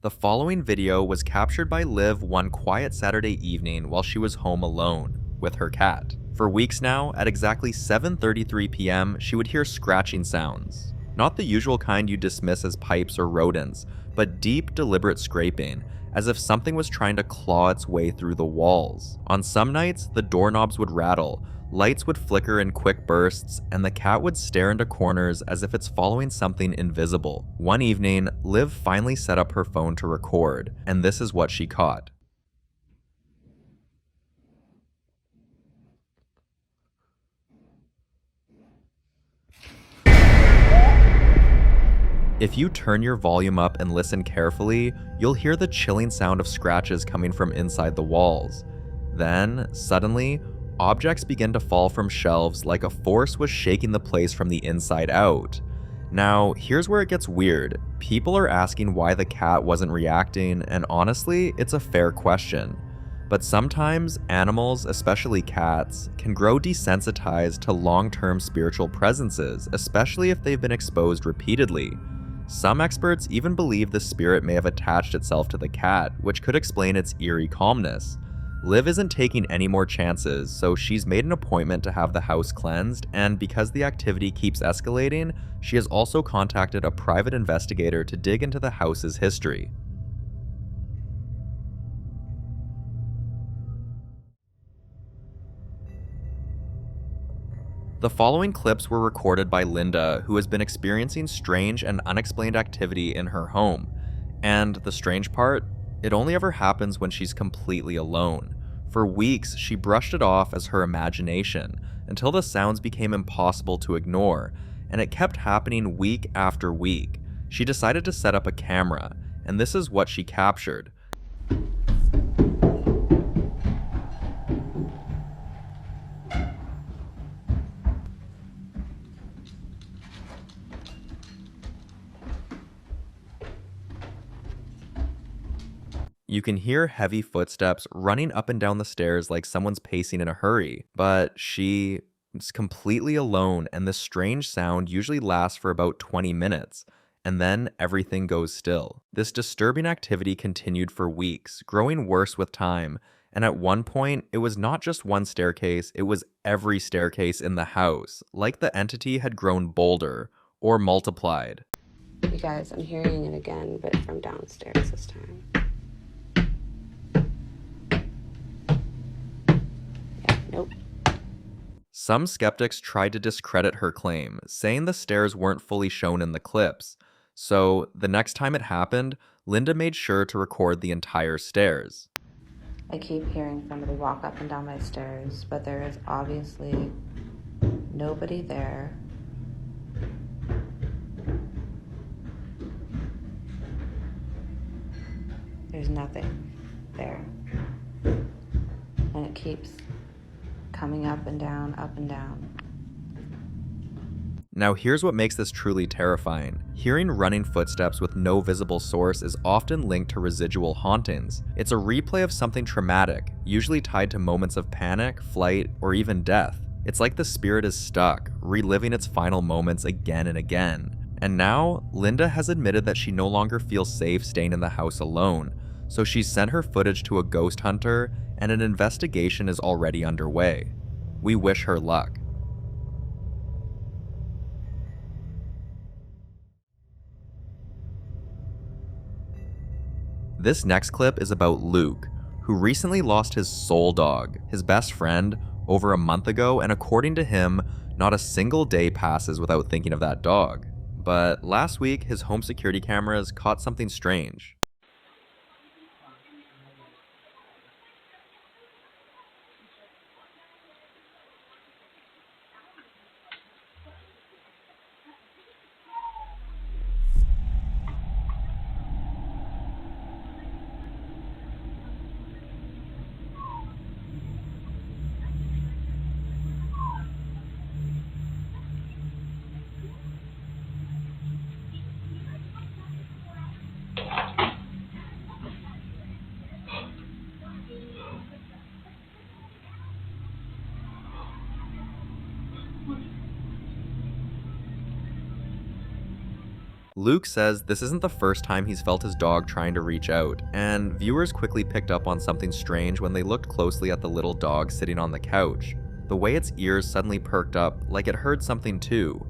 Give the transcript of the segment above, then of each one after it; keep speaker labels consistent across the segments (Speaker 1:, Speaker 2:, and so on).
Speaker 1: The following video was captured by Liv one quiet Saturday evening while she was home alone with her cat. For weeks now, at exactly 7:33 p.m., she would hear scratching sounds. Not the usual kind you dismiss as pipes or rodents, but deep, deliberate scraping, as if something was trying to claw its way through the walls. On some nights, the doorknobs would rattle, lights would flicker in quick bursts, and the cat would stare into corners as if it's following something invisible. One evening, Liv finally set up her phone to record, and this is what she caught. If you turn your volume up and listen carefully, you'll hear the chilling sound of scratches coming from inside the walls. Then, suddenly, objects begin to fall from shelves like a force was shaking the place from the inside out. Now, here's where it gets weird. People are asking why the cat wasn't reacting, and honestly, it's a fair question. But sometimes animals, especially cats, can grow desensitized to long-term spiritual presences, especially if they've been exposed repeatedly. Some experts even believe the spirit may have attached itself to the cat, which could explain its eerie calmness. Liv isn't taking any more chances, so she's made an appointment to have the house cleansed, and because the activity keeps escalating, she has also contacted a private investigator to dig into the house's history. The following clips were recorded by Linda, who has been experiencing strange and unexplained activity in her home. And the strange part? It only ever happens when she's completely alone. For weeks, she brushed it off as her imagination, until the sounds became impossible to ignore, and it kept happening week after week. She decided to set up a camera, and this is what she captured. You can hear heavy footsteps running up and down the stairs like someone's pacing in a hurry, but she is completely alone, and this strange sound usually lasts for about 20 minutes, and then everything goes still. This disturbing activity continued for weeks, growing worse with time, and at one point, it was not just one staircase, it was every staircase in the house, like the entity had grown bolder or multiplied.
Speaker 2: You guys, I'm hearing it again, but from downstairs this time. Nope.
Speaker 1: Some skeptics tried to discredit her claim, saying the stairs weren't fully shown in the clips. So, the next time it happened, Linda made sure to record the entire stairs.
Speaker 2: I keep hearing somebody walk up and down my stairs, but there is obviously nobody there. There's nothing there. And it keeps coming up and down, up and down.
Speaker 1: Now here's what makes this truly terrifying. Hearing running footsteps with no visible source is often linked to residual hauntings. It's a replay of something traumatic, usually tied to moments of panic, flight, or even death. It's like the spirit is stuck, reliving its final moments again and again. And now, Linda has admitted that she no longer feels safe staying in the house alone, so she's sent her footage to a ghost hunter, and an investigation is already underway. We wish her luck. This next clip is about Luke, who recently lost his soul dog, his best friend, over a month ago, and according to him, not a single day passes without thinking of that dog. But last week, his home security cameras caught something strange. Luke says this isn't the first time he's felt his dog trying to reach out, and viewers quickly picked up on something strange when they looked closely at the little dog sitting on the couch. The way its ears suddenly perked up like it heard something too.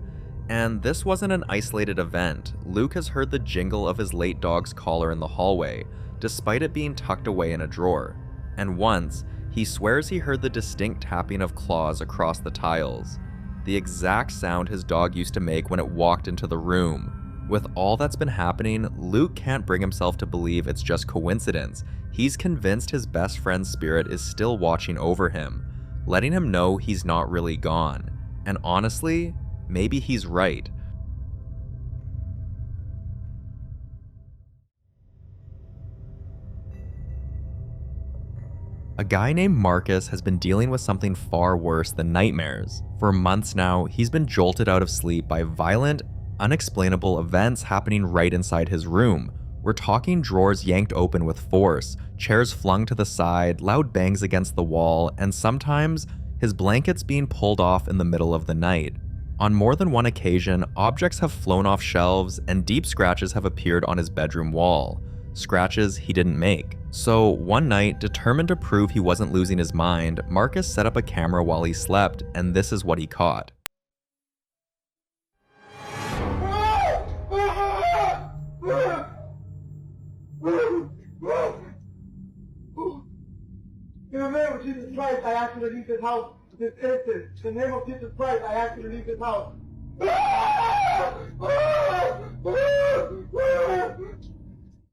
Speaker 1: And this wasn't an isolated event. Luke has heard the jingle of his late dog's collar in the hallway, despite it being tucked away in a drawer. And once, he swears he heard the distinct tapping of claws across the tiles, the exact sound his dog used to make when it walked into the room. With all that's been happening, Luke can't bring himself to believe it's just coincidence. He's convinced his best friend's spirit is still watching over him, letting him know he's not really gone. And honestly, maybe he's right. A guy named Marcus has been dealing with something far worse than nightmares. For months now, he's been jolted out of sleep by violent, unexplainable events happening right inside his room. We're talking drawers yanked open with force, chairs flung to the side, loud bangs against the wall, and sometimes his blankets being pulled off in the middle of the night. On more than one occasion, objects have flown off shelves and deep scratches have appeared on his bedroom wall. Scratches he didn't make. So one night, determined to prove he wasn't losing his mind, Marcus set up a camera while he slept, and this is what he caught.
Speaker 3: In the name of Jesus Christ, I ask you to leave this house this instant. In the name of Jesus Christ, I ask you to leave this house.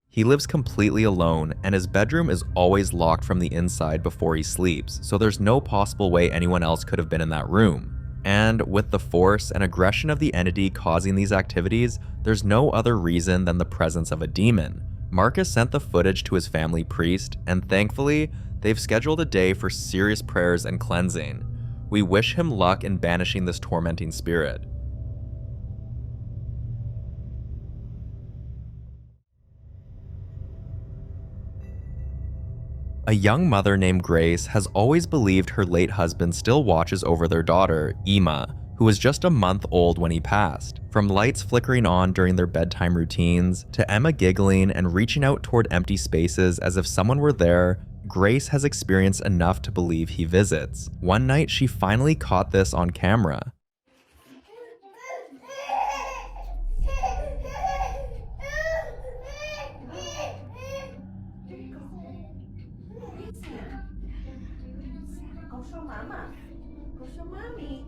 Speaker 1: He lives completely alone, and his bedroom is always locked from the inside before he sleeps, so there's no possible way anyone else could have been in that room. And with the force and aggression of the entity causing these activities, there's no other reason than the presence of a demon. Marcus sent the footage to his family priest, and thankfully, they've scheduled a day for serious prayers and cleansing. We wish him luck in banishing this tormenting spirit. A young mother named Grace has always believed her late husband still watches over their daughter, Emma, who was just a month old when he passed. From lights flickering on during their bedtime routines, to Emma giggling and reaching out toward empty spaces as if someone were there, Grace has experienced enough to believe he visits. One night, she finally caught this on camera.
Speaker 2: Go show mama. Go show mommy.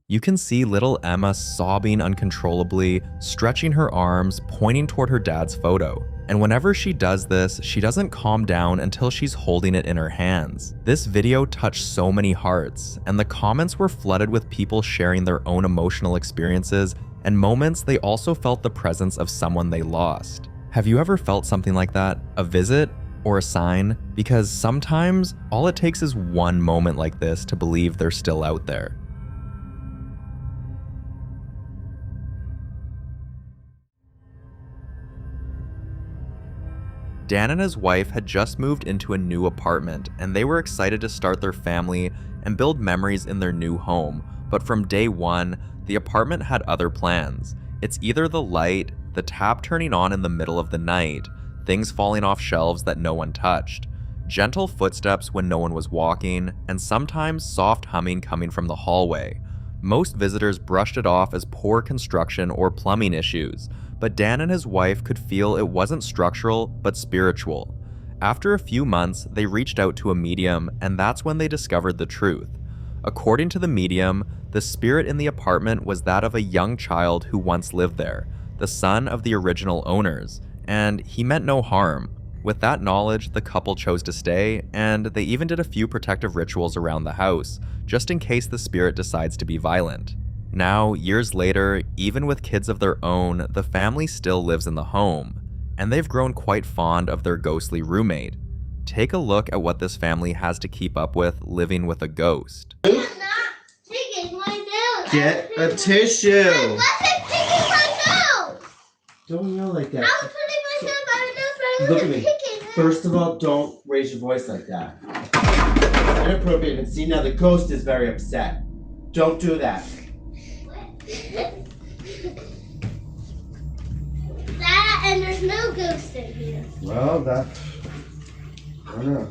Speaker 1: You can see little Emma sobbing uncontrollably, stretching her arms, pointing toward her dad's photo. And whenever she does this, she doesn't calm down until she's holding it in her hands. This video touched so many hearts, and the comments were flooded with people sharing their own emotional experiences and moments they also felt the presence of someone they lost. Have you ever felt something like that? A visit? Or a sign? Because sometimes, all it takes is one moment like this to believe they're still out there. Dan and his wife had just moved into a new apartment, and they were excited to start their family and build memories in their new home. But from day one, the apartment had other plans. It's either the light, the tap turning on in the middle of the night, things falling off shelves that no one touched, gentle footsteps when no one was walking, and sometimes soft humming coming from the hallway. Most visitors brushed it off as poor construction or plumbing issues, but Dan and his wife could feel it wasn't structural, but spiritual. After a few months, they reached out to a medium, and that's when they discovered the truth. According to the medium, the spirit in the apartment was that of a young child who once lived there, the son of the original owners, and he meant no harm. With that knowledge, the couple chose to stay, and they even did a few protective rituals around the house, just in case the spirit decides to be violent. Now, years later, even with kids of their own, the family still lives in the home, and they've grown quite fond of their ghostly roommate. Take a look at what this family has to keep up with living with a ghost.
Speaker 4: Get a tissue!
Speaker 5: I wasn't picking my nose!
Speaker 4: Don't yell like that.
Speaker 5: I was putting myself on my nose, but I
Speaker 4: Look at
Speaker 5: wasn't
Speaker 4: me.
Speaker 5: picking it.
Speaker 4: First of all, don't raise your voice like that. It's inappropriate. And see, now the ghost is very upset. Don't do that.
Speaker 5: That and there's no ghost in here.
Speaker 4: Well, I don't know.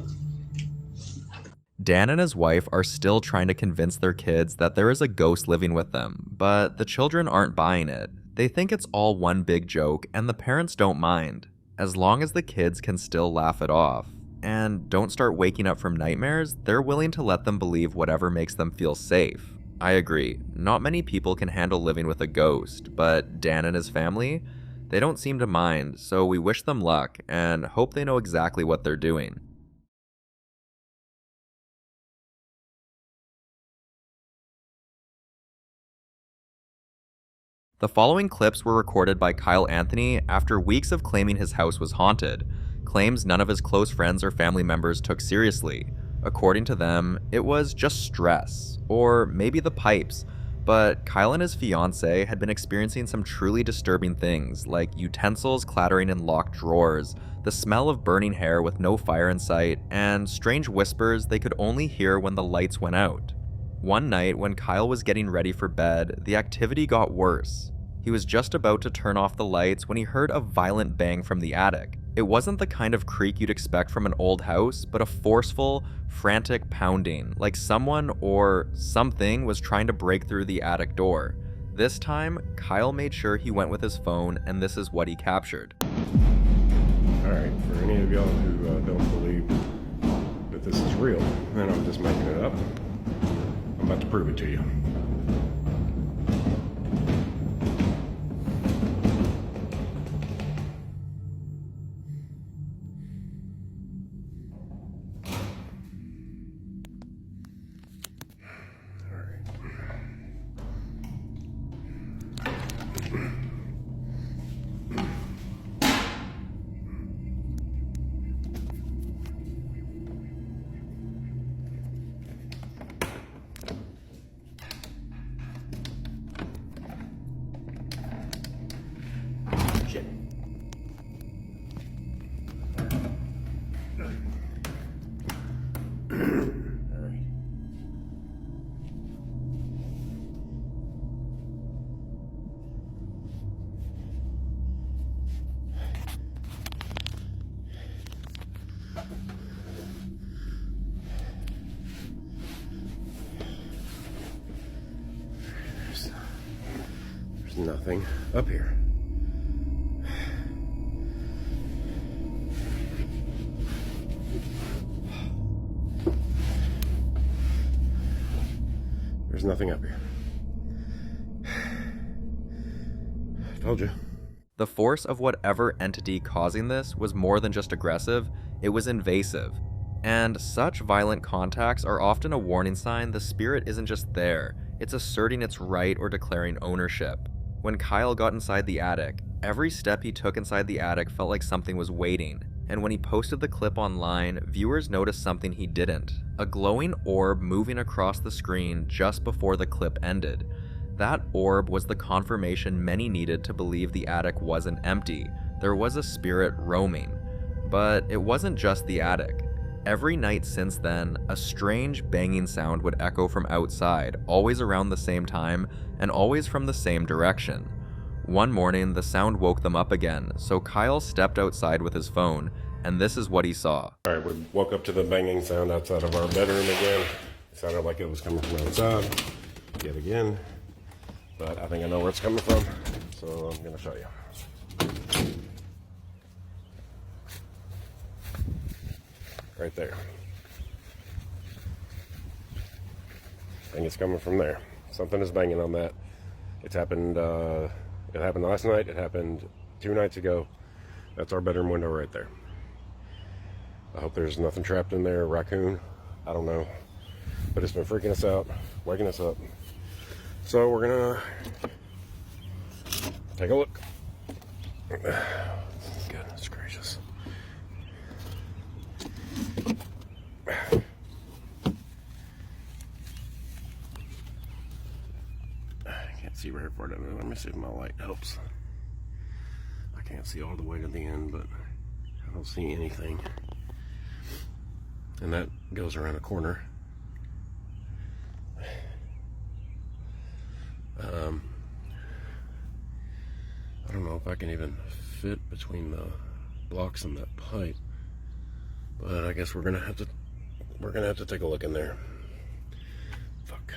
Speaker 1: Dan and his wife are still trying to convince their kids that there is a ghost living with them, but the children aren't buying it. They think it's all one big joke, and the parents don't mind, as long as the kids can still laugh it off. And don't start waking up from nightmares, they're willing to let them believe whatever makes them feel safe. I agree, not many people can handle living with a ghost, but Dan and his family, they don't seem to mind, so we wish them luck and hope they know exactly what they're doing. The following clips were recorded by Kyle Anthony after weeks of claiming his house was haunted, claims none of his close friends or family members took seriously. According to them, it was just stress, or maybe the pipes, but Kyle and his fiancée had been experiencing some truly disturbing things, like utensils clattering in locked drawers, the smell of burning hair with no fire in sight, and strange whispers they could only hear when the lights went out. One night, when Kyle was getting ready for bed, the activity got worse. He was just about to turn off the lights when he heard a violent bang from the attic. It wasn't the kind of creak you'd expect from an old house, but a forceful, frantic pounding, like someone or something was trying to break through the attic door. This time, Kyle made sure he went with his phone, and this is what he captured.
Speaker 6: Alright, for any of y'all who don't believe that this is real, then I'm just making it up. I'm about to prove it to you. There's nothing up here. There's nothing up here. Told you.
Speaker 1: The force of whatever entity causing this was more than just aggressive, it was invasive. And such violent contacts are often a warning sign the spirit isn't just there, it's asserting its right or declaring ownership. When Kyle got inside the attic, every step he took inside the attic felt like something was waiting. And when he posted the clip online, viewers noticed something he didn't. A glowing orb moving across the screen just before the clip ended. That orb was the confirmation many needed to believe the attic wasn't empty. There was a spirit roaming. But it wasn't just the attic. Every night since then, a strange banging sound would echo from outside, always around the same time, and always from the same direction. One morning, the sound woke them up again, so Kyle stepped outside with his phone, and this is what he saw.
Speaker 6: Alright, we woke up to the banging sound outside of our bedroom again. It sounded like it was coming from outside, yet again. But I think I know where it's coming from, so I'm going to show you. Right there. I think it's coming from there. Something is banging on that. It's happened, it happened last night, it happened 2 nights ago. That's our bedroom window right there. I hope there's nothing trapped in there, a raccoon, I don't know. But it's been freaking us out, waking us up. So we're gonna take a look. Goodness gracious. I can't see very far down there. Let me see if my light helps. I can't see all the way to the end, but I don't see anything. And that goes around a corner. I don't know if I can even fit between the blocks and that pipe, but I guess we're gonna have to take a look in there. Fuck.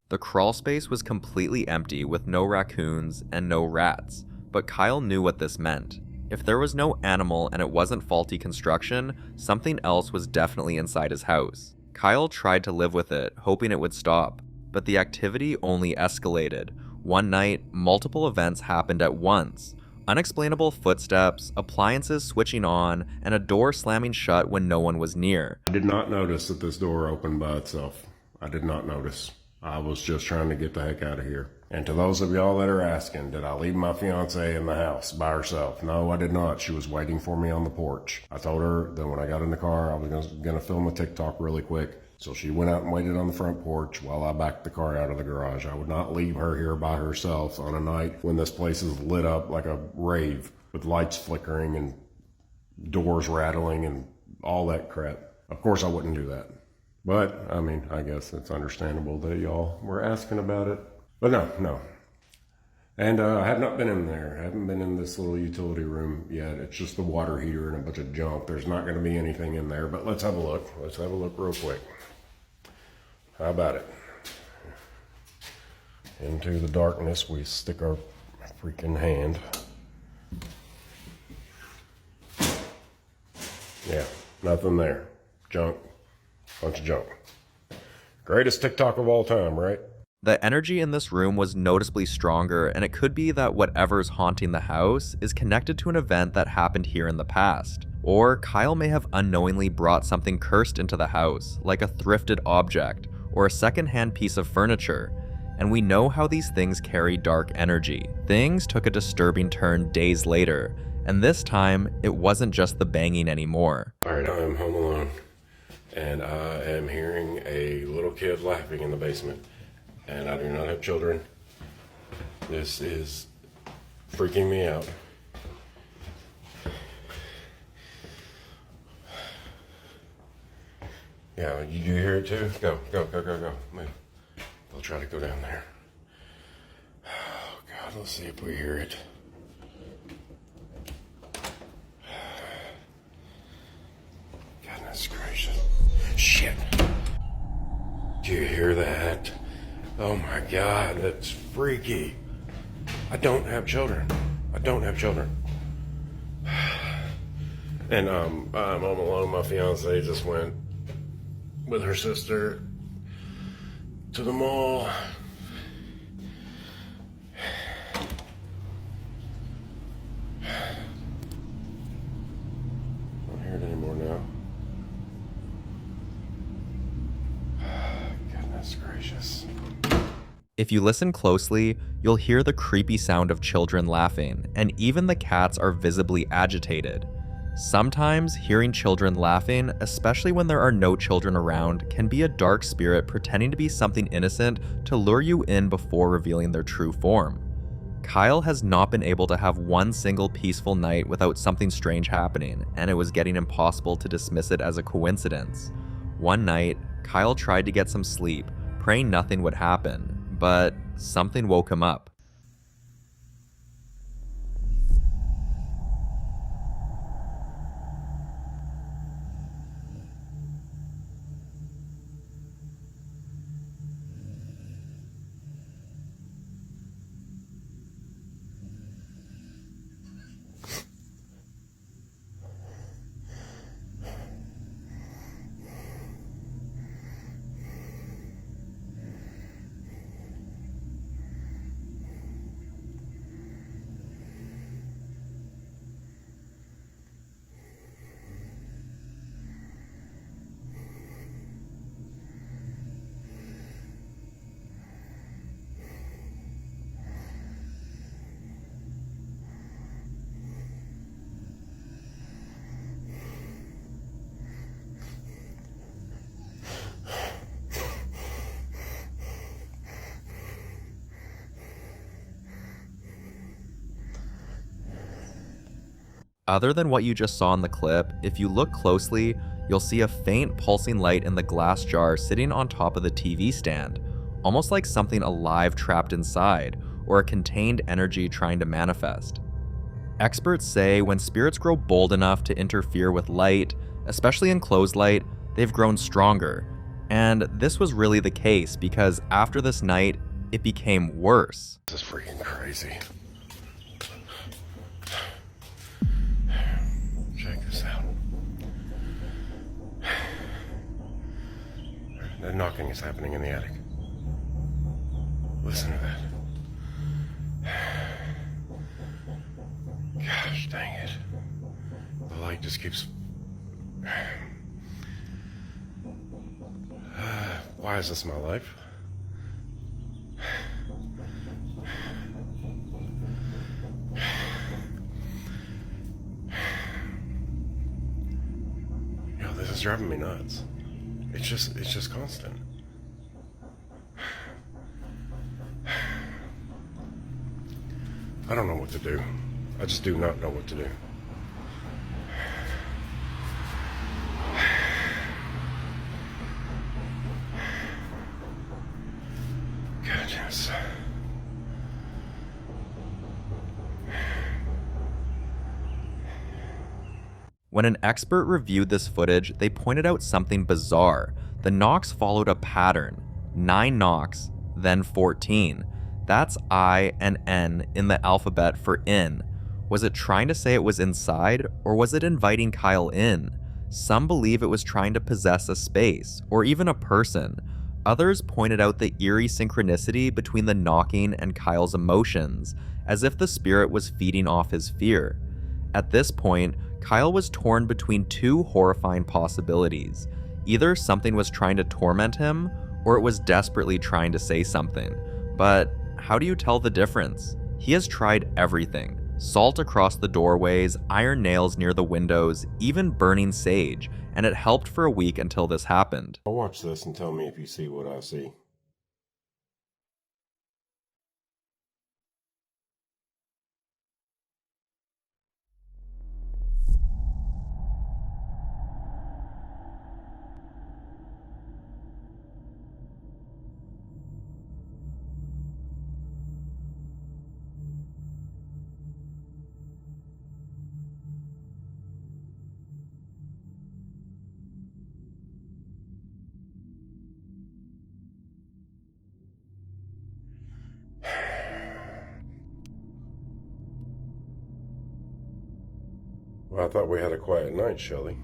Speaker 1: The crawl space was completely empty with no raccoons and no rats, but Kyle knew what this meant. If there was no animal and it wasn't faulty construction, something else was definitely inside his house. Kyle tried to live with it, hoping it would stop, but the activity only escalated. One night, multiple events happened at once. Unexplainable footsteps, appliances switching on, and a door slamming shut when no one was near.
Speaker 6: I did not notice that this door opened by itself. I did not notice. I was just trying to get the heck out of here. And to those of y'all that are asking, did I leave my fiance in the house by herself? No, I did not. She was waiting for me on the porch. I told her that when I got in the car, I was gonna film a TikTok really quick. So she went out and waited on the front porch while I backed the car out of the garage. I would not leave her here by herself on a night when this place is lit up like a rave with lights flickering and doors rattling and all that crap. Of course I wouldn't do that. But, I mean, I guess it's understandable that y'all were asking about it. But no. And I have not been in there. I haven't been in this little utility room yet. It's just the water heater and a bunch of junk. There's not going to be anything in there, but let's have a look. Let's have a look real quick. How about it? Into the darkness we stick our freaking hand. Yeah, nothing there. Junk. Bunch of junk. Greatest TikTok of all time, right?
Speaker 1: The energy in this room was noticeably stronger, and it could be that whatever's haunting the house is connected to an event that happened here in the past. Or Kyle may have unknowingly brought something cursed into the house, like a thrifted object, or a secondhand piece of furniture. And we know how these things carry dark energy. Things took a disturbing turn days later, and this time, it wasn't just the banging anymore.
Speaker 6: Alright, I am home alone, and I am hearing a little kid laughing in the basement. And I do not have children. This is freaking me out. Yeah, you hear it too? Go. Move. I'll try to go down there. Oh God, let's see if we hear it. Goodness gracious. Shit. Do you hear that? Oh my God, that's freaky. I don't have children. And I'm home alone. My fiance just went with her sister to the mall. Don't hear it anymore now. Goodness gracious.
Speaker 1: If you listen closely, you'll hear the creepy sound of children laughing, and even the cats are visibly agitated. Sometimes hearing children laughing, especially when there are no children around, can be a dark spirit pretending to be something innocent to lure you in before revealing their true form. Kyle has not been able to have one single peaceful night without something strange happening, and it was getting impossible to dismiss it as a coincidence. One night, Kyle tried to get some sleep, praying nothing would happen, but something woke him up. Other than what you just saw in the clip, if you look closely, you'll see a faint pulsing light in the glass jar sitting on top of the TV stand. almost like something alive trapped inside, or a contained energy trying to manifest. Experts say when spirits grow bold enough to interfere with light, especially enclosed light, they've grown stronger. And this was really the case because after this night, it became worse.
Speaker 6: This is freaking crazy. Check this out. The knocking is happening in the attic. Listen to that. Gosh dang it. The light just keeps... why is this my life? Yo, this is driving me nuts. It's just constant. I don't know what to do. I just do not know what to do. Goodness.
Speaker 1: When an expert reviewed this footage, they pointed out something bizarre. The knocks followed a pattern. 9 knocks, then 14. That's I and N in the alphabet for in. Was it trying to say it was inside, or was it inviting Kyle in? Some believe it was trying to possess a space, or even a person. Others pointed out the eerie synchronicity between the knocking and Kyle's emotions, as if the spirit was feeding off his fear. At this point, Kyle was torn between 2 horrifying possibilities. Either something was trying to torment him, or it was desperately trying to say something. But how do you tell the difference? He has tried everything. Salt across the doorways, iron nails near the windows, even burning sage, and it helped for a week until this happened.
Speaker 6: I'll watch this and tell me if you see what I see. Well, I thought we had a quiet night, Shelley.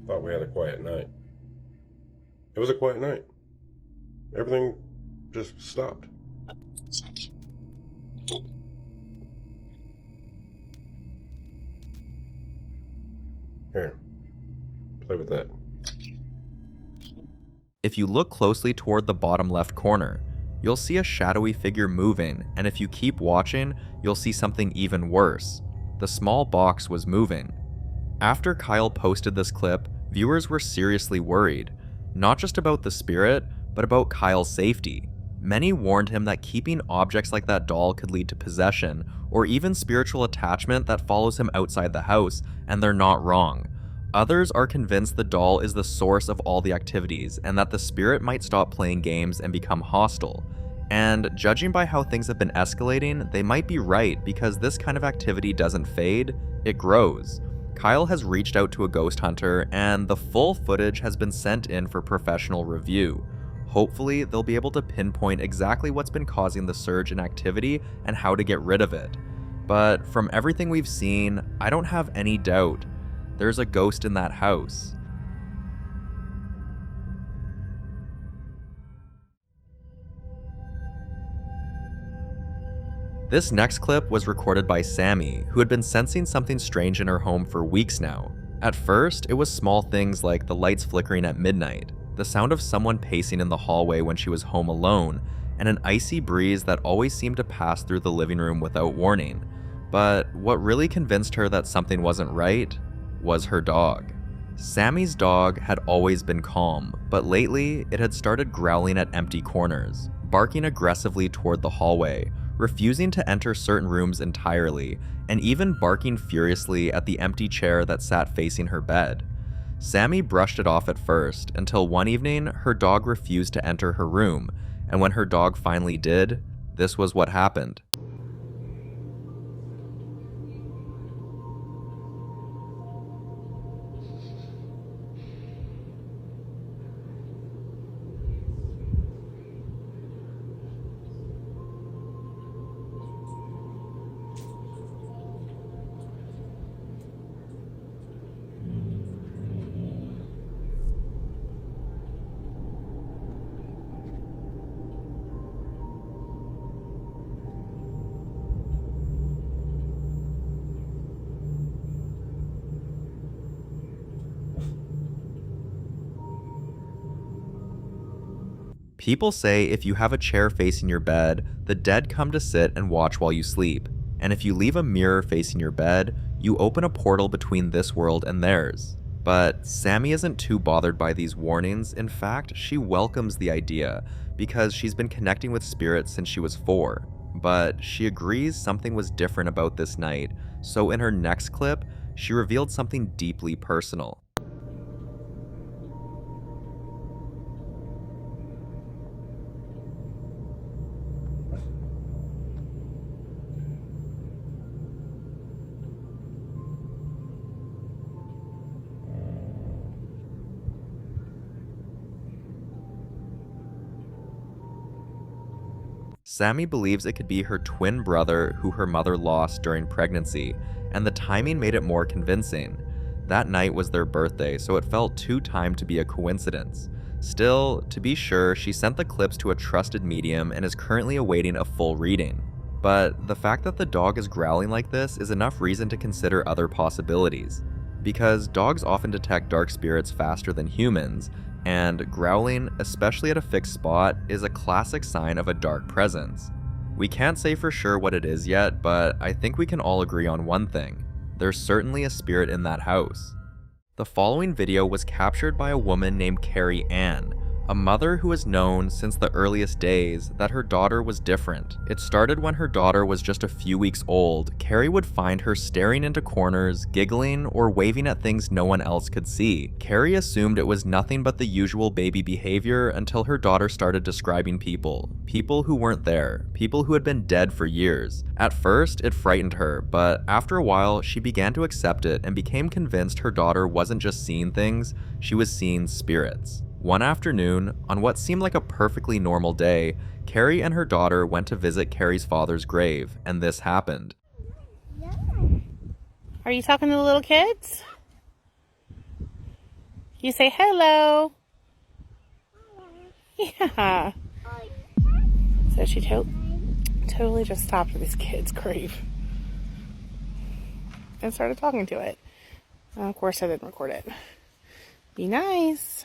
Speaker 6: Thought we had a quiet night. It was a quiet night. Everything just stopped. Here, play with that.
Speaker 1: If you look closely toward the bottom left corner, you'll see a shadowy figure moving, and if you keep watching, you'll see something even worse. The small box was moving. After Kyle posted this clip, viewers were seriously worried, not just about the spirit, but about Kyle's safety. Many warned him that keeping objects like that doll could lead to possession, or even spiritual attachment that follows him outside the house, and they're not wrong. Others are convinced the doll is the source of all the activities, and that the spirit might stop playing games and become hostile. And judging by how things have been escalating, they might be right, because this kind of activity doesn't fade, it grows. Kyle has reached out to a ghost hunter, and the full footage has been sent in for professional review. Hopefully, they'll be able to pinpoint exactly what's been causing the surge in activity and how to get rid of it. But from everything we've seen, I don't have any doubt. There's a ghost in that house. This next clip was recorded by Sammy, who had been sensing something strange in her home for weeks now. At first, it was small things like the lights flickering at midnight, the sound of someone pacing in the hallway when she was home alone, and an icy breeze that always seemed to pass through the living room without warning. But what really convinced her that something wasn't right was her dog. Sammy's dog had always been calm, but lately it had started growling at empty corners, barking aggressively toward the hallway, refusing to enter certain rooms entirely, and even barking furiously at the empty chair that sat facing her bed. Sammy brushed it off at first, until one evening, her dog refused to enter her room, and when her dog finally did, this was what happened. People say if you have a chair facing your bed, the dead come to sit and watch while you sleep. And if you leave a mirror facing your bed, you open a portal between this world and theirs. But Sammy isn't too bothered by these warnings. In fact, she welcomes the idea because she's been connecting with spirits since she was 4. But she agrees something was different about this night, so in her next clip, she revealed something deeply personal. Sammy believes it could be her twin brother who her mother lost during pregnancy, and the timing made it more convincing. That night was their birthday, so it felt too timed to be a coincidence. Still, to be sure, she sent the clips to a trusted medium and is currently awaiting a full reading. But the fact that the dog is growling like this is enough reason to consider other possibilities. Because dogs often detect dark spirits faster than humans, and growling, especially at a fixed spot, is a classic sign of a dark presence. We can't say for sure what it is yet, but I think we can all agree on one thing. There's certainly a spirit in that house. The following video was captured by a woman named Carrie Ann, a mother who has known since the earliest days that her daughter was different. It started when her daughter was just a few weeks old. Carrie would find her staring into corners, giggling, or waving at things no one else could see. Carrie assumed it was nothing but the usual baby behavior until her daughter started describing people who weren't there, people who had been dead for years. At first, it frightened her, but after a while, she began to accept it and became convinced her daughter wasn't just seeing things, she was seeing spirits. One afternoon, on what seemed like a perfectly normal day, Carrie and her daughter went to visit Carrie's father's grave, and this happened.
Speaker 7: Are you talking to the little kids? You say hello. Yeah. So she totally just stopped at this kid's grave and started talking to it. And of course I didn't record it. Be nice.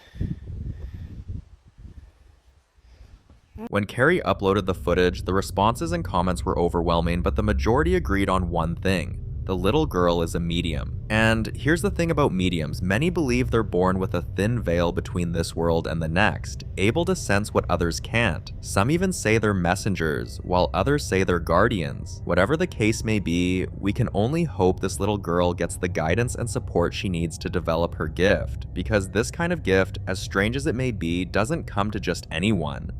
Speaker 1: When Carrie uploaded the footage, the responses and comments were overwhelming, but the majority agreed on one thing. The little girl is a medium. And here's the thing about mediums, many believe they're born with a thin veil between this world and the next, able to sense what others can't. Some even say they're messengers, while others say they're guardians. Whatever the case may be, we can only hope this little girl gets the guidance and support she needs to develop her gift, because this kind of gift, as strange as it may be, doesn't come to just anyone.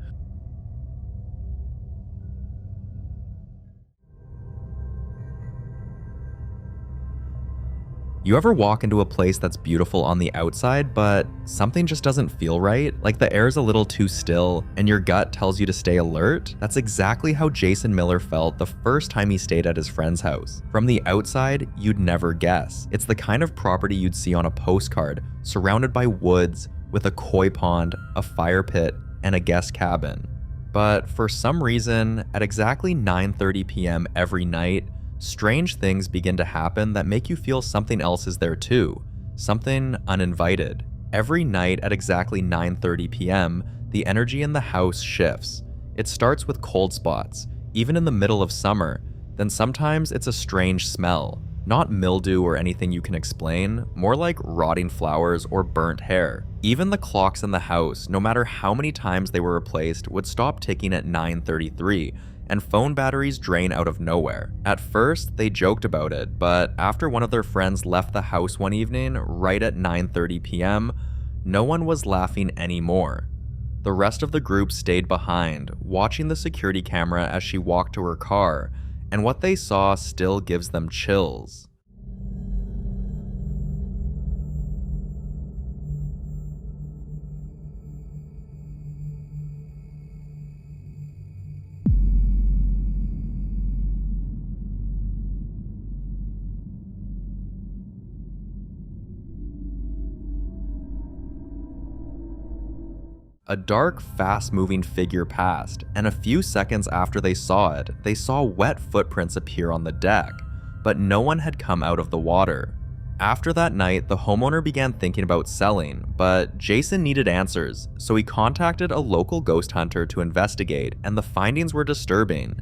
Speaker 1: You ever walk into a place that's beautiful on the outside, but something just doesn't feel right? Like the air's a little too still, and your gut tells you to stay alert? That's exactly how Jason Miller felt the first time he stayed at his friend's house. From the outside, you'd never guess. It's the kind of property you'd see on a postcard, surrounded by woods, with a koi pond, a fire pit, and a guest cabin. But for some reason, at exactly 9:30 p.m. every night, strange things begin to happen that make you feel something else is there too, something uninvited. Every night at exactly 9:30 p.m., the energy in the house shifts. It starts with cold spots, even in the middle of summer. Then sometimes it's a strange smell, not mildew or anything you can explain, more like rotting flowers or burnt hair. Even the clocks in the house, no matter how many times they were replaced, would stop ticking at 9:33, and phone batteries drain out of nowhere. At first, they joked about it, but after one of their friends left the house one evening, right at 9:30 p.m., no one was laughing anymore. The rest of the group stayed behind, watching the security camera as she walked to her car, and what they saw still gives them chills. A dark, fast-moving figure passed, and a few seconds after they saw it, they saw wet footprints appear on the deck, but no one had come out of the water. After that night, the homeowner began thinking about selling, but Jason needed answers, so he contacted a local ghost hunter to investigate, and the findings were disturbing.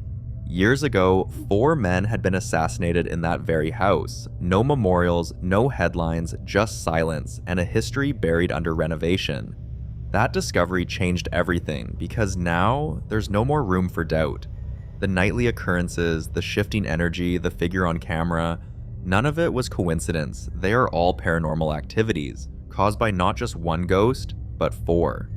Speaker 1: Years ago, 4 men had been assassinated in that very house. No memorials, no headlines, just silence, and a history buried under renovation. That discovery changed everything, because now there's no more room for doubt. The nightly occurrences, the shifting energy, the figure on camera, none of it was coincidence. They are all paranormal activities, caused by not just one ghost, but 4.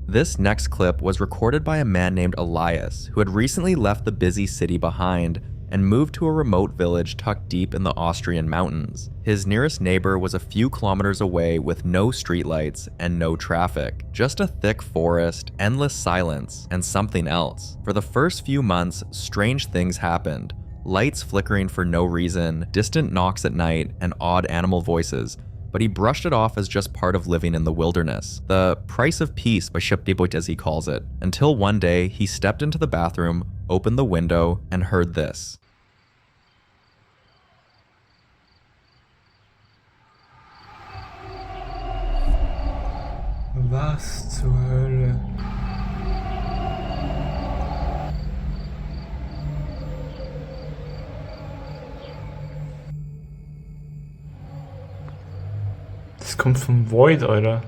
Speaker 1: This next clip was recorded by a man named Elias, who had recently left the busy city behind and moved to a remote village tucked deep in the Austrian mountains. His nearest neighbor was a few kilometers away with no streetlights and no traffic, just a thick forest, endless silence, and something else. For the first few months, strange things happened. Lights flickering for no reason, distant knocks at night, and odd animal voices, but he brushed it off as just part of living in the wilderness. The price of peace, as he calls it, until one day he stepped into the bathroom, opened the window, and heard this.
Speaker 8: Was zur Hölle? Das kommt vom Void, Alter.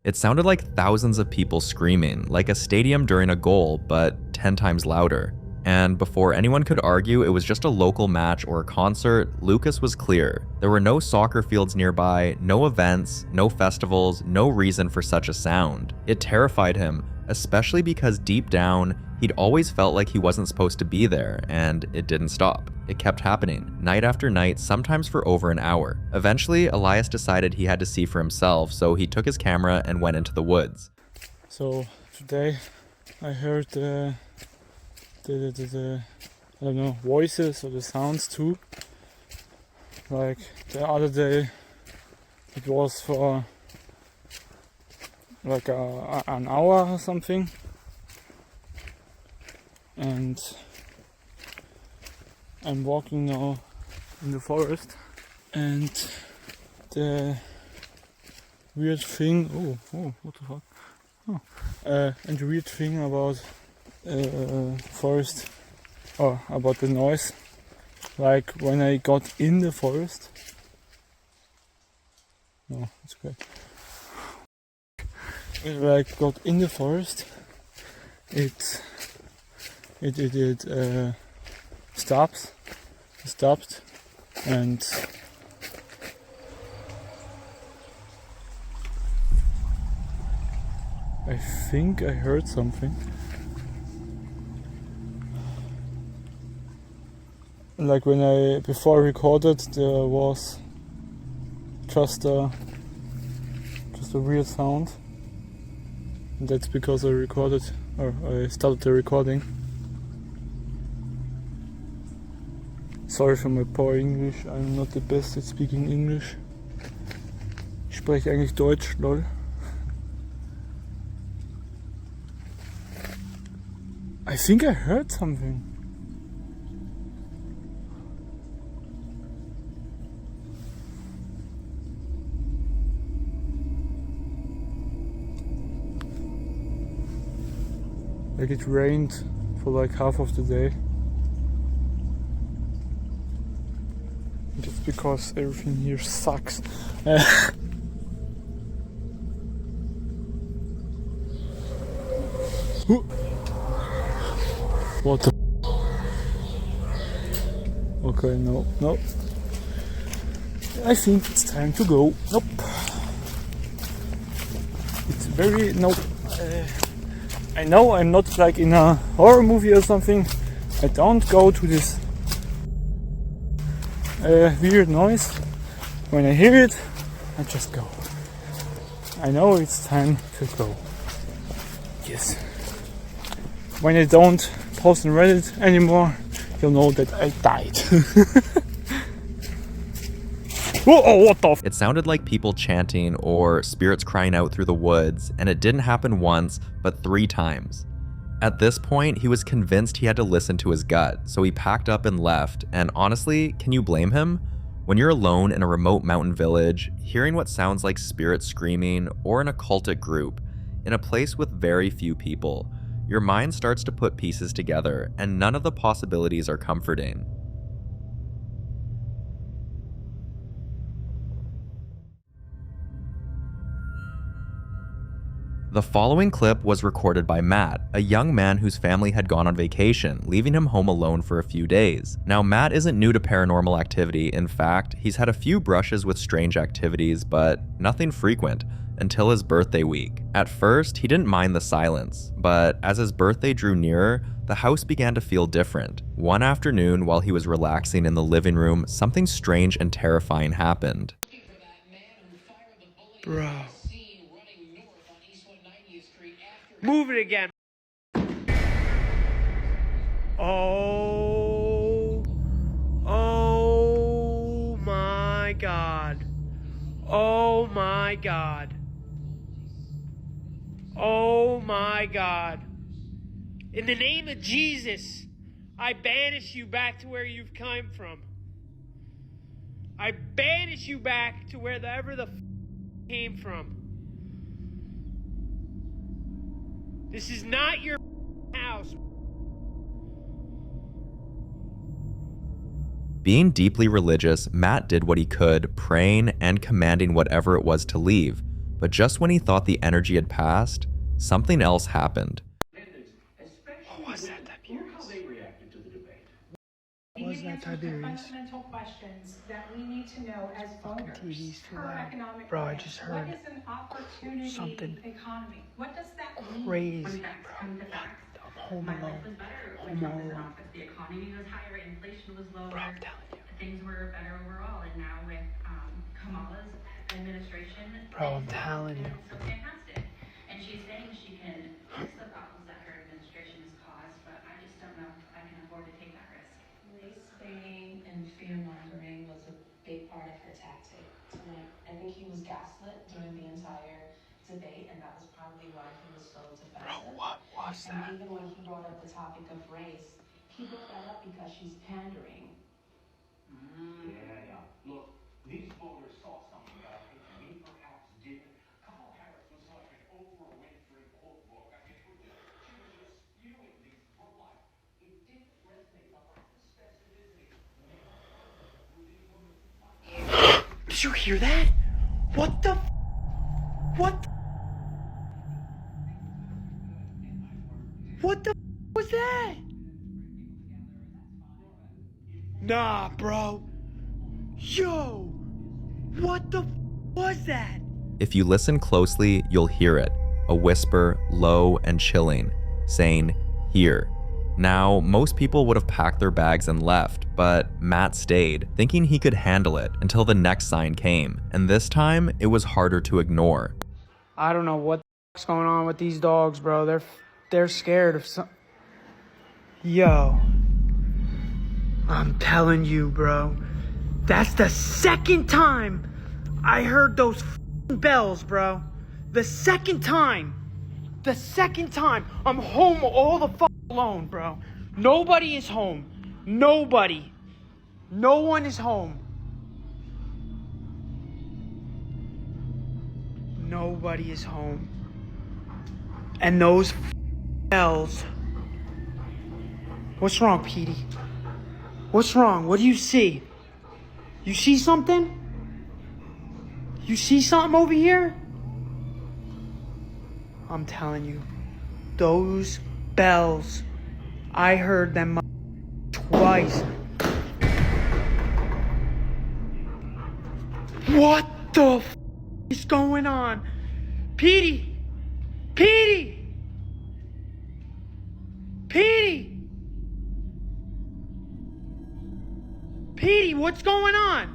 Speaker 1: It sounded like thousands of people screaming, like a stadium during a goal, but 10 times louder. And before anyone could argue it was just a local match or a concert, Lucas was clear. There were no soccer fields nearby, no events, no festivals, no reason for such a sound. It terrified him, especially because deep down, he'd always felt like he wasn't supposed to be there, and it didn't stop. It kept happening, night after night, sometimes for over an hour. Eventually, Elias decided he had to see for himself, so he took his camera and went into the woods.
Speaker 8: So, today I heard the I don't know, voices or the sounds too. Like the other day, it was for like an hour or something, and I'm walking now in the forest, and the weird thing. Oh, what the fuck? And the weird thing about forest, or about the noise, like when I got in the forest. No, it's great. When I got in the forest, it stopped, and I think I heard something. Like when before I recorded, there was just a weird sound. And that's because I started the recording. Sorry for my poor English, I'm not the best at speaking English. Ich spreche eigentlich Deutsch, lol. I think I heard something. Like it rained for like half of the day. It just because everything here sucks. What the? Okay, no. I think it's time to go. Nope. It's very nope. I know I'm not like in a horror movie or something. I don't go to this weird noise. When I hear it, I just go. I know it's time to go. Yes. When I don't post on Reddit anymore, you'll know that I died. Oh, what the f?
Speaker 1: It sounded like people chanting or spirits crying out through the woods, and it didn't happen once, but 3 times. At this point, he was convinced he had to listen to his gut, so he packed up and left, and honestly, can you blame him? When you're alone in a remote mountain village, hearing what sounds like spirits screaming, or an occultic group, in a place with very few people, your mind starts to put pieces together, and none of the possibilities are comforting. The following clip was recorded by Matt, a young man whose family had gone on vacation, leaving him home alone for a few days. Now, Matt isn't new to paranormal activity. In fact, he's had a few brushes with strange activities, but nothing frequent, until his birthday week. At first, he didn't mind the silence, but as his birthday drew nearer, the house began to feel different. One afternoon, while he was relaxing in the living room, something strange and terrifying happened.
Speaker 9: Bro. Move it again. Oh my God. Oh my God. Oh my God. In the name of Jesus, I banish you back to where you've come from. I banish you back to wherever the came from. This is not your house.
Speaker 1: Being deeply religious, Matt did what he could, praying and commanding whatever it was to leave. But just when he thought the energy had passed, something else happened.
Speaker 9: What was that, Tiberius?
Speaker 10: What was that, Tiberius? Fundamental questions that we need to know as voters.
Speaker 9: TV's too
Speaker 10: per
Speaker 9: loud.
Speaker 10: economic
Speaker 9: Bro, I
Speaker 10: plan.
Speaker 9: just heard
Speaker 10: What is an opportunity
Speaker 9: something
Speaker 10: economy? What does that mean?
Speaker 9: crazy,
Speaker 10: Come to
Speaker 9: bro.
Speaker 10: facts.
Speaker 9: I'm home alone. Home alone.
Speaker 11: The economy was higher, inflation was lower.
Speaker 9: Bro, I'm telling you.
Speaker 11: Things were better overall, and now with Kamala's administration,
Speaker 9: Bro, I'm telling you.
Speaker 11: it's so fantastic. And she's saying she can fix the problems that her administration has caused, but I just don't know if I can afford to take that risk.
Speaker 12: Race baiting and fear mongering was a big part of her tactic tonight. I think he was gaslit during the entire debate, and that was probably why he was so defensive.
Speaker 9: Bro, what was that?
Speaker 12: And even when he brought up the topic of race, he brought that up because she's pandering.
Speaker 13: Yeah. Look, these voters saw something that I think we perhaps didn't. Kamala Harris was like an Oprah Winfrey quote book. I mean, she was just spewing these pro-life. It didn't resonate. The lack of specificity.
Speaker 9: Did you hear that? What the? What? What the was that? Nah, bro. Yo, what the was that?
Speaker 1: If you listen closely, you'll hear it. A whisper, low and chilling, saying, "Here." Now, most people would have packed their bags and left, but Matt stayed, thinking he could handle it until the next sign came, and this time, it was harder to ignore.
Speaker 9: I don't know what the fuck's going on with these dogs, bro. They're scared of some. Yo, I'm telling you, bro. That's the second time I heard those bells, bro. The second time. I'm home all the alone, bro. Nobody is home. Nobody. No one is home. Nobody is home. And those bells. What's wrong, Petey? What's wrong? What do you see? You see something? You see something over here? I'm telling you, those bells, I heard them twice. What the f is going on? Petey! Petey! Petey! Petey, what's going on?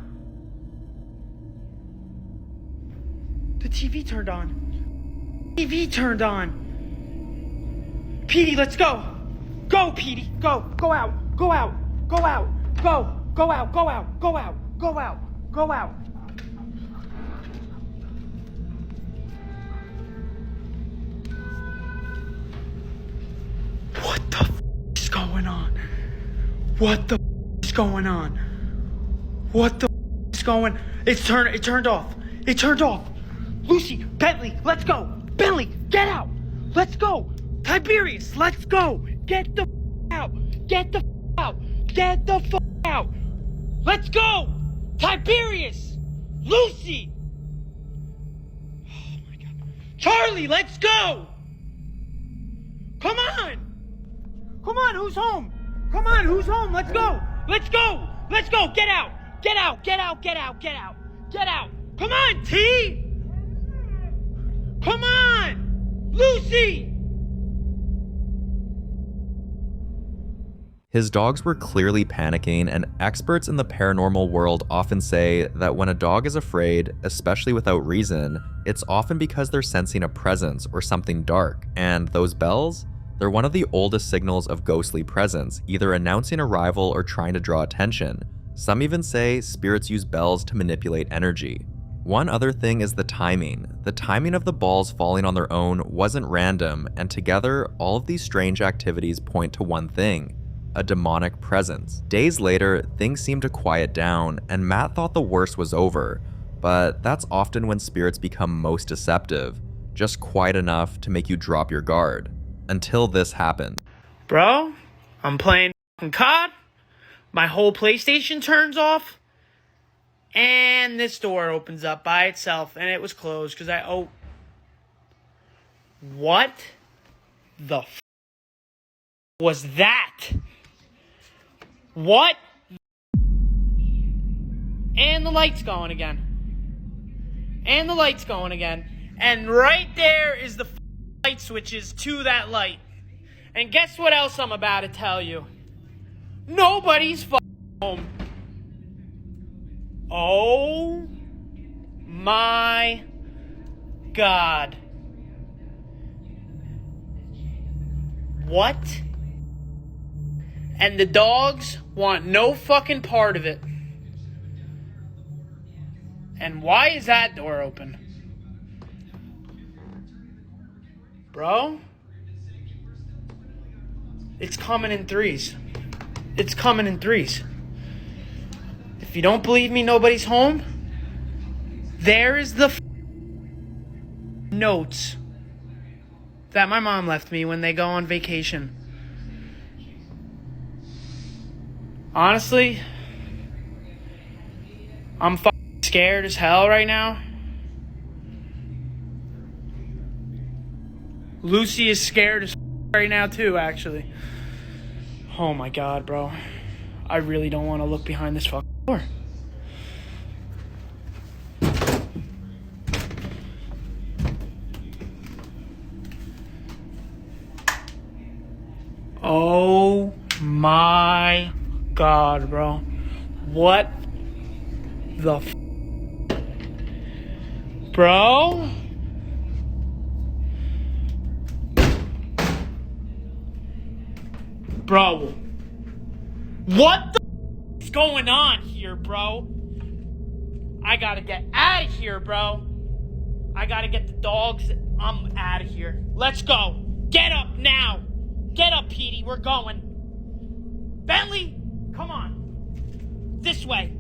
Speaker 9: The TV turned on. TV turned on. Petey, let's go. Go, Petey. Go. Go out. Go out. Go out. Go. Go out. Go out. Go out. Go out. Go out. What the f is going on? What the f is going on? What the f is going on? It turned off. It turned off. Lucy, Bentley, let's go. Bentley, get out. Let's go. Tiberius, let's go. Get the f out. Get the f out. Get the f out. Let's go. Tiberius. Lucy. Oh my God. Charlie, let's go. Come on. Come on, who's home? Come on, who's home? Let's go. Let's go. Let's go. Get out. Get out. Get out. Get out. Get out. Get out. Come on, T. Come on. Lucy.
Speaker 1: His dogs were clearly panicking, and experts in the paranormal world often say that when a dog is afraid, especially without reason, it's often because they're sensing a presence or something dark. And those bells? They're one of the oldest signals of ghostly presence, either announcing arrival or trying to draw attention. Some even say spirits use bells to manipulate energy. One other thing is the timing. The timing of the balls falling on their own wasn't random, and together, all of these strange activities point to one thing: a demonic presence. Days later, things seemed to quiet down, and Matt thought the worst was over, but that's often when spirits become most deceptive, just quiet enough to make you drop your guard. Until this happened.
Speaker 9: Bro, I'm playing COD, my whole PlayStation turns off, and this door opens up by itself, and it was closed because what the f was that? What? And the light's going again. And the light's going again. And right there is the light switches to that light. And guess what else I'm about to tell you? Nobody's home. Oh my God. What? And the dogs want no fucking part of it. And why is that door open? Bro? It's coming in threes. It's coming in threes. If you don't believe me, nobody's home. There is the notes that my mom left me when they go on vacation. Honestly, I'm scared as hell right now. Lucy is scared as right now too, actually. Oh my God, bro. I really don't want to look behind this fucking door. Oh my God, bro. What the f? Bro? Bro. What the f is going on here, bro? I gotta get out of here, bro. I gotta get the dogs. I'm out of here. Let's go. Get up now. Get up, Petey. We're going. Bentley, come on. This way.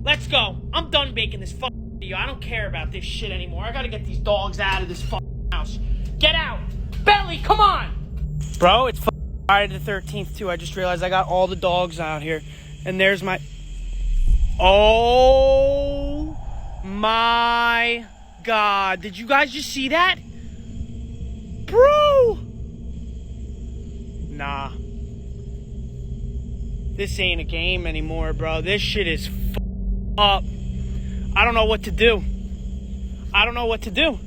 Speaker 9: Let's go. I'm done making this fucking video. I don't care about this shit anymore. I gotta get these dogs out of this fucking house. Get out. Bentley, come on. Bro, it's Friday the 13th too. I just realized I got all the dogs out here. And there's my... Oh my God. Did you guys just see that? Bro! Nah. This ain't a game anymore, bro. This shit is up. I don't know what to do. I don't know what to do.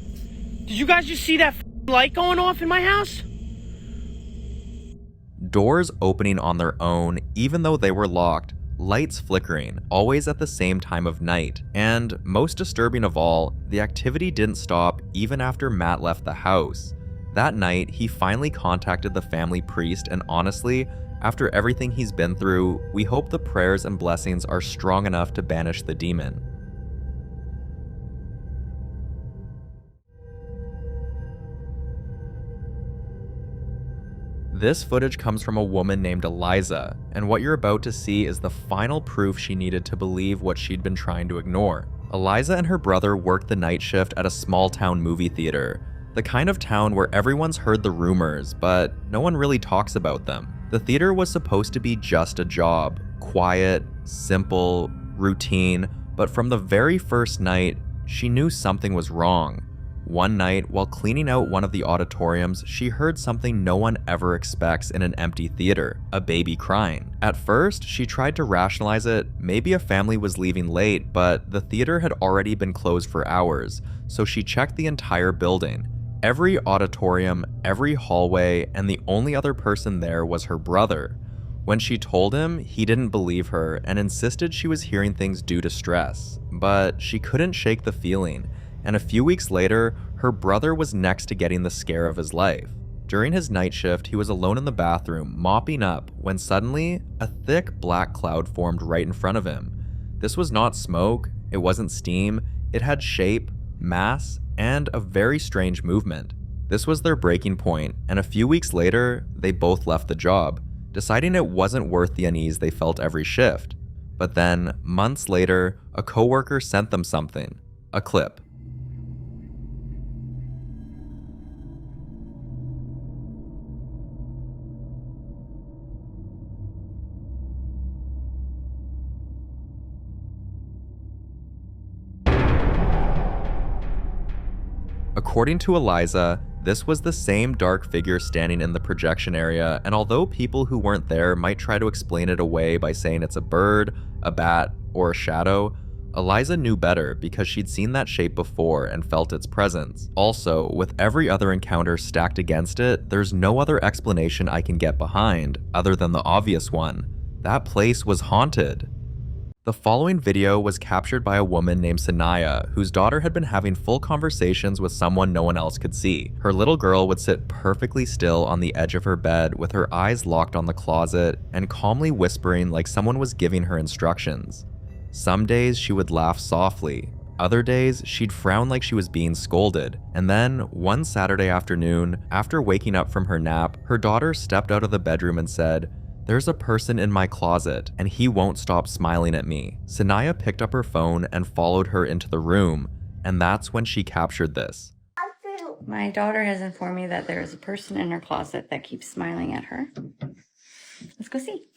Speaker 9: Did you guys just see that light going off in my house?
Speaker 1: Doors opening on their own, even though they were locked, lights flickering, always at the same time of night. And most disturbing of all, the activity didn't stop even after Matt left the house. That night, he finally contacted the family priest, and honestly, after everything he's been through, we hope the prayers and blessings are strong enough to banish the demon. This footage comes from a woman named Eliza, and what you're about to see is the final proof she needed to believe what she'd been trying to ignore. Eliza and her brother worked the night shift at a small-town movie theater, the kind of town where everyone's heard the rumors, but no one really talks about them. The theater was supposed to be just a job, quiet, simple, routine, but from the very first night, she knew something was wrong. One night, while cleaning out one of the auditoriums, she heard something no one ever expects in an empty theater, a baby crying. At first, she tried to rationalize it, maybe a family was leaving late, but the theater had already been closed for hours, so she checked the entire building. Every auditorium, every hallway, and the only other person there was her brother. When she told him, he didn't believe her and insisted she was hearing things due to stress. But she couldn't shake the feeling, and a few weeks later, her brother was next to getting the scare of his life. During his night shift, he was alone in the bathroom, mopping up, when suddenly, a thick black cloud formed right in front of him. This was not smoke, it wasn't steam, it had shape, mass, and a very strange movement. This was their breaking point, and a few weeks later, they both left the job, deciding it wasn't worth the unease they felt every shift. But then, months later, a coworker sent them something, a clip. According to Eliza, this was the same dark figure standing in the projection area, and although people who weren't there might try to explain it away by saying it's a bird, a bat, or a shadow, Eliza knew better because she'd seen that shape before and felt its presence. Also, with every other encounter stacked against it, there's no other explanation I can get behind, other than the obvious one. That place was haunted. The following video was captured by a woman named Sanaya, whose daughter had been having full conversations with someone no one else could see. Her little girl would sit perfectly still on the edge of her bed with her eyes locked on the closet and calmly whispering like someone was giving her instructions. Some days she would laugh softly, other days she'd frown like she was being scolded, and then one Saturday afternoon, after waking up from her nap, her daughter stepped out of the bedroom and said, "There's a person in my closet, and he won't stop smiling at me." Sanaya picked up her phone and followed her into the room, and that's when she captured this.
Speaker 2: My daughter has informed me that there is a person in her closet that keeps smiling at her. Let's go see.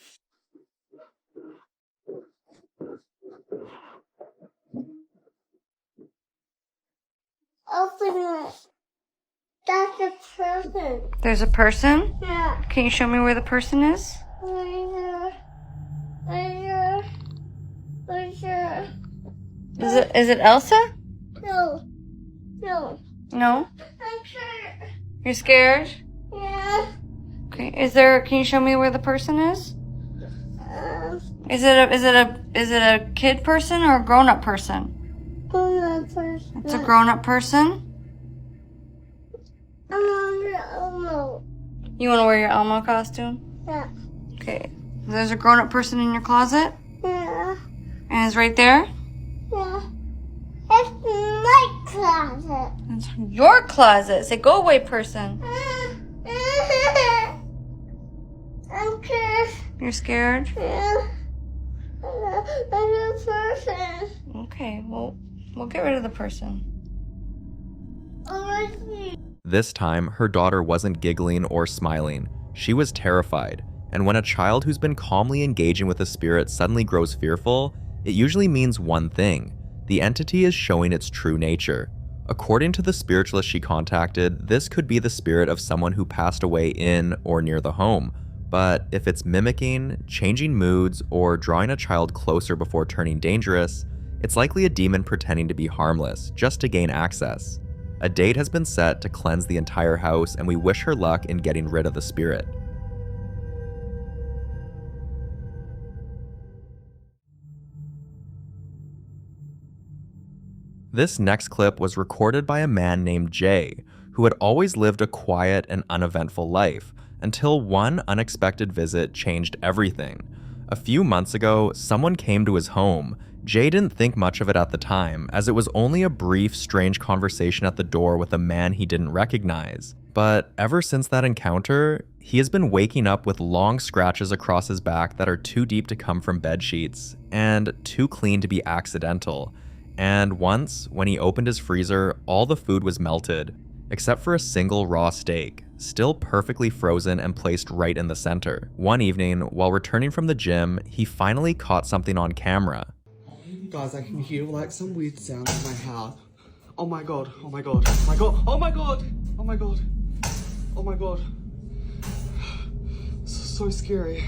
Speaker 5: Open it. That's a person.
Speaker 2: There's a person?
Speaker 5: Yeah.
Speaker 2: Can you show me where the person is? Is it Elsa?
Speaker 5: No. No.
Speaker 2: No?
Speaker 5: I'm sure.
Speaker 2: You're scared?
Speaker 5: Yeah.
Speaker 2: Okay. Can you show me where the person is? Is it a kid person or a grown-up person?
Speaker 5: Grown-up person.
Speaker 2: It's a grown-up person?
Speaker 5: I want your Elmo.
Speaker 2: You want to wear your Elmo costume?
Speaker 5: Yeah.
Speaker 2: Okay. There's a grown-up person in your closet?
Speaker 5: Yeah.
Speaker 2: And it's right there?
Speaker 5: Yeah. It's my closet.
Speaker 2: It's your closet. Say, go away, person.
Speaker 5: I'm scared.
Speaker 2: You're scared?
Speaker 5: Yeah. I'm a person.
Speaker 2: Okay, well, we'll get rid of the person.
Speaker 1: This time, her daughter wasn't giggling or smiling. She was terrified, and when a child who's been calmly engaging with a spirit suddenly grows fearful, it usually means one thing: the entity is showing its true nature. According to the spiritualist she contacted, this could be the spirit of someone who passed away in or near the home. But if it's mimicking, changing moods, or drawing a child closer before turning dangerous, it's likely a demon pretending to be harmless, just to gain access. A date has been set to cleanse the entire house, and we wish her luck in getting rid of the spirit. This next clip was recorded by a man named Jay, who had always lived a quiet and uneventful life, until one unexpected visit changed everything. A few months ago, someone came to his home. Jay didn't think much of it at the time, as it was only a brief, strange conversation at the door with a man he didn't recognize. But ever since that encounter, he has been waking up with long scratches across his back that are too deep to come from bed sheets, and too clean to be accidental. And once, when he opened his freezer, all the food was melted, except for a single raw steak, still perfectly frozen and placed right in the center. One evening, while returning from the gym, he finally caught something on camera.
Speaker 14: Guys, I can hear like some weird sound in my house. Oh my god, oh my god, oh my god, oh my god, oh my god, oh my god. So scary.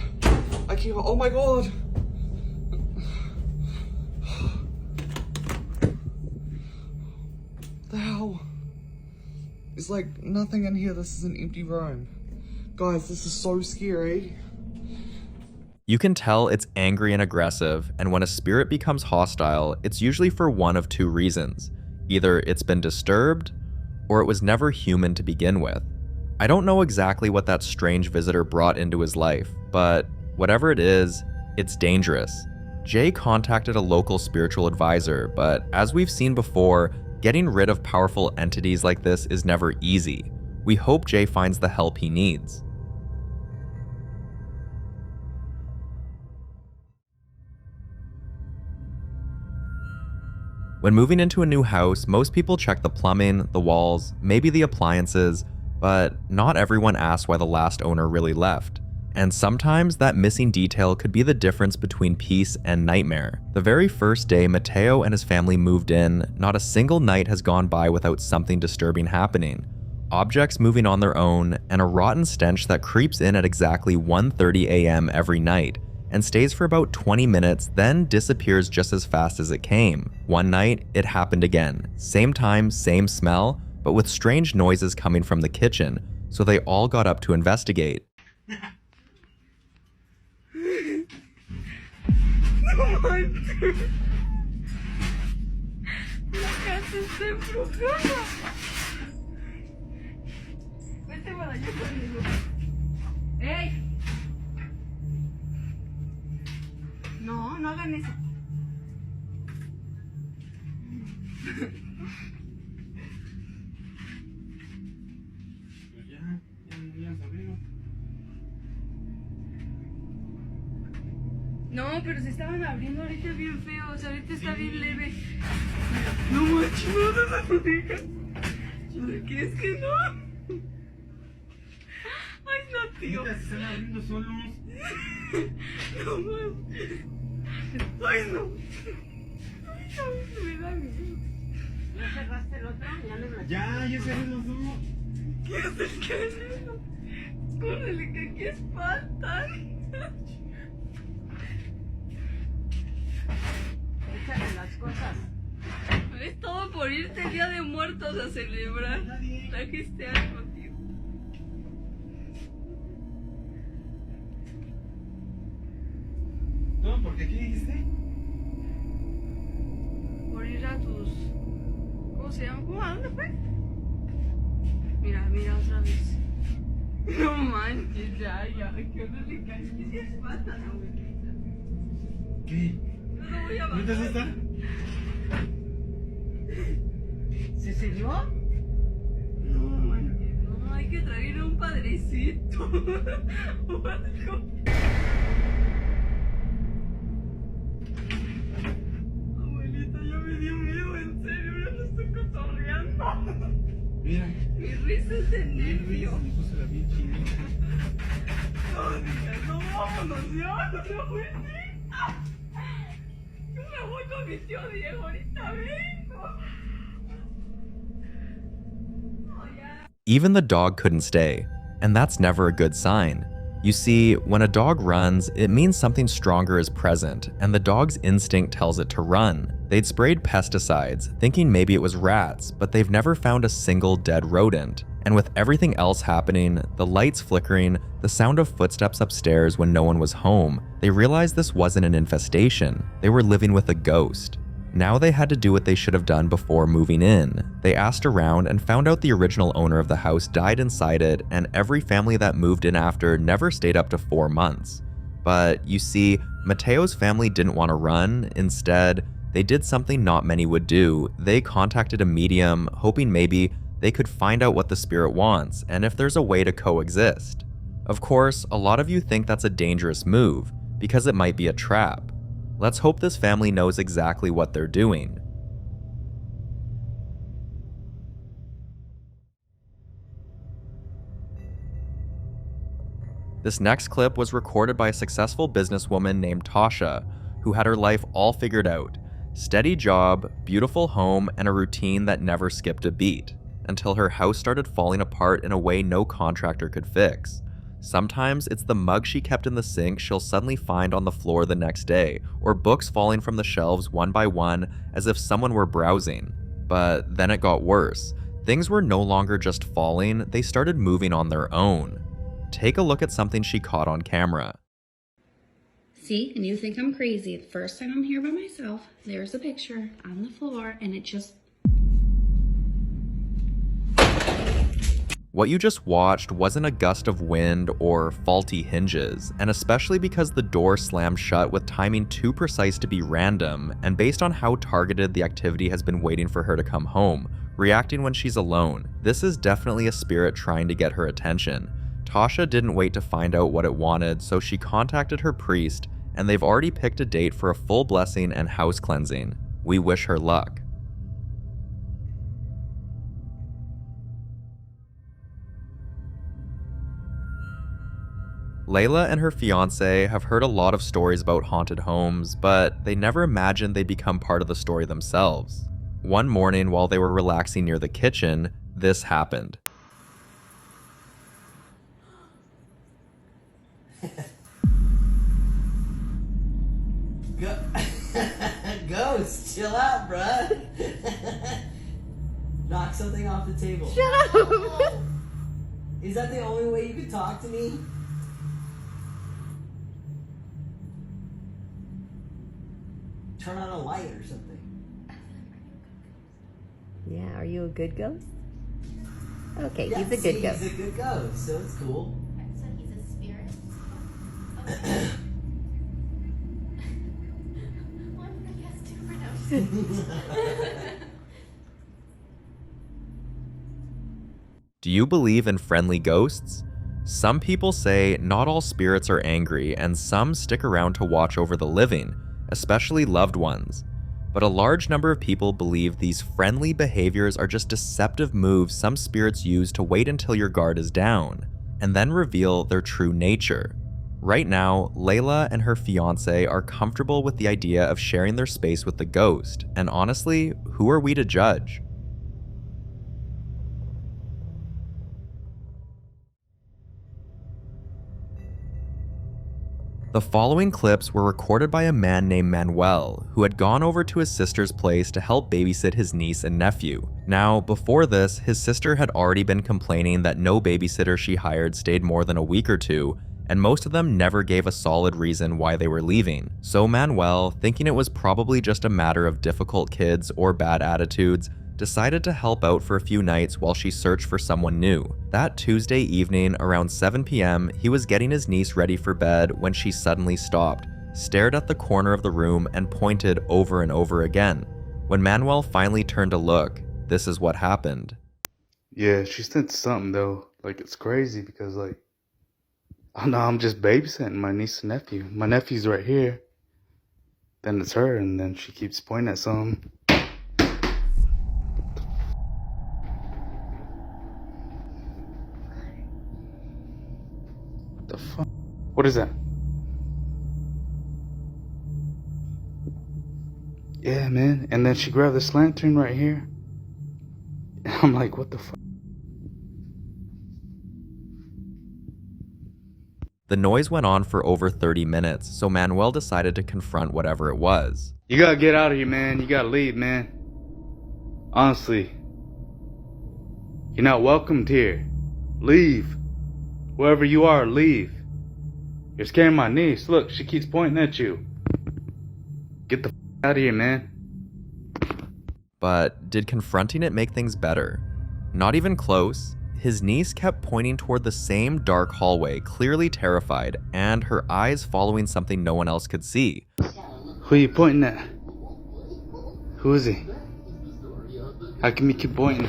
Speaker 14: I can't, oh my god. The hell? It's like nothing in here. This is an empty room. Guys, this is so scary.
Speaker 1: You can tell it's angry and aggressive, and when a spirit becomes hostile, it's usually for one of two reasons. Either it's been disturbed, or it was never human to begin with. I don't know exactly what that strange visitor brought into his life, but whatever it is, it's dangerous. Jay contacted a local spiritual advisor, but as we've seen before, getting rid of powerful entities like this is never easy. We hope Jay finds the help he needs. When moving into a new house, most people check the plumbing, the walls, maybe the appliances, but not everyone asks why the last owner really left. And sometimes that missing detail could be the difference between peace and nightmare. The very first day Mateo and his family moved in, not a single night has gone by without something disturbing happening. Objects moving on their own, and a rotten stench that creeps in at exactly 1:30 a.m. every night, and stays for about 20 minutes, then disappears just as fast as it came. One night, it happened again. Same time, same smell, but with strange noises coming from the kitchen, so they all got up to investigate.
Speaker 15: No manches. La casa está embrujada. Vete para allá conmigo. ¡Ey! No, no hagan eso. No, pero se estaban abriendo ahorita bien feos, ahorita está bien leve. No manches, no se lo digas. ¿Por qué es que no? Ay, no, tío. Se están abriendo solos. No manches. Ay, no. Ay, no, me da miedo. ¿Ya cerraste el otro? Ya cerré los dos. ¿Qué haces? ¿Qué es eso? Córrele, que aquí espantan. Échale las cosas. Es todo por irte el Día de Muertos a celebrar. Trajiste algo, tío.
Speaker 16: No, ¿por qué? ¿Qué dijiste?
Speaker 15: Por ir a tus... ¿Cómo se llama? ¿A dónde fue? Mira, mira otra vez. No manches, ya, que no le caes. ¿Qué se espanta, no, abuelita?
Speaker 16: ¿Qué?
Speaker 15: No lo voy a bajar.
Speaker 16: ¿No te asusta?
Speaker 15: ¿Se selló? No manches, no, hay que traer a un padrecito. O algo. Abuelita, ya me dio miedo, en serio, ya no estoy cotorreando.
Speaker 16: Mira.
Speaker 15: Mi risa es de nervio.
Speaker 16: Me puse la bien chinita.
Speaker 15: No, digas, no, vámonos ya, no, abuelita. me voy con mi tío Diego, ahorita vengo.
Speaker 1: Even the dog couldn't stay, and that's never a good sign. You see, when a dog runs, it means something stronger is present, and the dog's instinct tells it to run. They'd sprayed pesticides, thinking maybe it was rats, but they've never found a single dead rodent. And with everything else happening, the lights flickering, the sound of footsteps upstairs when no one was home, they realized this wasn't an infestation. They were living with a ghost. Now they had to do what they should have done before moving in. They asked around and found out the original owner of the house died inside it, and every family that moved in after never stayed up to 4 months. But you see, Mateo's family didn't want to run. Instead, they did something not many would do. They contacted a medium, hoping maybe they could find out what the spirit wants and if there's a way to coexist. Of course, a lot of you think that's a dangerous move, because it might be a trap. Let's hope this family knows exactly what they're doing. This next clip was recorded by a successful businesswoman named Tasha, who had her life all figured out. Steady job, beautiful home, and a routine that never skipped a beat, until her house started falling apart in a way no contractor could fix. Sometimes it's the mug she kept in the sink she'll suddenly find on the floor the next day, or books falling from the shelves one by one as if someone were browsing. But then it got worse. Things were no longer just falling, they started moving on their own. Take a look at something she caught on camera.
Speaker 12: See, and you think I'm crazy. The first time I'm here by myself, there's a picture on the floor, and it just...
Speaker 1: What you just watched wasn't a gust of wind or faulty hinges, and especially because the door slammed shut with timing too precise to be random, and based on how targeted the activity has been waiting for her to come home, reacting when she's alone. This is definitely a spirit trying to get her attention. Tasha didn't wait to find out what it wanted, so she contacted her priest, and they've already picked a date for a full blessing and house cleansing. We wish her luck. Layla and her fiance have heard a lot of stories about haunted homes, but they never imagined they'd become part of the story themselves. One morning while they were relaxing near the kitchen, this happened.
Speaker 17: Ghost, chill out, bruh. Knock something off the table.
Speaker 15: Shut up!
Speaker 17: Is that the only way you could talk to me? Turn on a light or something.
Speaker 18: Yeah, are you a good ghost? Okay,
Speaker 17: Yeah,
Speaker 18: he's a good ghost.
Speaker 17: He's a good ghost, so it's cool.
Speaker 11: So he's a spirit? One, I guess, two for no.
Speaker 1: Do you believe in friendly ghosts? Some people say not all spirits are angry, and some stick around to watch over the living, especially loved ones. But a large number of people believe these friendly behaviors are just deceptive moves some spirits use to wait until your guard is down, and then reveal their true nature. Right now, Layla and her fiance are comfortable with the idea of sharing their space with the ghost, and honestly, who are we to judge? The following clips were recorded by a man named Manuel, who had gone over to his sister's place to help babysit his niece and nephew. Now, before this, his sister had already been complaining that no babysitter she hired stayed more than a week or two, and most of them never gave a solid reason why they were leaving. So Manuel, thinking it was probably just a matter of difficult kids or bad attitudes, decided to help out for a few nights while she searched for someone new. That Tuesday evening, around 7 p.m., he was getting his niece ready for bed when she suddenly stopped, stared at the corner of the room, and pointed over and over again. When Manuel finally turned to look, this is what happened.
Speaker 8: Yeah, she said something though. Like, it's crazy because, like, I know I'm just babysitting my niece and nephew. My nephew's right here. Then it's her, and then she keeps pointing at something. The fuck? What is that? Yeah, man. And then she grabbed this lantern right here. And I'm like, what the fuck?
Speaker 1: The noise went on for over 30 minutes, so Manuel decided to confront whatever it was.
Speaker 8: You gotta get out of here, man. You gotta leave, man. Honestly. You're not welcomed here. Leave. Whoever you are, leave. You're scaring my niece. Look, she keeps pointing at you. Get the out of here, man.
Speaker 1: But did confronting it make things better? Not even close. His niece kept pointing toward the same dark hallway, clearly terrified, and her eyes following something no one else could see.
Speaker 8: Who are you pointing at? Who is he? How come you keep pointing?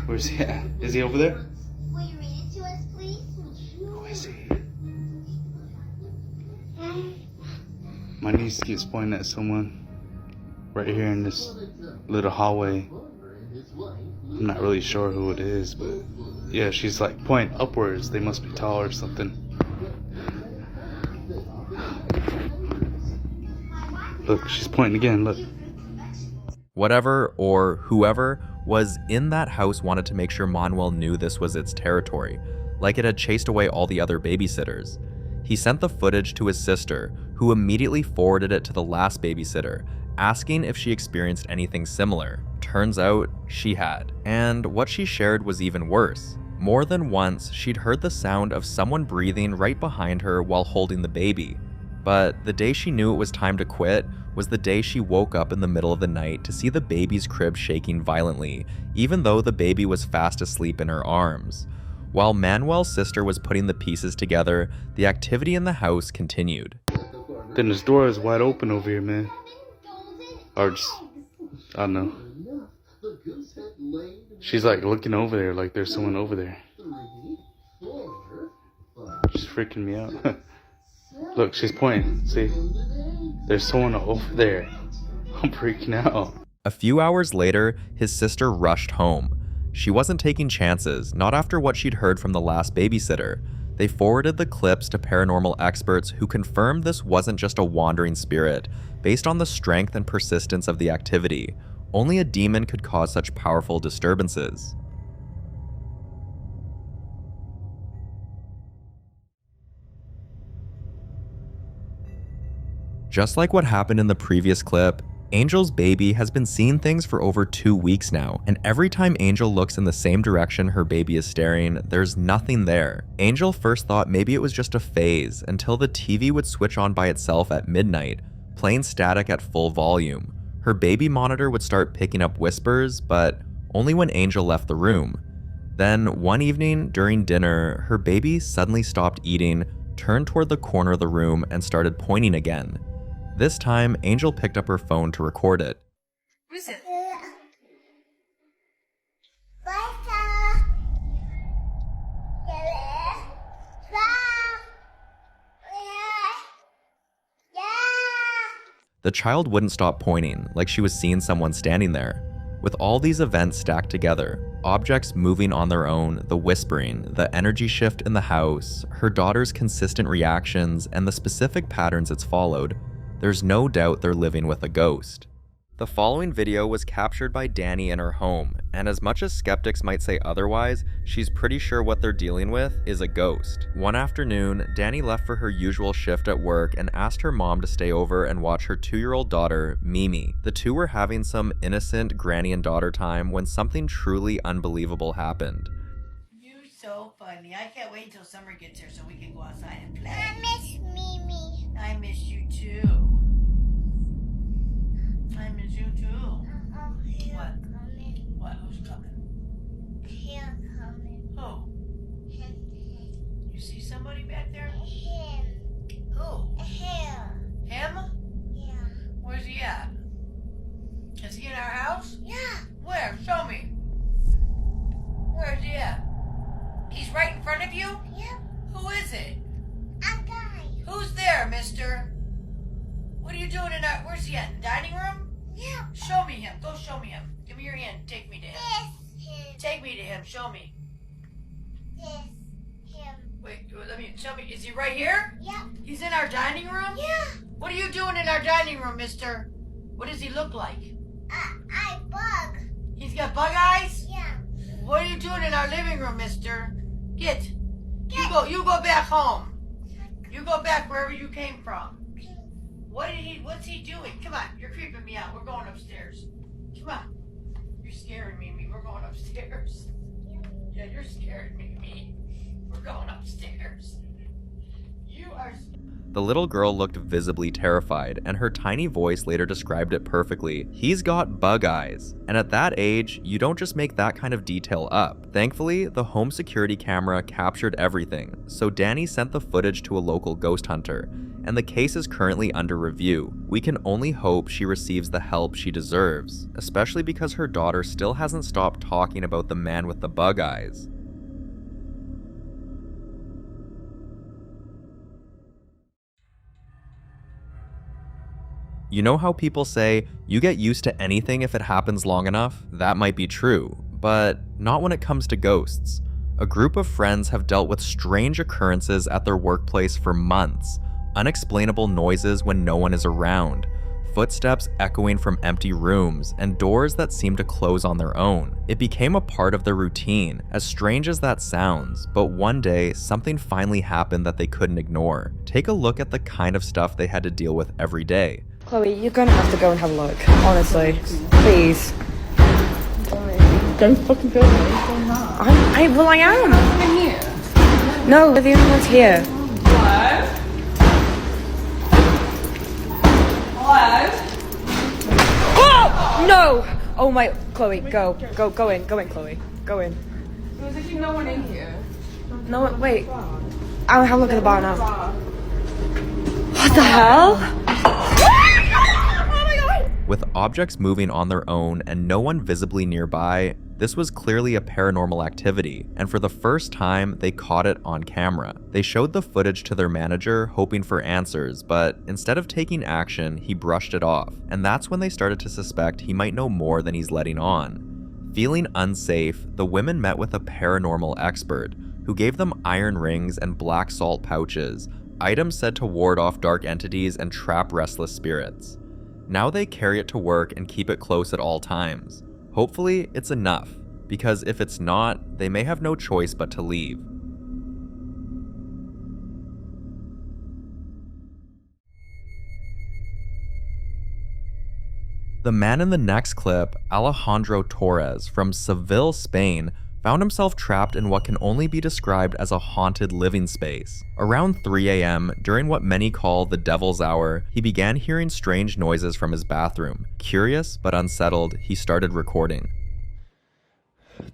Speaker 8: Where's he at? Is he over there?
Speaker 5: Will you read it to us, please?
Speaker 8: Who is he? My niece keeps pointing at someone right here in this little hallway. I'm not really sure who it is, but yeah, she's like pointing upwards. They must be tall or something. Look, she's pointing again, look.
Speaker 1: Whatever or whoever was in that house wanted to make sure Manuel knew this was its territory, like it had chased away all the other babysitters. He sent the footage to his sister, who immediately forwarded it to the last babysitter, asking if she experienced anything similar. Turns out she had, and what she shared was even worse. More than once, she'd heard the sound of someone breathing right behind her while holding the baby. But the day she knew it was time to quit was the day she woke up in the middle of the night to see the baby's crib shaking violently, even though the baby was fast asleep in her arms. While Manuel's sister was putting the pieces together, the activity in the house continued.
Speaker 8: Then this door is wide open over here, man. Or just, I don't know. She's like looking over there like there's someone over there. She's freaking me out. Look, she's pointing. See? There's someone over there. I'm freaking out.
Speaker 1: A few hours later, his sister rushed home. She wasn't taking chances, not after what she'd heard from the last babysitter. They forwarded the clips to paranormal experts who confirmed this wasn't just a wandering spirit. Based on the strength and persistence of the activity, only a demon could cause such powerful disturbances. Just like what happened in the previous clip, Angel's baby has been seeing things for over 2 weeks now, and every time Angel looks in the same direction her baby is staring, there's nothing there. Angel first thought maybe it was just a phase until the TV would switch on by itself at midnight, playing static at full volume. Her baby monitor would start picking up whispers, but only when Angel left the room. Then one evening during dinner, her baby suddenly stopped eating, turned toward the corner of the room, and started pointing again. This time, Angel picked up her phone to record it.
Speaker 15: What is it?
Speaker 1: The child wouldn't stop pointing, like she was seeing someone standing there. With all these events stacked together, objects moving on their own, the whispering, the energy shift in the house, her daughter's consistent reactions, and the specific patterns it's followed, there's no doubt they're living with a ghost. The following video was captured by Danny in her home, and as much as skeptics might say otherwise, she's pretty sure what they're dealing with is a ghost. One afternoon, Danny left for her usual shift at work and asked her mom to stay over and watch her 2-year-old daughter, Mimi. The two were having some innocent granny and daughter time when something truly unbelievable happened.
Speaker 19: You're so funny. I can't wait until summer gets here so we can go outside and play.
Speaker 5: I miss Mimi.
Speaker 19: I miss you too. I miss you too. What?
Speaker 5: Coming.
Speaker 19: What? Who's coming?
Speaker 5: Here coming.
Speaker 19: Who?
Speaker 5: Him.
Speaker 19: You see somebody back there?
Speaker 5: Him.
Speaker 19: Who?
Speaker 5: Here.
Speaker 19: Him?
Speaker 5: Yeah.
Speaker 19: Where's he at? Is he in our house?
Speaker 5: Yeah.
Speaker 19: Where? Show me. Where's he at? He's right in front of you?
Speaker 5: Yep.
Speaker 19: Who is it?
Speaker 5: A guy.
Speaker 19: Who's there, mister? What are you doing in our... Where's he at? In the dining room?
Speaker 5: Yeah.
Speaker 19: Show me him. Go show me him. Give me your hand. Take me to him.
Speaker 5: This him.
Speaker 19: Take me to him. Show me.
Speaker 5: This him.
Speaker 19: Wait, let me... Show me. Is he right here?
Speaker 5: Yep.
Speaker 19: He's in our dining room?
Speaker 5: Yeah.
Speaker 19: What are you doing in our dining room, mister? What does he look like?
Speaker 5: I bug.
Speaker 19: He's got bug eyes?
Speaker 5: Yeah.
Speaker 19: What are you doing in our living room, mister? Get. You go back home. You go back wherever you came from. What's he doing? Come on, you're creeping me out. We're going upstairs. Come on. You're scaring me. We're going upstairs. Yeah, you're scaring me. We're going upstairs. You are.
Speaker 1: The little girl looked visibly terrified, and her tiny voice later described it perfectly. He's got bug eyes. And at that age, you don't just make that kind of detail up. Thankfully, the home security camera captured everything, so Danny sent the footage to a local ghost hunter, and the case is currently under review. We can only hope she receives the help she deserves, especially because her daughter still hasn't stopped talking about the man with the bug eyes. You know how people say, you get used to anything if it happens long enough? That might be true, but not when it comes to ghosts. A group of friends have dealt with strange occurrences at their workplace for months. Unexplainable noises when no one is around, footsteps echoing from empty rooms, and doors that seem to close on their own. It became a part of their routine, as strange as that sounds, but one day, something finally happened that they couldn't ignore. Take a look at the kind of stuff they had to deal with every day.
Speaker 7: Chloe, you're gonna have to go and have a look. Honestly. Please.
Speaker 15: Don't fucking film me.
Speaker 7: I am.
Speaker 15: I'm here.
Speaker 7: No, we're the only ones here.
Speaker 15: Hello? Hello?
Speaker 7: Oh! No! Oh my, Chloe, go in, Chloe. Go in.
Speaker 15: There's actually no one in here.
Speaker 7: No one, wait. I'll have a look at the bar now. What the hell?
Speaker 1: With objects moving on their own and no one visibly nearby, this was clearly a paranormal activity, and for the first time, they caught it on camera. They showed the footage to their manager, hoping for answers, but instead of taking action, he brushed it off, and that's when they started to suspect he might know more than he's letting on. Feeling unsafe, the women met with a paranormal expert, who gave them iron rings and black salt pouches, items said to ward off dark entities and trap restless spirits. Now they carry it to work and keep it close at all times. Hopefully, it's enough, because if it's not, they may have no choice but to leave. The man in the next clip, Alejandro Torres from Seville, Spain, found himself trapped in what can only be described as a haunted living space. Around 3 a.m., during what many call the devil's hour, he began hearing strange noises from his bathroom. Curious but unsettled, he started recording.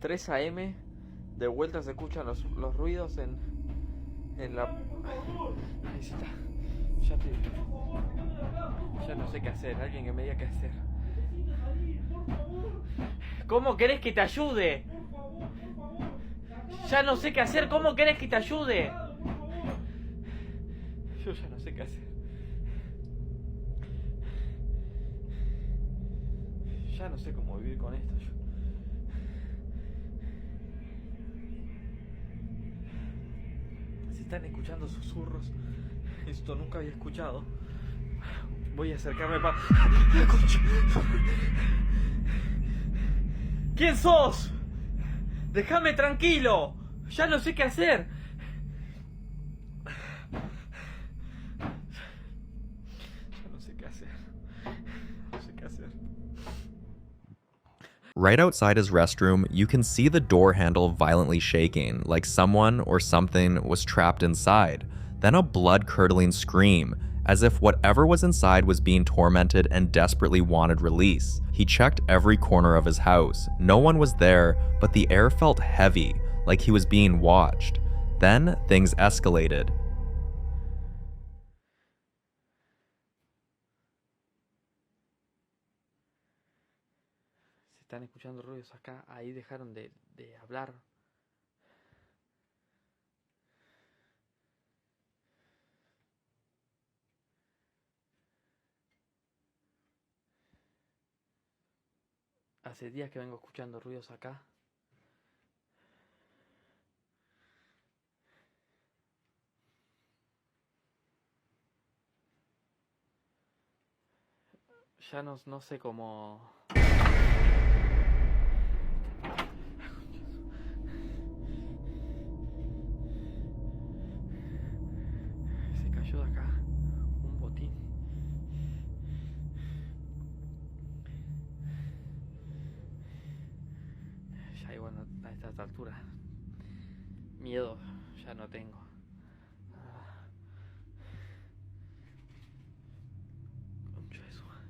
Speaker 20: 3 a.m. De vuelta se escuchan los ruidos en la... Ahí está. Ya no sé qué hacer. Alguien que me diga qué hacer. ¿Cómo querés que te ayude? Ya no sé qué hacer. ¿Cómo querés que te ayude? Yo ya no sé qué hacer. Ya no sé cómo vivir con esto. Si están escuchando susurros, esto nunca había escuchado. Voy a acercarme para... ¿Quién sos? Déjame tranquilo. Ya no sé qué hacer. Ya no sé qué hacer. No sé qué hacer.
Speaker 1: Right outside his restroom, you can see the door handle violently shaking, like someone or something was trapped inside. Then a blood-curdling scream, as if whatever was inside was being tormented and desperately wanted release. He checked every corner of his house. No one was there, but the air felt heavy, like he was being watched. Then things escalated.
Speaker 20: Si están escuchando ruidos acá, ahí dejaron de hablar. Hace días que vengo escuchando ruidos acá. Ya no sé cómo... Se cayó de acá un botín. Ya igual a estas alturas miedo ya no tengo. Concha de su madre.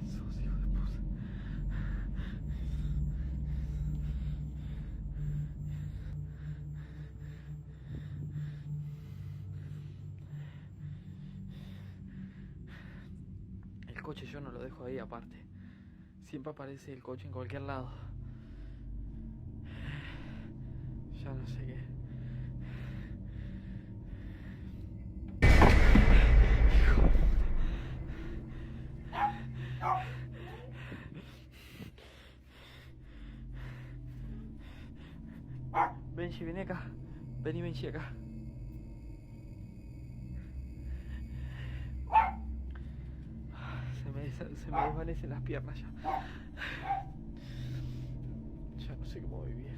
Speaker 20: Esos hijos de puta. El coche yo no lo dejo ahí aparte. Siempre aparece el coche en cualquier lado. Ya no sé qué. Benji, vení acá. Vení, Benji, acá. Se me desvanecen las piernas ya. Ya no sé cómo vivir.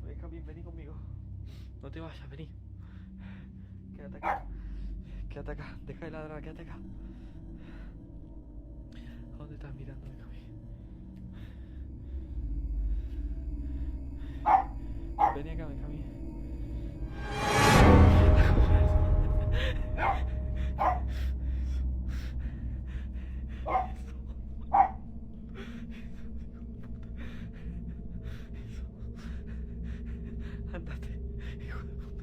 Speaker 20: Ven, Cami, vení conmigo. No te vayas, vení. Quédate acá. Quédate acá. Deja de ladrar, quédate acá. ¿A dónde estás mirando, Cami? Vení acá, Cami. Andate, hijo de puta.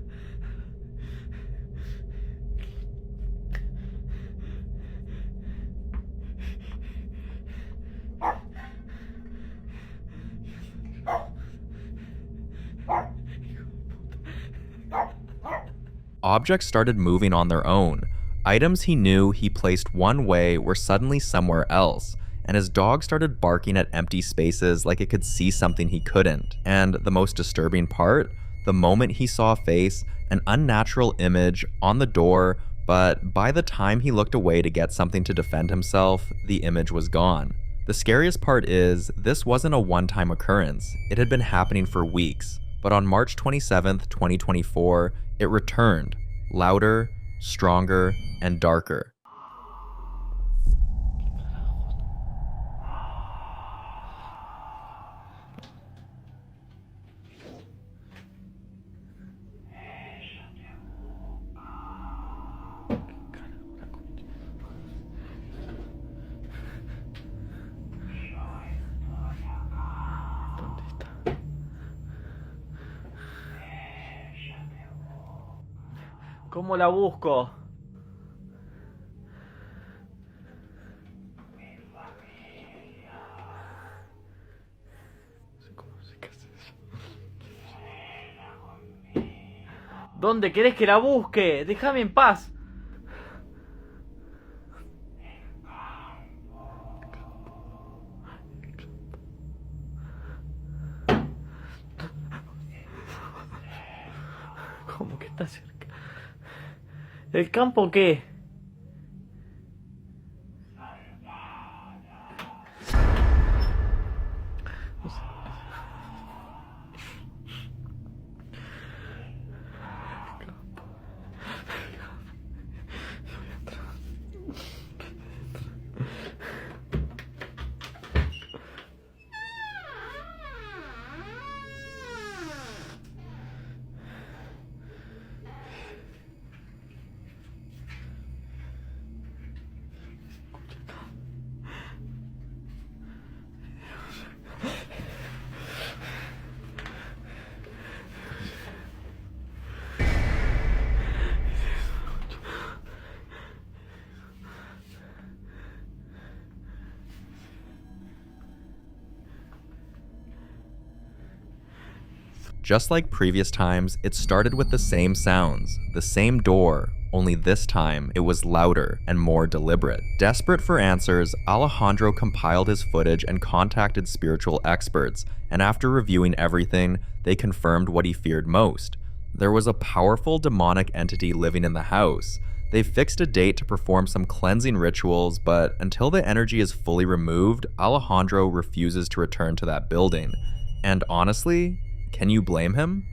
Speaker 1: Objects started moving on their own. Items he knew he placed one way were suddenly somewhere else, and his dog started barking at empty spaces like it could see something he couldn't. And the most disturbing part, the moment he saw a face, an unnatural image on the door, but by the time he looked away to get something to defend himself, the image was gone. The scariest part is, this wasn't a one-time occurrence. It had been happening for weeks. But on March 27th, 2024, it returned, louder, stronger, and darker.
Speaker 20: ¿Cómo la busco? ¿Dónde querés que la busque? Déjame en paz. ¿Cómo que está cerca? ¿El campo qué?
Speaker 1: Just like previous times, it started with the same sounds, the same door, only this time it was louder and more deliberate. Desperate for answers, Alejandro compiled his footage and contacted spiritual experts, and after reviewing everything, they confirmed what he feared most. There was a powerful demonic entity living in the house. They fixed a date to perform some cleansing rituals, but until the energy is fully removed, Alejandro refuses to return to that building. And honestly, can you blame him?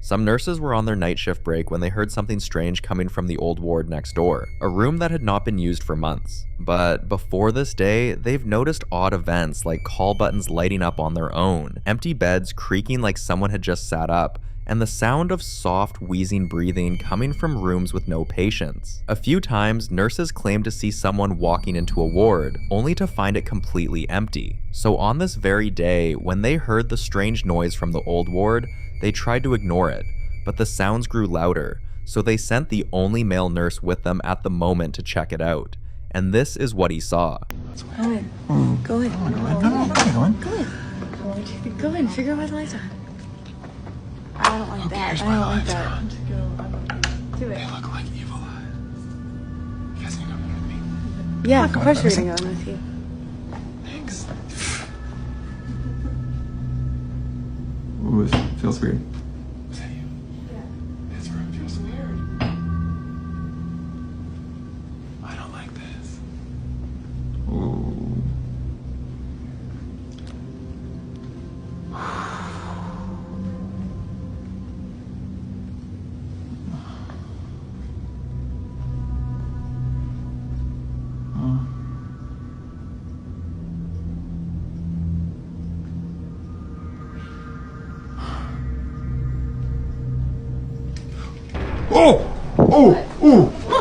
Speaker 1: Some nurses were on their night shift break when they heard something strange coming from the old ward next door, a room that had not been used for months. But before this day, they've noticed odd events like call buttons lighting up on their own, empty beds creaking like someone had just sat up, and the sound of soft, wheezing breathing coming from rooms with no patients. A few times, nurses claimed to see someone walking into a ward, only to find it completely empty. So on this very day, when they heard the strange noise from the old ward, they tried to ignore it, but the sounds grew louder, so they sent the only male nurse with them at the moment to check it out. And this is what he saw.
Speaker 15: Go in. Go in. Go in. Figure out why the lights are on. I don't like that. I don't like that. Do it.
Speaker 16: They look like evil eyes. You guys gonna come with me?
Speaker 15: Yeah, of course we're gonna go in with you.
Speaker 16: Thanks. Ooh, it feels weird. Was that you? Yeah. This room feels weird. I don't like this. Ooh.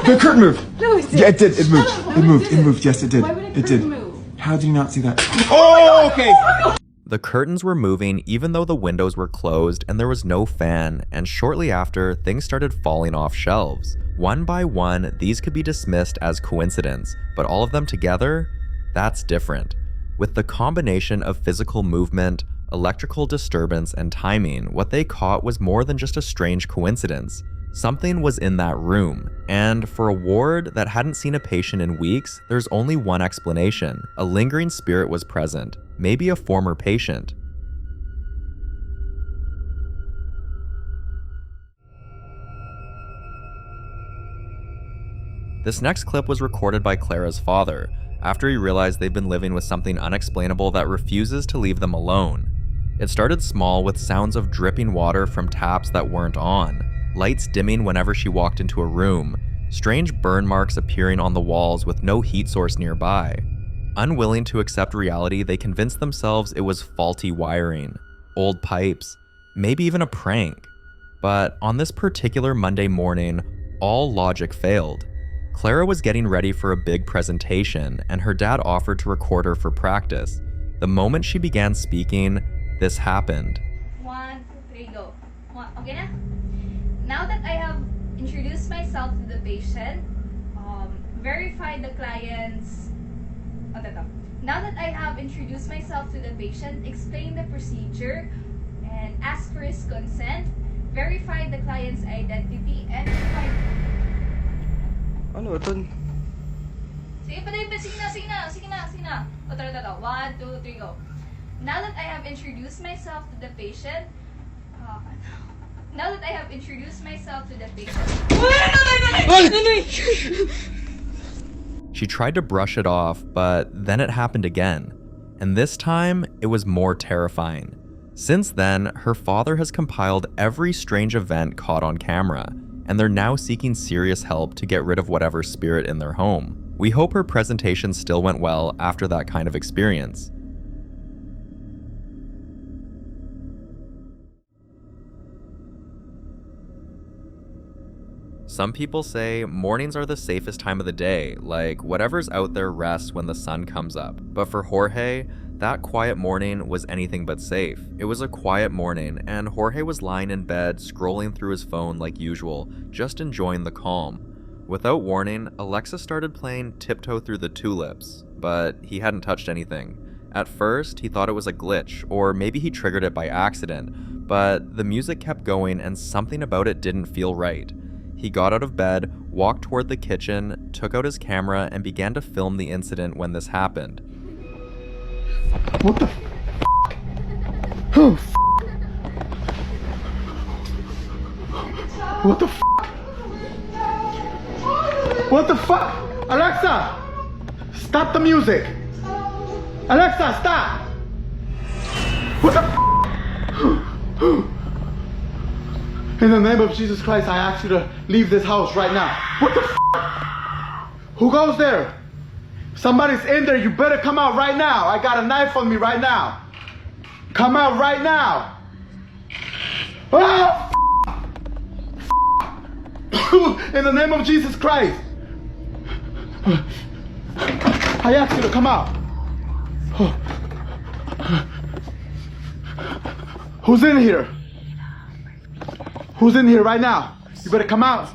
Speaker 16: The curtain moved.
Speaker 15: No, it did.
Speaker 16: Yeah, it did. It moved.
Speaker 15: Shut up.
Speaker 16: It moved. It moved. Yes, it did.
Speaker 15: Why would a
Speaker 16: It did.
Speaker 15: curtain move?
Speaker 16: How do you not see that? Oh, okay.
Speaker 1: The curtains were moving even though the windows were closed and there was no fan, and shortly after, things started falling off shelves. One by one, these could be dismissed as coincidence, but all of them together? That's different. With the combination of physical movement, electrical disturbance, and timing, what they caught was more than just a strange coincidence. Something was in that room, and for a ward that hadn't seen a patient in weeks, there's only one explanation. A lingering spirit was present, maybe a former patient. This next clip was recorded by Clara's father, after he realized they've been living with something unexplainable that refuses to leave them alone. It started small with sounds of dripping water from taps that weren't on, lights dimming whenever she walked into a room, strange burn marks appearing on the walls with no heat source nearby. Unwilling to accept reality, they convinced themselves it was faulty wiring, old pipes, maybe even a prank. But on this particular Monday morning, all logic failed. Clara was getting ready for a big presentation, and her dad offered to record her for practice. The moment she began speaking, this happened.
Speaker 21: 1, 2, 3, go. Okay na? Now that I have introduced myself to the patient, verified the client's... Now that I have introduced myself to the patient, explained the procedure, and asked for his consent, verified the client's identity, and verified...
Speaker 9: Ano ito?
Speaker 21: Sige pa din, sige na. O, tara. 1, 2, 3, go. Now that I have introduced myself to the patient,
Speaker 1: She tried to brush it off, but then it happened again. And this time, it was more terrifying. Since then, her father has compiled every strange event caught on camera, and they're now seeking serious help to get rid of whatever spirit in their home. We hope her presentation still went well after that kind of experience. Some people say mornings are the safest time of the day, like whatever's out there rests when the sun comes up. But for Jorge, that quiet morning was anything but safe. It was a quiet morning, and Jorge was lying in bed, scrolling through his phone like usual, just enjoying the calm. Without warning, Alexa started playing Tiptoe Through the Tulips, but he hadn't touched anything. At first, he thought it was a glitch, or maybe he triggered it by accident, but the music kept going and something about it didn't feel right. He got out of bed, walked toward the kitchen, took out his camera, and began to film the incident when this happened.
Speaker 4: What the Oh, What the What the fuck? Alexa! Stop the music! Alexa, stop! What the In the name of Jesus Christ, I ask you to leave this house right now. What the Who goes there? Somebody's in there, you better come out right now. I got a knife on me right now. Come out right now. Oh, in the name of Jesus Christ. I ask you to come out. Who's in here? Who's in here right now? You better come out.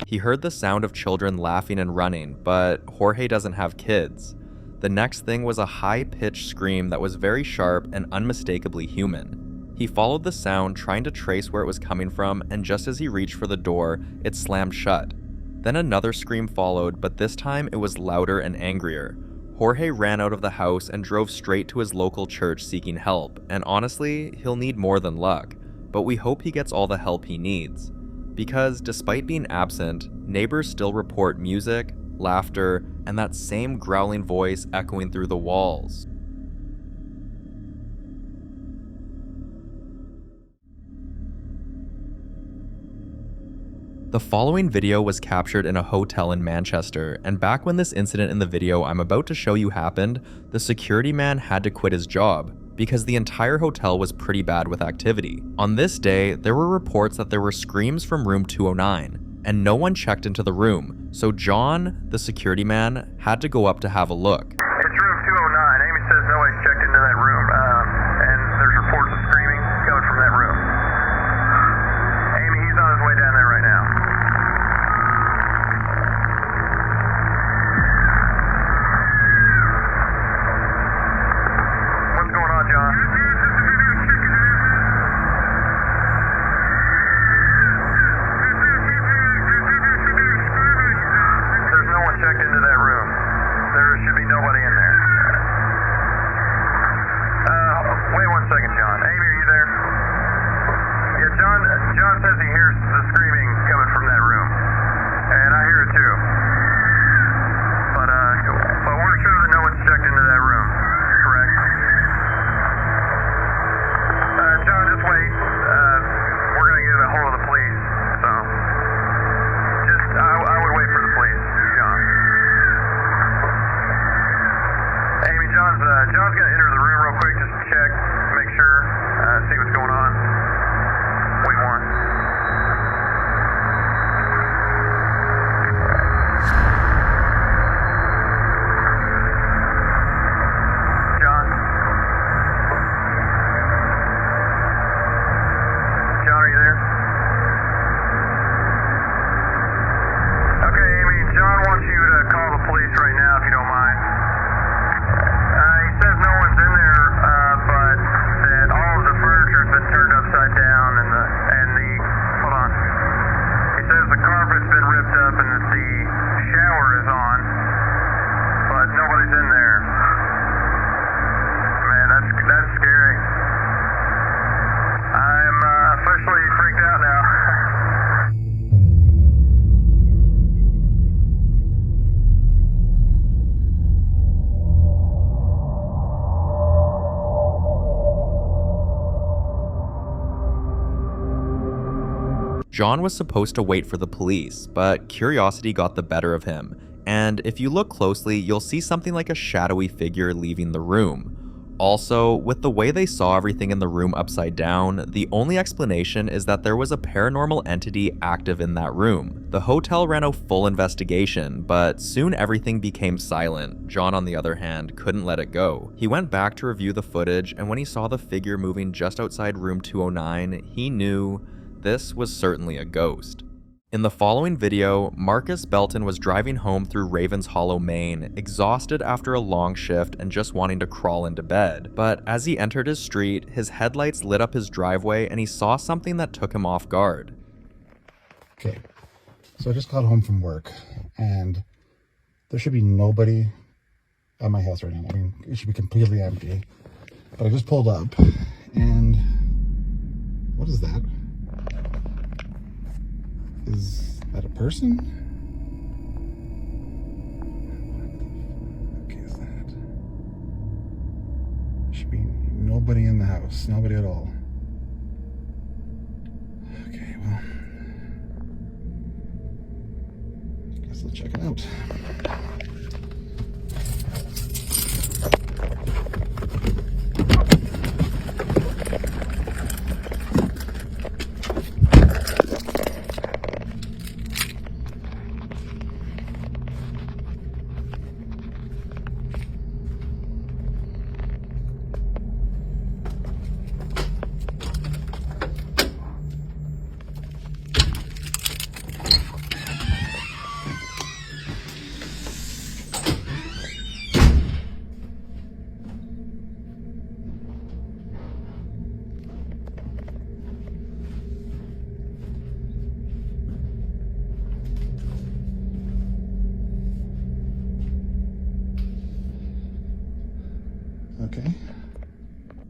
Speaker 1: He heard the sound of children laughing and running, but Jorge doesn't have kids. The next thing was a high-pitched scream that was very sharp and unmistakably human. He followed the sound, trying to trace where it was coming from, and just as he reached for the door, it slammed shut. Then another scream followed, but this time it was louder and angrier. Jorge ran out of the house and drove straight to his local church seeking help, and honestly, he'll need more than luck, but we hope he gets all the help he needs. Because despite being absent, neighbors still report music, laughter, and that same growling voice echoing through the walls. The following video was captured in a hotel in Manchester, and back when this incident in the video I'm about to show you happened, the security man had to quit his job because the entire hotel was pretty bad with activity. On this day, there were reports that there were screams from room 209, and no one checked into the room, so John, the security man, had to go up to have a look.
Speaker 3: It's room 209. Amy says nobody's checked into that room, and there's reports of screaming coming from that room. Amy, he's on his way down there right now. What's going on, John? There's no one checked into that room. There should be nobody in there. Wait one second, John. Amy, are you there? Yeah, John says he hears the screaming coming from that room. And I hear it too. But we're sure that no one's checked into that room. Correct? John, just wait. We're going to get a hold of the police. So, I would wait for the police, John. Amy, John's going to enter the room real quick just to check, make sure, see what's going on. Wait one. John? John, are you there? Okay, Amy, John wants you to call the police right now if you don't mind. He says no one's in there, but that all of the furniture's been turned upside down and the hold on. He says the carpet's been ripped up and that the shower is on, but nobody's in there. Man, that's scary. I'm officially freaked out now.
Speaker 1: John was supposed to wait for the police, but curiosity got the better of him, and if you look closely, you'll see something like a shadowy figure leaving the room. Also, with the way they saw everything in the room upside down, the only explanation is that there was a paranormal entity active in that room. The hotel ran a full investigation, but soon everything became silent. John, on the other hand, couldn't let it go. He went back to review the footage, and when he saw the figure moving just outside room 209, he knew this was certainly a ghost. In the following video, Marcus Belton was driving home through Ravens Hollow, Maine, exhausted after a long shift and just wanting to crawl into bed. But as he entered his street, his headlights lit up his driveway and he saw something that took him off guard.
Speaker 6: Okay, so I just got home from work and there should be nobody at my house right now. I mean, it should be completely empty. But I just pulled up and what is that? Is that a person? What the fuck is that? There should be nobody in the house. Nobody at all. Okay, well. Guess let's check it out. Okay.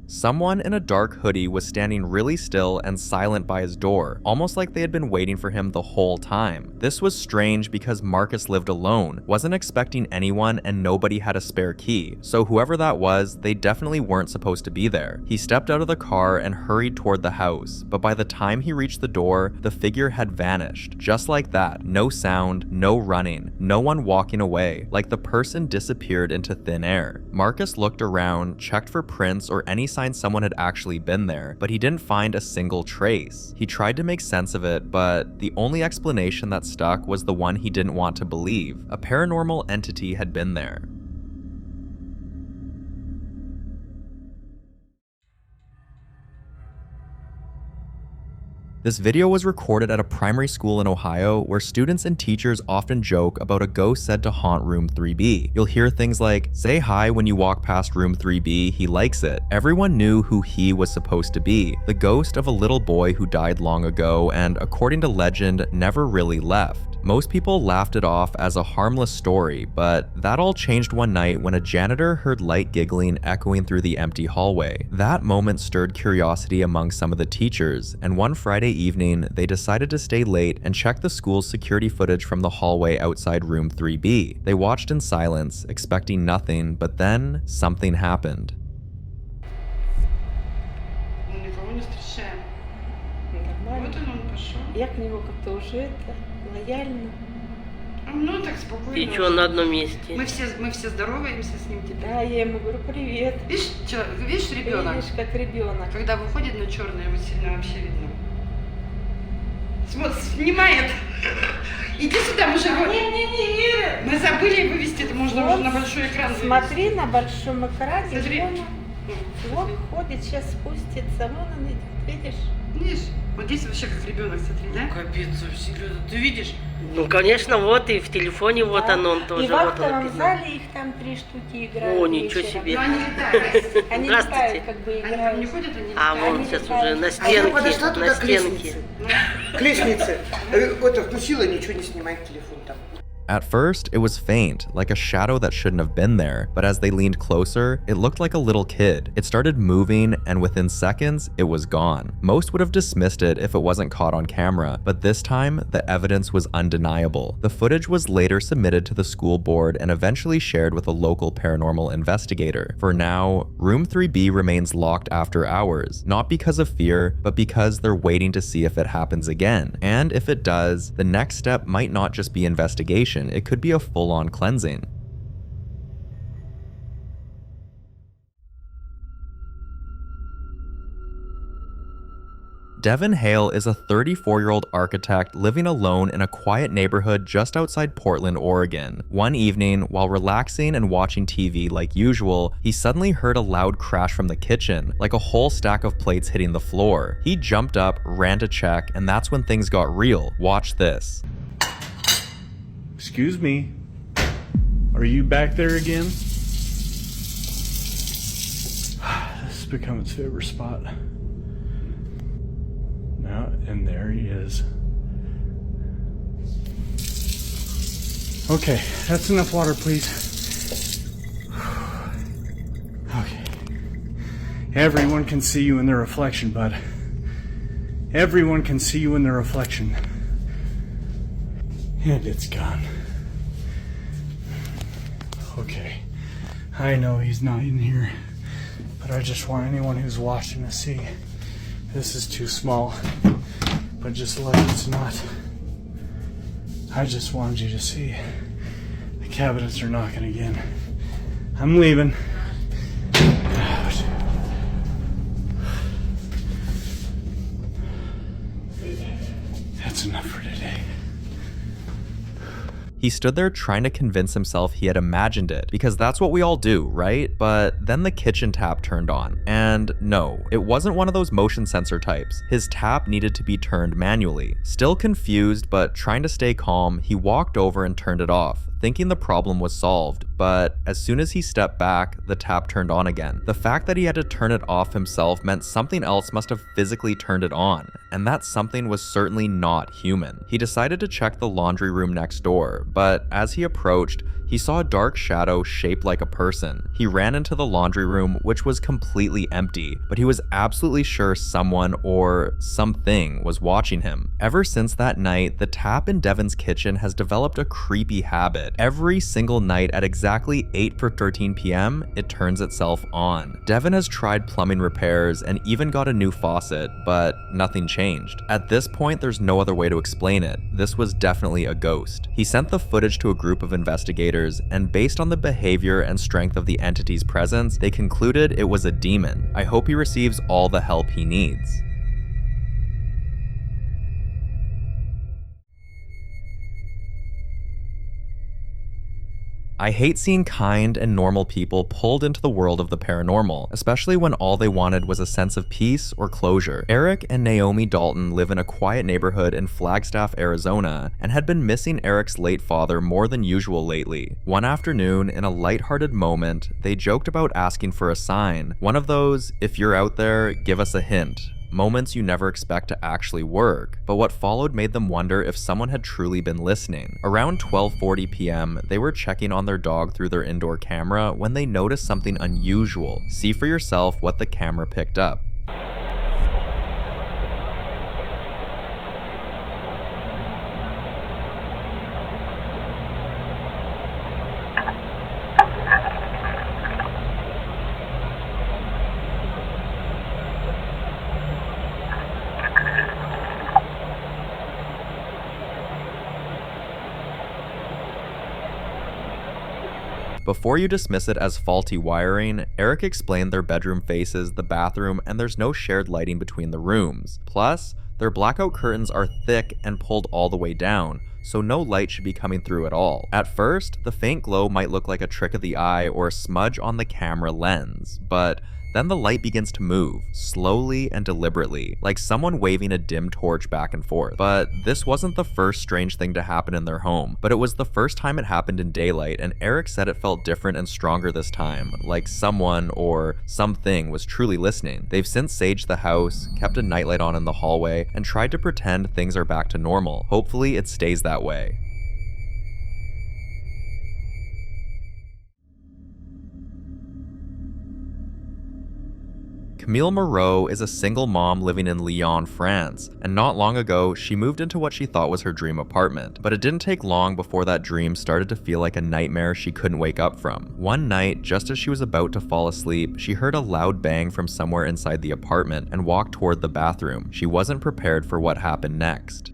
Speaker 1: Someone in a dark hoodie was standing really still and silent by his door, almost like they had been waiting for him the whole time. This was strange because Marcus lived alone, wasn't expecting anyone, and nobody had a spare key, so whoever that was, they definitely weren't supposed to be there. He stepped out of the car and hurried toward the house, but by the time he reached the door, the figure had vanished. Just like that, no sound, no running, no one walking away, like the person disappeared into thin air. Marcus looked around, checked for prints or any sign someone had actually been there, but he didn't find a single trace. He tried to make sense of it, but the only explanation that stuck was the one he didn't want to believe. A paranormal entity had been there. This video was recorded at a primary school in Ohio where students and teachers often joke about a ghost said to haunt room 3B. You'll hear things like, "Say hi when you walk past room 3B, he likes it." Everyone knew who he was supposed to be, the ghost of a little boy who died long ago and, according to legend, never really left. Most people laughed it off as a harmless story, but that all changed one night when a janitor heard light giggling echoing through the empty hallway. That moment stirred curiosity among some of the teachers, and one Friday evening, they decided to stay late and check the school's security footage from the hallway outside room 3B. They watched in silence, expecting nothing, but then something happened.
Speaker 7: Я к нему как-то уже лояльно.
Speaker 22: Ну так спокойно.
Speaker 7: И что, на одном месте?
Speaker 22: Мы все здороваемся с ним теперь.
Speaker 7: Да, я ему говорю, привет.
Speaker 22: Видишь ребенок?
Speaker 7: Видишь, как ребенок.
Speaker 22: Когда выходит на черное, его сильно вообще видно. Снимает. Иди сюда, мы же его...
Speaker 7: Не верю.
Speaker 22: Мы забыли вывести, это можно уже на большой экран.
Speaker 7: Смотри на большом экране.
Speaker 22: Смотри.
Speaker 7: Вот ходит, сейчас спустится, вон он идет, видишь?
Speaker 22: Видишь? Вот здесь вообще как ребенок, смотри, да?
Speaker 7: Капец, Сережа, ты видишь?
Speaker 23: Ну, конечно, вот и в телефоне вот оно, он тоже
Speaker 7: И в
Speaker 23: вот
Speaker 7: актовом
Speaker 23: оно.
Speaker 7: зале их там 3 штуки играют.
Speaker 23: О, ничего себе.
Speaker 22: Но они летают.
Speaker 7: Они
Speaker 23: Здравствуйте.
Speaker 7: летают, как бы играют.
Speaker 22: Они там не ходят, они
Speaker 23: А
Speaker 22: летают.
Speaker 23: вон сейчас уже на стенке,
Speaker 22: А я подошла
Speaker 23: на
Speaker 22: туда к
Speaker 23: стенке.
Speaker 22: лестнице. К лестнице. Это включила, ничего не снимает телефон там.
Speaker 1: At first, it was faint, like a shadow that shouldn't have been there, but as they leaned closer, it looked like a little kid. It started moving, and within seconds, it was gone. Most would have dismissed it if it wasn't caught on camera, but this time, the evidence was undeniable. The footage was later submitted to the school board and eventually shared with a local paranormal investigator. For now, room 3B remains locked after hours, not because of fear, but because they're waiting to see if it happens again. And if it does, the next step might not just be investigation, it could be a full-on cleansing. Devin Hale is a 34-year-old architect living alone in a quiet neighborhood just outside Portland, Oregon. One evening, while relaxing and watching TV like usual, he suddenly heard a loud crash from the kitchen, like a whole stack of plates hitting the floor. He jumped up, ran to check, and that's when things got real. Watch this.
Speaker 8: Excuse me. Are you back there again? This has become its favorite spot. Now, and there he is. Okay, that's enough water, please. Okay. Everyone can see you in their reflection, bud. Everyone can see you in their reflection. And it's gone. Okay. I know he's not in here, but I just want anyone who's watching to see. This is too small, but just like it's not. I just wanted you to see. The cabinets are knocking again. I'm leaving. Out. That's enough for today.
Speaker 1: He stood there trying to convince himself he had imagined it, because that's what we all do, right? But then the kitchen tap turned on. And no, it wasn't one of those motion sensor types. His tap needed to be turned manually. Still confused, but trying to stay calm, he walked over and turned it off, thinking the problem was solved. But as soon as he stepped back, the tap turned on again. The fact that he had to turn it off himself meant something else must have physically turned it on, and that something was certainly not human. He decided to check the laundry room next door, but as he approached, he saw a dark shadow shaped like a person. He ran into the laundry room, which was completely empty, but he was absolutely sure someone or something was watching him. Ever since that night, the tap in Devin's kitchen has developed a creepy habit. Every single night at exactly 8:13 p.m., it turns itself on. Devin has tried plumbing repairs and even got a new faucet, but nothing changed. At this point, there's no other way to explain it. This was definitely a ghost. He sent the footage to a group of investigators, and based on the behavior and strength of the entity's presence, they concluded it was a demon. I hope he receives all the help he needs. I hate seeing kind and normal people pulled into the world of the paranormal, especially when all they wanted was a sense of peace or closure. Eric and Naomi Dalton live in a quiet neighborhood in Flagstaff, Arizona, and had been missing Eric's late father more than usual lately. One afternoon, in a lighthearted moment, they joked about asking for a sign. One of those, "If you're out there, give us a hint." Moments you never expect to actually work, but what followed made them wonder if someone had truly been listening. Around 12:40 p.m., they were checking on their dog through their indoor camera when they noticed something unusual. See for yourself what the camera picked up. Before you dismiss it as faulty wiring, Eric explained their bedroom faces the bathroom and there's no shared lighting between the rooms. Plus, their blackout curtains are thick and pulled all the way down, so no light should be coming through at all. At first, the faint glow might look like a trick of the eye or a smudge on the camera lens, but then the light begins to move, slowly and deliberately, like someone waving a dim torch back and forth. But this wasn't the first strange thing to happen in their home, but it was the first time it happened in daylight, and Eric said it felt different and stronger this time, like someone or something was truly listening. They've since saged the house, kept a nightlight on in the hallway, and tried to pretend things are back to normal. Hopefully it stays that way. Camille Moreau is a single mom living in Lyon, France, and not long ago, she moved into what she thought was her dream apartment. But it didn't take long before that dream started to feel like a nightmare she couldn't wake up from. One night, just as she was about to fall asleep, she heard a loud bang from somewhere inside the apartment and walked toward the bathroom. She wasn't prepared for what happened next.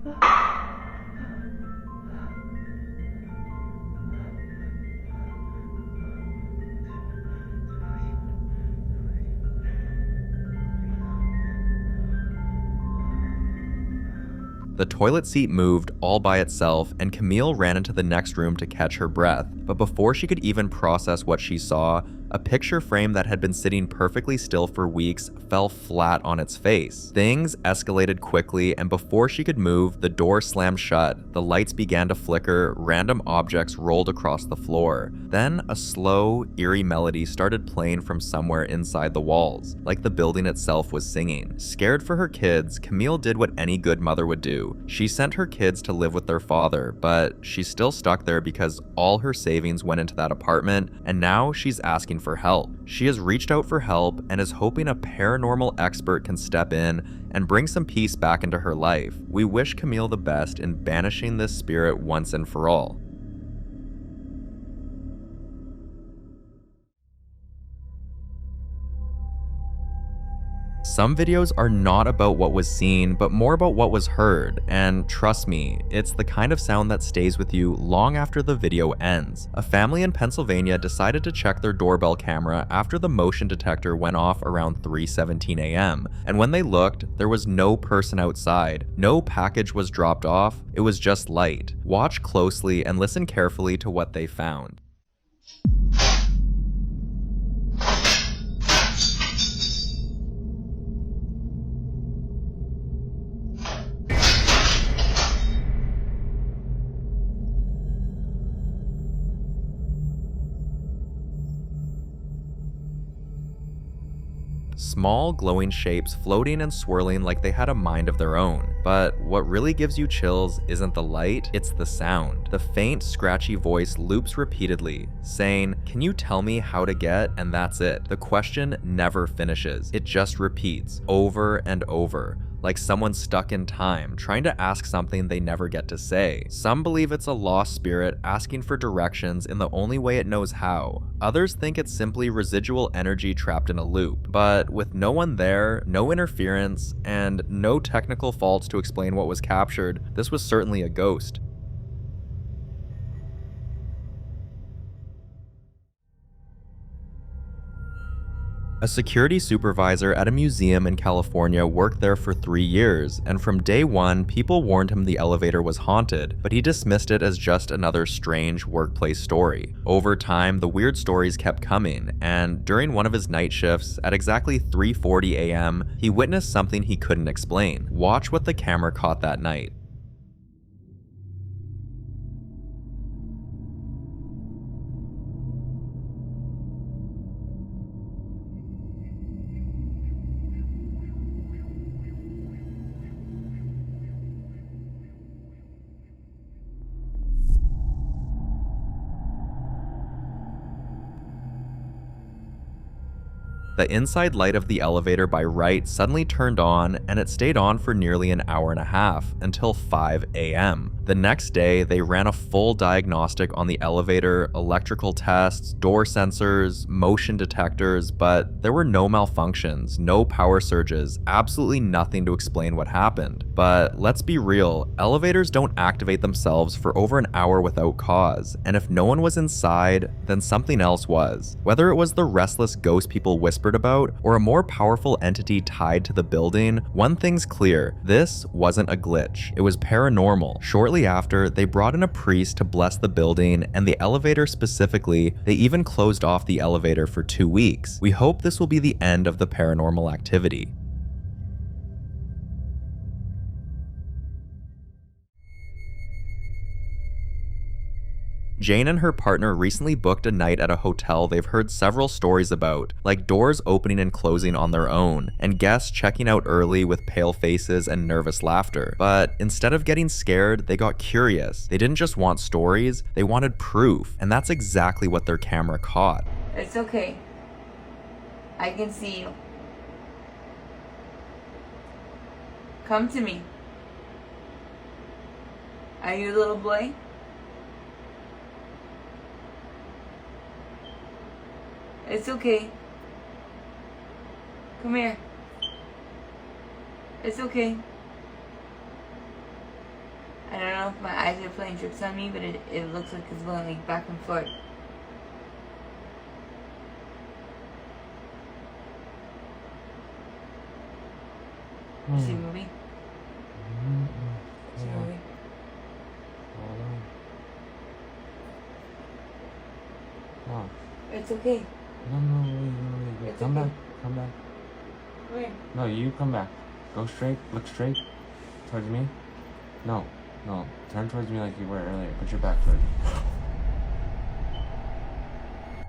Speaker 1: The toilet seat moved all by itself, and Camille ran into the next room to catch her breath. But before she could even process what she saw, a picture frame that had been sitting perfectly still for weeks fell flat on its face. Things escalated quickly, and before she could move, the door slammed shut, the lights began to flicker, random objects rolled across the floor. Then a slow, eerie melody started playing from somewhere inside the walls, like the building itself was singing. Scared for her kids, Camille did what any good mother would do. She sent her kids to live with their father, but she's still stuck there because all her savings went into that apartment, and now she's asking for help. She has reached out for help and is hoping a paranormal expert can step in and bring some peace back into her life. We wish Camille the best in banishing this spirit once and for all. Some videos are not about what was seen, but more about what was heard, and trust me, it's the kind of sound that stays with you long after the video ends. A family in Pennsylvania decided to check their doorbell camera after the motion detector went off around 3:17 a.m., and when they looked, there was no person outside, no package was dropped off, it was just light. Watch closely and listen carefully to what they found. Small, glowing shapes floating and swirling like they had a mind of their own. But what really gives you chills isn't the light, it's the sound. The faint, scratchy voice loops repeatedly, saying, "Can you tell me how to get?" And that's it. The question never finishes. It just repeats over and over, like someone stuck in time, trying to ask something they never get to say. Some believe it's a lost spirit asking for directions in the only way it knows how. Others think it's simply residual energy trapped in a loop. But with no one there, no interference, and no technical faults to explain what was captured, this was certainly a ghost. A security supervisor at a museum in California worked there for 3 years, and from day one, people warned him the elevator was haunted, but he dismissed it as just another strange workplace story. Over time, the weird stories kept coming, and during one of his night shifts, at exactly 3:40 a.m., he witnessed something he couldn't explain. Watch what the camera caught that night. The inside light of the elevator by right suddenly turned on, and it stayed on for nearly an hour and a half, until 5 a.m. The next day, they ran a full diagnostic on the elevator, electrical tests, door sensors, motion detectors, but there were no malfunctions, no power surges, absolutely nothing to explain what happened. But let's be real, elevators don't activate themselves for over an hour without cause, and if no one was inside, then something else was. Whether it was the restless ghost people whispered about, or a more powerful entity tied to the building, one thing's clear, this wasn't a glitch. It was paranormal. Shortly after, they brought in a priest to bless the building, and the elevator specifically. They even closed off the elevator for 2 weeks. We hope this will be the end of the paranormal activity. Jane and her partner recently booked a night at a hotel they've heard several stories about, like doors opening and closing on their own, and guests checking out early with pale faces and nervous laughter. But instead of getting scared, they got curious. They didn't just want stories, they wanted proof, and that's exactly what their camera caught.
Speaker 2: It's okay. I can see you. Come to me. Are you a little boy? It's okay. Come here. It's okay. don't know if my eyes are playing tricks on me, but it looks like it's going like back and forth. You see moving? See moving?
Speaker 10: Wow.
Speaker 2: It's okay.
Speaker 10: No, wait. Come back.
Speaker 2: Where?
Speaker 10: No, you come back. Go straight. Look straight. Towards me. No. Turn towards me like you were earlier. Put your back towards me.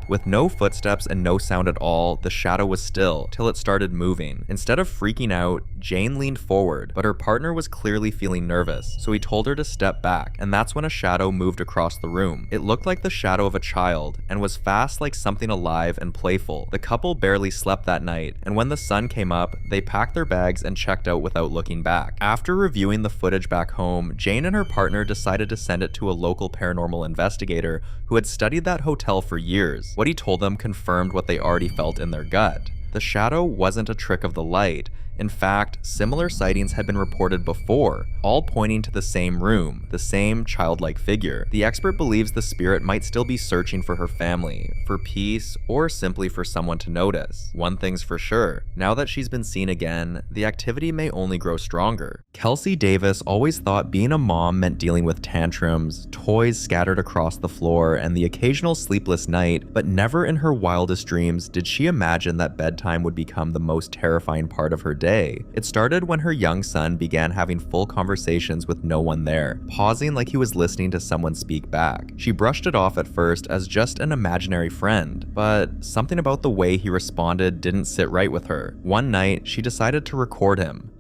Speaker 1: With no footsteps and no sound at all, the shadow was still, till it started moving. Instead of freaking out, Jane leaned forward, but her partner was clearly feeling nervous, so he told her to step back, and that's when a shadow moved across the room. It looked like the shadow of a child, and was fast like something alive and playful. The couple barely slept that night, and when the sun came up, they packed their bags and checked out without looking back. After reviewing the footage back home, Jane and her partner decided to send it to a local paranormal investigator who had studied that hotel for years. What he told them confirmed what they already felt in their gut. The shadow wasn't a trick of the light. In fact, similar sightings had been reported before, all pointing to the same room, the same childlike figure. The expert believes the spirit might still be searching for her family, for peace, or simply for someone to notice. One thing's for sure, now that she's been seen again, the activity may only grow stronger. Kelsey Davis always thought being a mom meant dealing with tantrums, toys scattered across the floor, and the occasional sleepless night, but never in her wildest dreams did she imagine that bedtime would become the most terrifying part of her day. It started when her young son began having full conversations with no one there, pausing like he was listening to someone speak back. She brushed it off at first as just an imaginary friend, but something about the way he responded didn't sit right with her. One night, she decided to record him.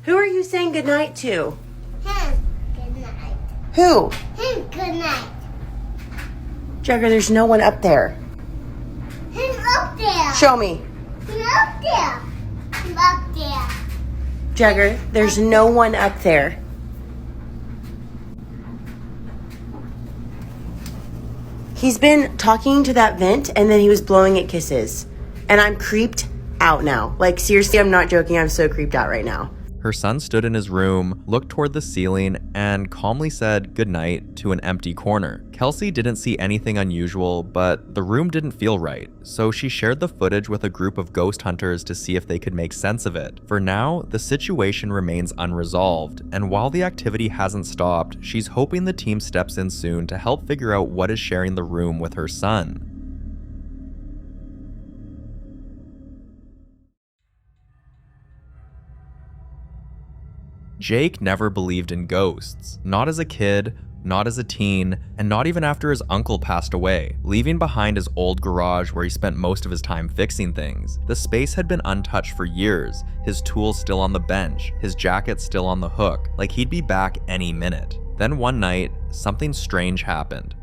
Speaker 13: Who are you saying goodnight to?
Speaker 5: Him. Good night.
Speaker 13: Who?
Speaker 5: Him. Good night.
Speaker 13: Jugger, there's no one up there.
Speaker 5: Him up there.
Speaker 13: Show me.
Speaker 5: Him up there. Him up there.
Speaker 13: Jugger, there's no one up there. He's been talking to that vent and then he was blowing it kisses. And I'm creeped out now. Like, seriously, I'm not joking. I'm so creeped out right now.
Speaker 1: Her son stood in his room, looked toward the ceiling, and calmly said goodnight to an empty corner. Kelsey didn't see anything unusual, but the room didn't feel right, so she shared the footage with a group of ghost hunters to see if they could make sense of it. For now, the situation remains unresolved, and while the activity hasn't stopped, she's hoping the team steps in soon to help figure out what is sharing the room with her son. Jake never believed in ghosts, not as a kid, not as a teen, and not even after his uncle passed away, leaving behind his old garage where he spent most of his time fixing things. The space had been untouched for years, his tools still on the bench, his jacket still on the hook, like he'd be back any minute. Then one night, something strange happened.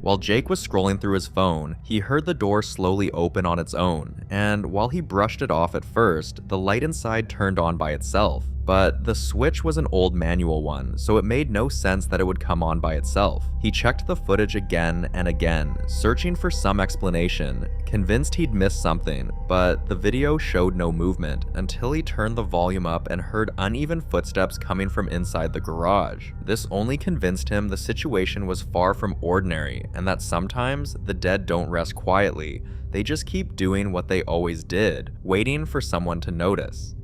Speaker 1: While Jake was scrolling through his phone, he heard the door slowly open on its own, and while he brushed it off at first, the light inside turned on by itself. But the switch was an old manual one, so it made no sense that it would come on by itself. He checked the footage again and again, searching for some explanation, convinced he'd missed something, but the video showed no movement until he turned the volume up and heard uneven footsteps coming from inside the garage. This only convinced him the situation was far from ordinary, and that sometimes the dead don't rest quietly, they just keep doing what they always did, waiting for someone to notice.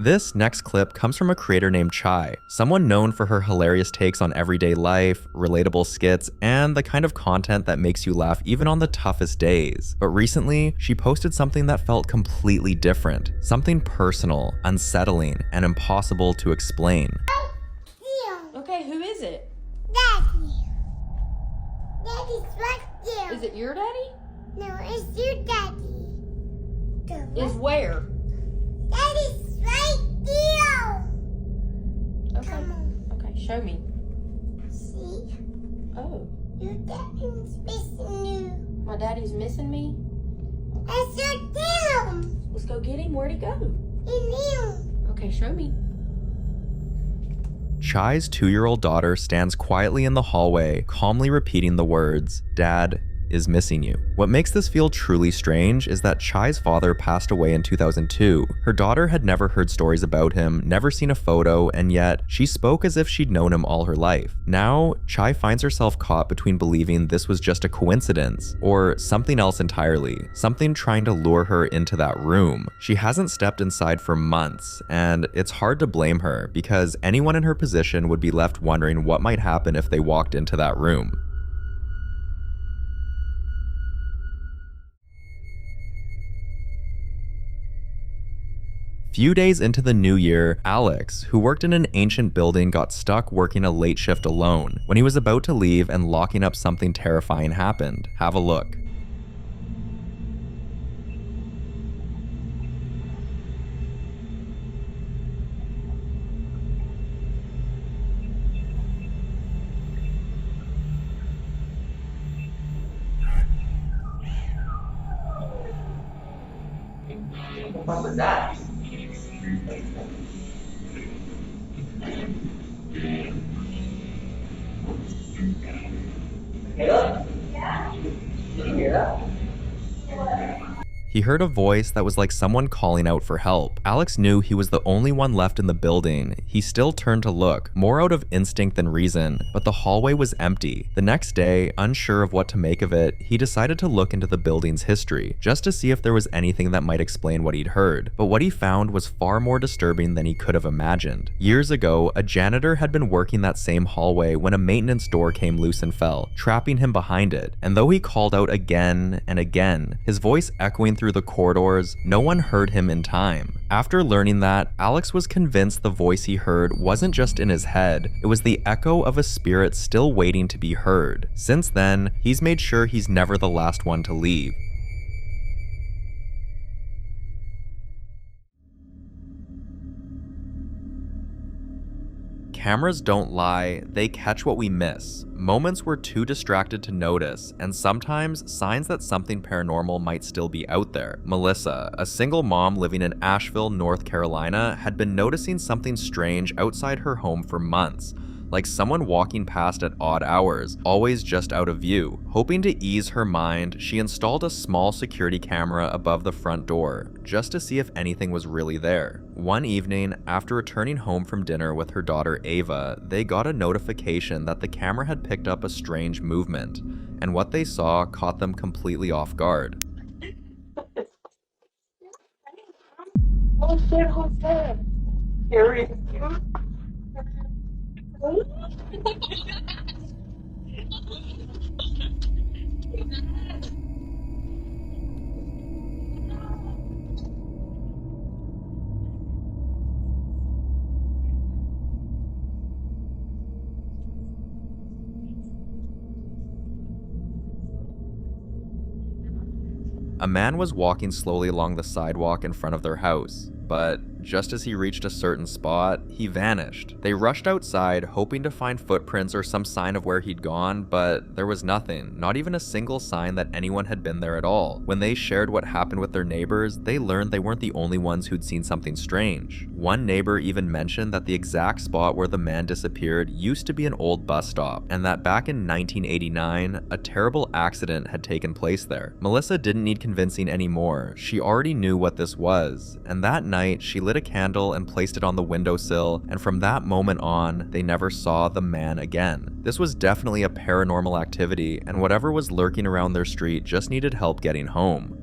Speaker 1: This next clip comes from a creator named Chai, someone known for her hilarious takes on everyday life, relatable skits, and the kind of content that makes you laugh even on the toughest days. But recently, she posted something that felt completely different, something personal, unsettling, and impossible to explain.
Speaker 14: Okay, who is it?
Speaker 5: Daddy. Daddy's right there.
Speaker 14: Is it your daddy?
Speaker 5: No, it's your daddy.
Speaker 14: Is where?
Speaker 5: Daddy's right there.
Speaker 14: Okay. Okay, show me.
Speaker 5: See?
Speaker 14: Oh.
Speaker 5: Your daddy's missing you.
Speaker 14: My daddy's missing me?
Speaker 5: That's your dad.
Speaker 14: Let's go get him. Where'd he go? Okay, show me.
Speaker 1: Chai's 2-year-old daughter stands quietly in the hallway, calmly repeating the words, "Dad is missing you." What makes this feel truly strange is that Chai's father passed away in 2002. Her daughter had never heard stories about him, never seen a photo, and yet she spoke as if she'd known him all her life. Now, Chai finds herself caught between believing this was just a coincidence or something else entirely, something trying to lure her into that room. She hasn't stepped inside for months, and it's hard to blame her because anyone in her position would be left wondering what might happen if they walked into that room. Few days into the new year, Alex, who worked in an ancient building, got stuck working a late shift alone. When he was about to leave and locking up, something terrifying happened. Have a look.
Speaker 2: What was that? Caleb? Yeah? Did you hear that?
Speaker 1: He heard a voice that was like someone calling out for help. Alex knew he was the only one left in the building. He still turned to look, more out of instinct than reason, but the hallway was empty. The next day, unsure of what to make of it, he decided to look into the building's history, just to see if there was anything that might explain what he'd heard. But what he found was far more disturbing than he could have imagined. Years ago, a janitor had been working that same hallway when a maintenance door came loose and fell, trapping him behind it. And though he called out again and again, his voice echoing through the corridors, no one heard him in time. After learning that, Alex was convinced the voice he heard wasn't just in his head, it was the echo of a spirit still waiting to be heard. Since then, he's made sure he's never the last one to leave. Cameras don't lie, they catch what we miss. Moments we're too distracted to notice, and sometimes signs that something paranormal might still be out there. Melissa, a single mom living in Asheville, North Carolina, had been noticing something strange outside her home for months. Like someone walking past at odd hours, always just out of view. Hoping to ease her mind, she installed a small security camera above the front door, just to see if anything was really there. One evening, after returning home from dinner with her daughter Ava, they got a notification that the camera had picked up a strange movement, and what they saw caught them completely off guard.
Speaker 2: Oh shit, who's that? Scary.
Speaker 1: A man was walking slowly along the sidewalk in front of their house, but just as he reached a certain spot, he vanished. They rushed outside, hoping to find footprints or some sign of where he'd gone, but there was nothing, not even a single sign that anyone had been there at all. When they shared what happened with their neighbors, they learned they weren't the only ones who'd seen something strange. One neighbor even mentioned that the exact spot where the man disappeared used to be an old bus stop, and that back in 1989, a terrible accident had taken place there. Melissa didn't need convincing anymore. She already knew what this was, and that night she lit a candle and placed it on the windowsill, and from that moment on, they never saw the man again. This was definitely a paranormal activity, and whatever was lurking around their street just needed help getting home.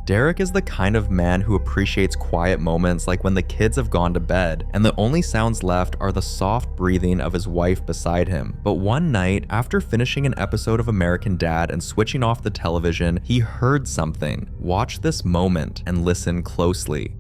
Speaker 1: Derek is the kind of man who appreciates quiet moments like when the kids have gone to bed and the only sounds left are the soft breathing of his wife beside him. But one night, after finishing an episode of American Dad and switching off the television, he heard something. Watch this moment and listen closely.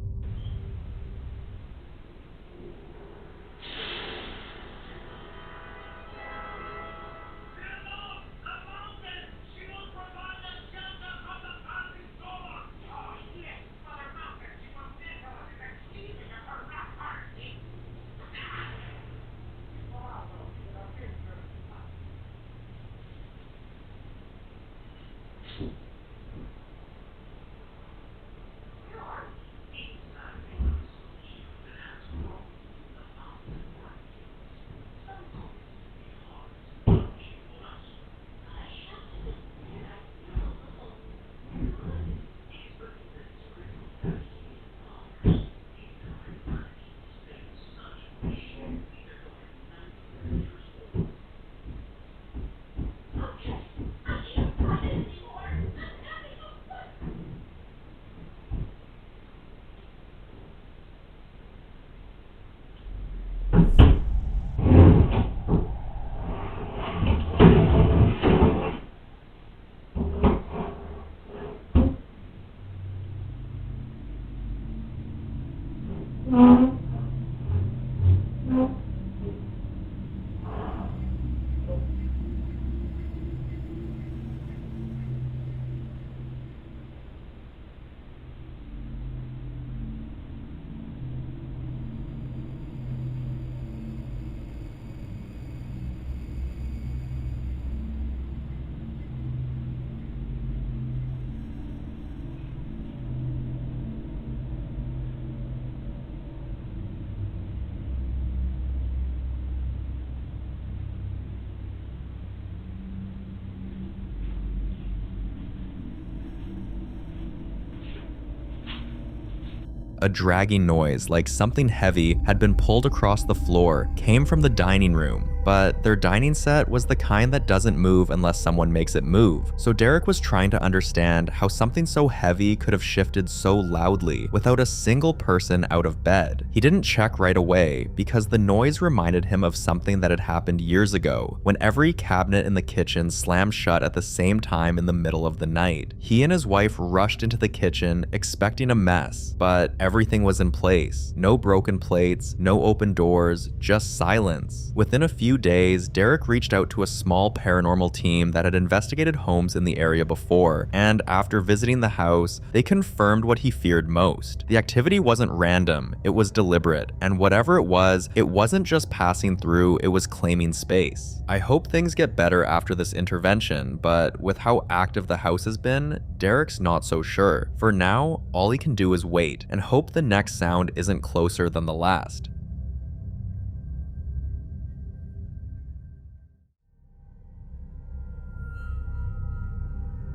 Speaker 1: A dragging noise, like something heavy had been pulled across the floor, came from the dining room, but their dining set was the kind that doesn't move unless someone makes it move. So Derek was trying to understand how something so heavy could have shifted so loudly without a single person out of bed. He didn't check right away because the noise reminded him of something that had happened years ago, when every cabinet in the kitchen slammed shut at the same time in the middle of the night. He and his wife rushed into the kitchen expecting a mess, but everything was in place. No broken plates, no open doors, just silence. Within a few days, Derek reached out to a small paranormal team that had investigated homes in the area before, and after visiting the house, they confirmed what he feared most. The activity wasn't random, it was deliberate, and whatever it wasn't just passing through, it was claiming space. I hope things get better after this intervention, but with how active the house has been, Derek's not so sure. For now, all he can do is wait and hope the next sound isn't closer than the last.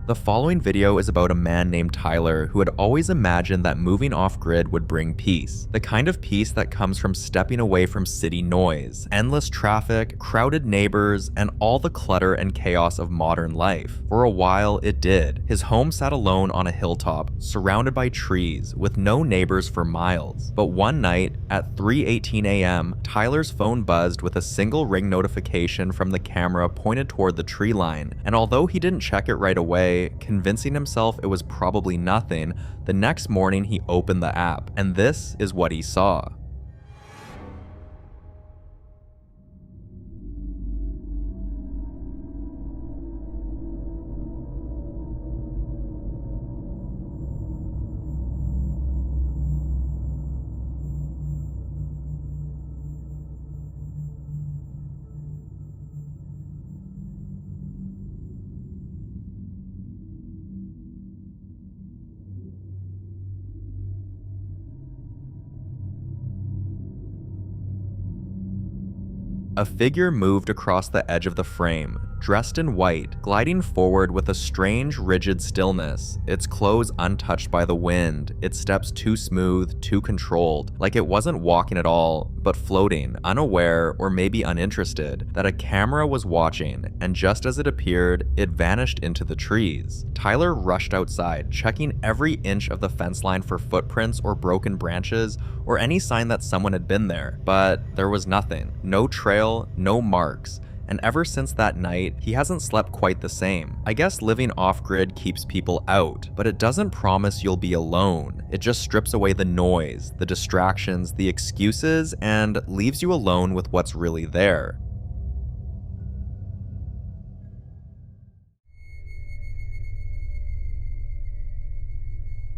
Speaker 1: The following video is about a man named Tyler who had always imagined that moving off-grid would bring peace. The kind of peace that comes from stepping away from city noise, endless traffic, crowded neighbors, and all the clutter and chaos of modern life. For a while, it did. His home sat alone on a hilltop, surrounded by trees, with no neighbors for miles. But one night, at 3:18 a.m., Tyler's phone buzzed with a single ring notification from the camera pointed toward the tree line, and although he didn't check it right away, convincing himself it was probably nothing, the next morning he opened the app, and this is what he saw. A figure moved across the edge of the frame, dressed in white, gliding forward with a strange, rigid stillness, its clothes untouched by the wind, its steps too smooth, too controlled, like it wasn't walking at all, but floating, unaware or maybe uninterested, that a camera was watching, and just as it appeared, it vanished into the trees. Tyler rushed outside, checking every inch of the fence line for footprints or broken branches, or any sign that someone had been there, but there was nothing. No trail, no marks. And ever since that night, he hasn't slept quite the same. I guess living off-grid keeps people out, but it doesn't promise you'll be alone. It just strips away the noise, the distractions, the excuses, and leaves you alone with what's really there.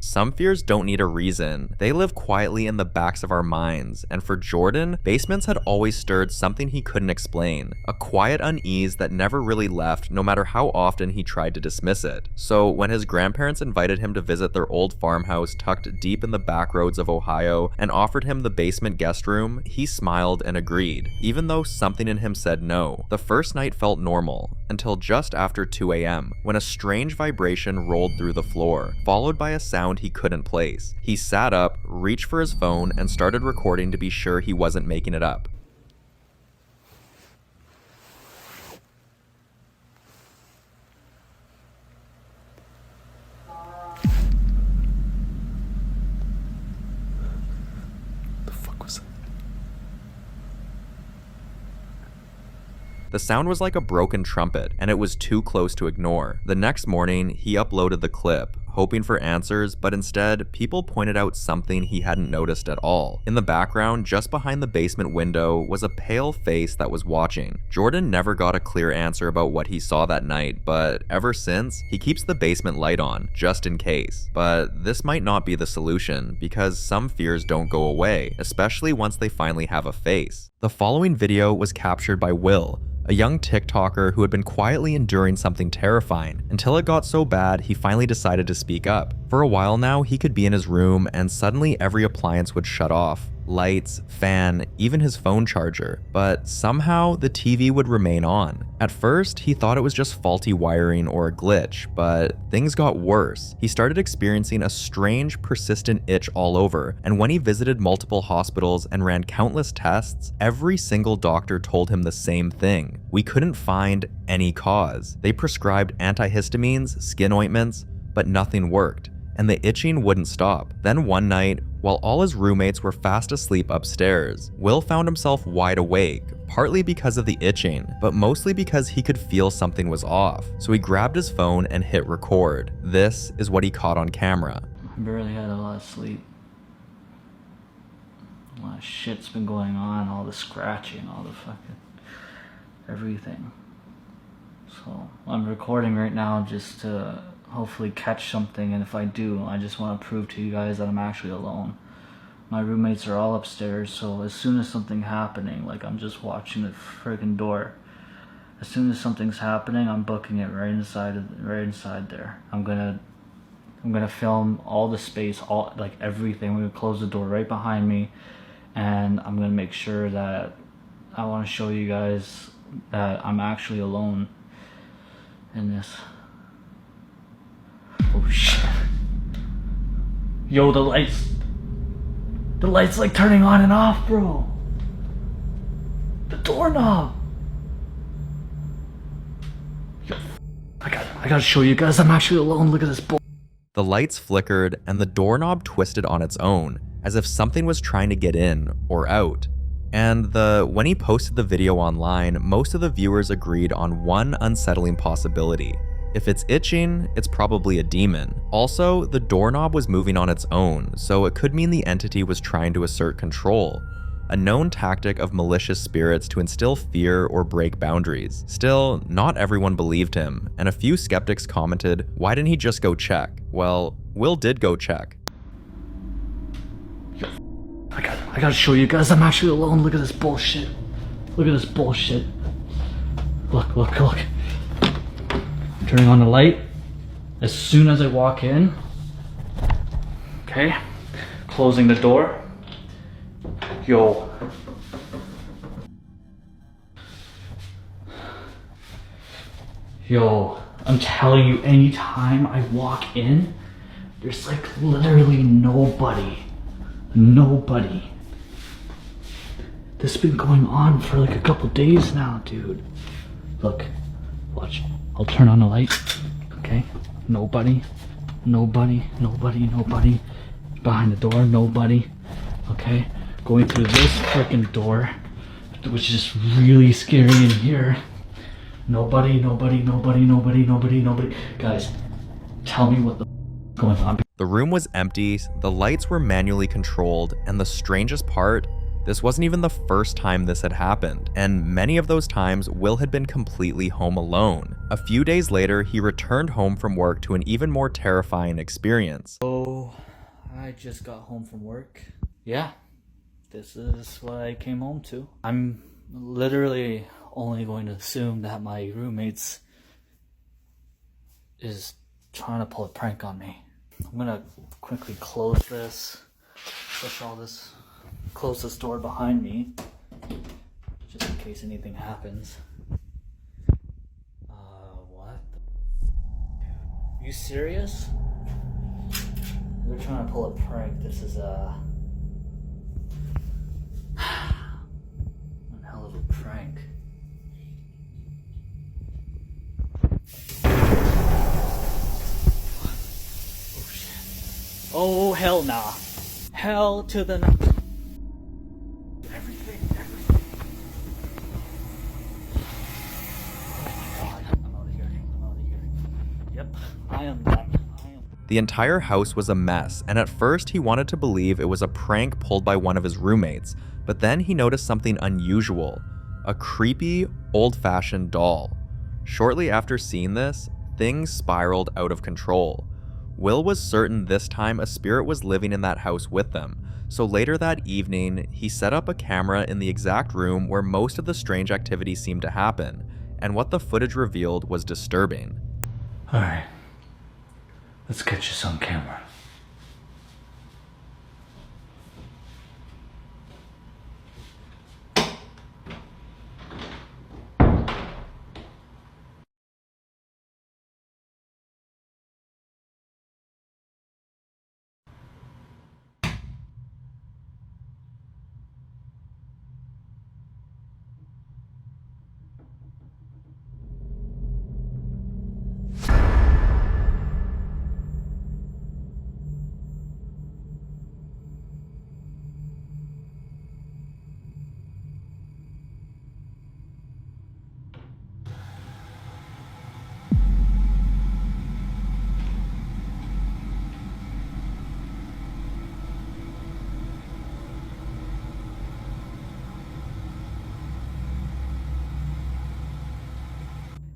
Speaker 1: some fears don't need a reason. They live quietly in the backs of our minds, and for Jordan, basements had always stirred something he couldn't explain. A quiet unease that never really left, no matter how often he tried to dismiss it. So when his grandparents invited him to visit their old farmhouse tucked deep in the back roads of Ohio and offered him the basement guest room, he smiled and agreed, even though something in him said no. The first night felt normal, until just after 2 a.m., when a strange vibration rolled through the floor, followed by a sound he couldn't place. He sat up, reached for his phone, and started recording to be sure he wasn't making it up. The sound was like a broken trumpet, and it was too close to ignore. The next morning, he uploaded the clip, hoping for answers, but instead, people pointed out something he hadn't noticed at all. In the background, just behind the basement window, was a pale face that was watching. Jordan never got a clear answer about what he saw that night, but ever since, he keeps the basement light on, just in case. But this might not be the solution, because some fears don't go away, especially once they finally have a face. The following video was captured by Will, a young TikToker who had been quietly enduring something terrifying, until it got so bad he finally decided to speak up. For a while now, he could be in his room and suddenly every appliance would shut off. Lights, fan, even his phone charger. But somehow, the TV would remain on. At first, he thought it was just faulty wiring or a glitch, but things got worse. He started experiencing a strange, persistent itch all over, and when he visited multiple hospitals and ran countless tests, every single doctor told him the same thing. We couldn't find any cause. They prescribed antihistamines, skin ointments, but nothing worked, and the itching wouldn't stop. Then one night, while all his roommates were fast asleep upstairs, Will found himself wide awake, partly because of the itching, but mostly because he could feel something was off. So he grabbed his phone and hit record. This is what he caught on camera.
Speaker 12: I barely had a lot of sleep. A lot of shit's been going on, all the scratching, all the fucking everything. So I'm recording right now just to hopefully catch something, and if I do, I just want to prove to you guys that I'm actually alone. My roommates are all upstairs, so as soon as something's happening, like I'm just watching the friggin' door, as soon as something's happening, I'm booking it right inside there. I'm gonna film all the space, all like everything. We're gonna close the door right behind me, and I'm gonna make sure that I want to show you guys that I'm actually alone in this. Oh shit. Yo, the lights like turning on and off, bro. The doorknob. Yo, I gotta show you guys I'm actually alone. Look at this bull.
Speaker 1: The lights flickered and the doorknob twisted on its own, as if something was trying to get in or out. And when he posted the video online, most of the viewers agreed on one unsettling possibility. If it's itching, it's probably a demon. Also, the doorknob was moving on its own, so it could mean the entity was trying to assert control, a known tactic of malicious spirits to instill fear or break boundaries. Still, not everyone believed him, and a few skeptics commented, why didn't he just go check? Well, Will did go check.
Speaker 12: Yo, I gotta show you guys I'm actually alone. Look at this bullshit. Look at this bullshit. Look. Turning on the light as soon as I walk in. Okay, closing the door. Yo. Yo, I'm telling you, anytime I walk in, there's like literally nobody. Nobody. This has been going on for like a couple days now, dude. Look, watch. I'll turn on the light, okay? Nobody. Behind the door, nobody, okay? Going through this freaking door, which is just really scary in here. Nobody. Guys, tell me what the is going on.
Speaker 1: The room was empty, the lights were manually controlled, and the strangest part, This wasn't even the first time this had happened, and many of those times Will had been completely home alone. A few days later, he returned home from work to an even more terrifying experience.
Speaker 12: So, I just got home from work. Yeah, this is what I came home to. I'm literally only going to assume that my roommates is trying to pull a prank on me. I'm gonna quickly close this, push all this, close this door behind me, just in case anything happens. What? You serious? They're trying to pull a prank. This is one hell of a prank. Oh shit. Oh hell nah. Hell to the no. Everything. Oh my god. I'm out of here. Yep. I am done.
Speaker 1: The entire house was a mess, and at first he wanted to believe it was a prank pulled by one of his roommates, but then he noticed something unusual: a creepy, old-fashioned doll. Shortly after seeing this, things spiraled out of control. Will was certain this time a spirit was living in that house with them, so later that evening, he set up a camera in the exact room where most of the strange activity seemed to happen, and what the footage revealed was disturbing.
Speaker 12: Alright. Let's catch this on camera.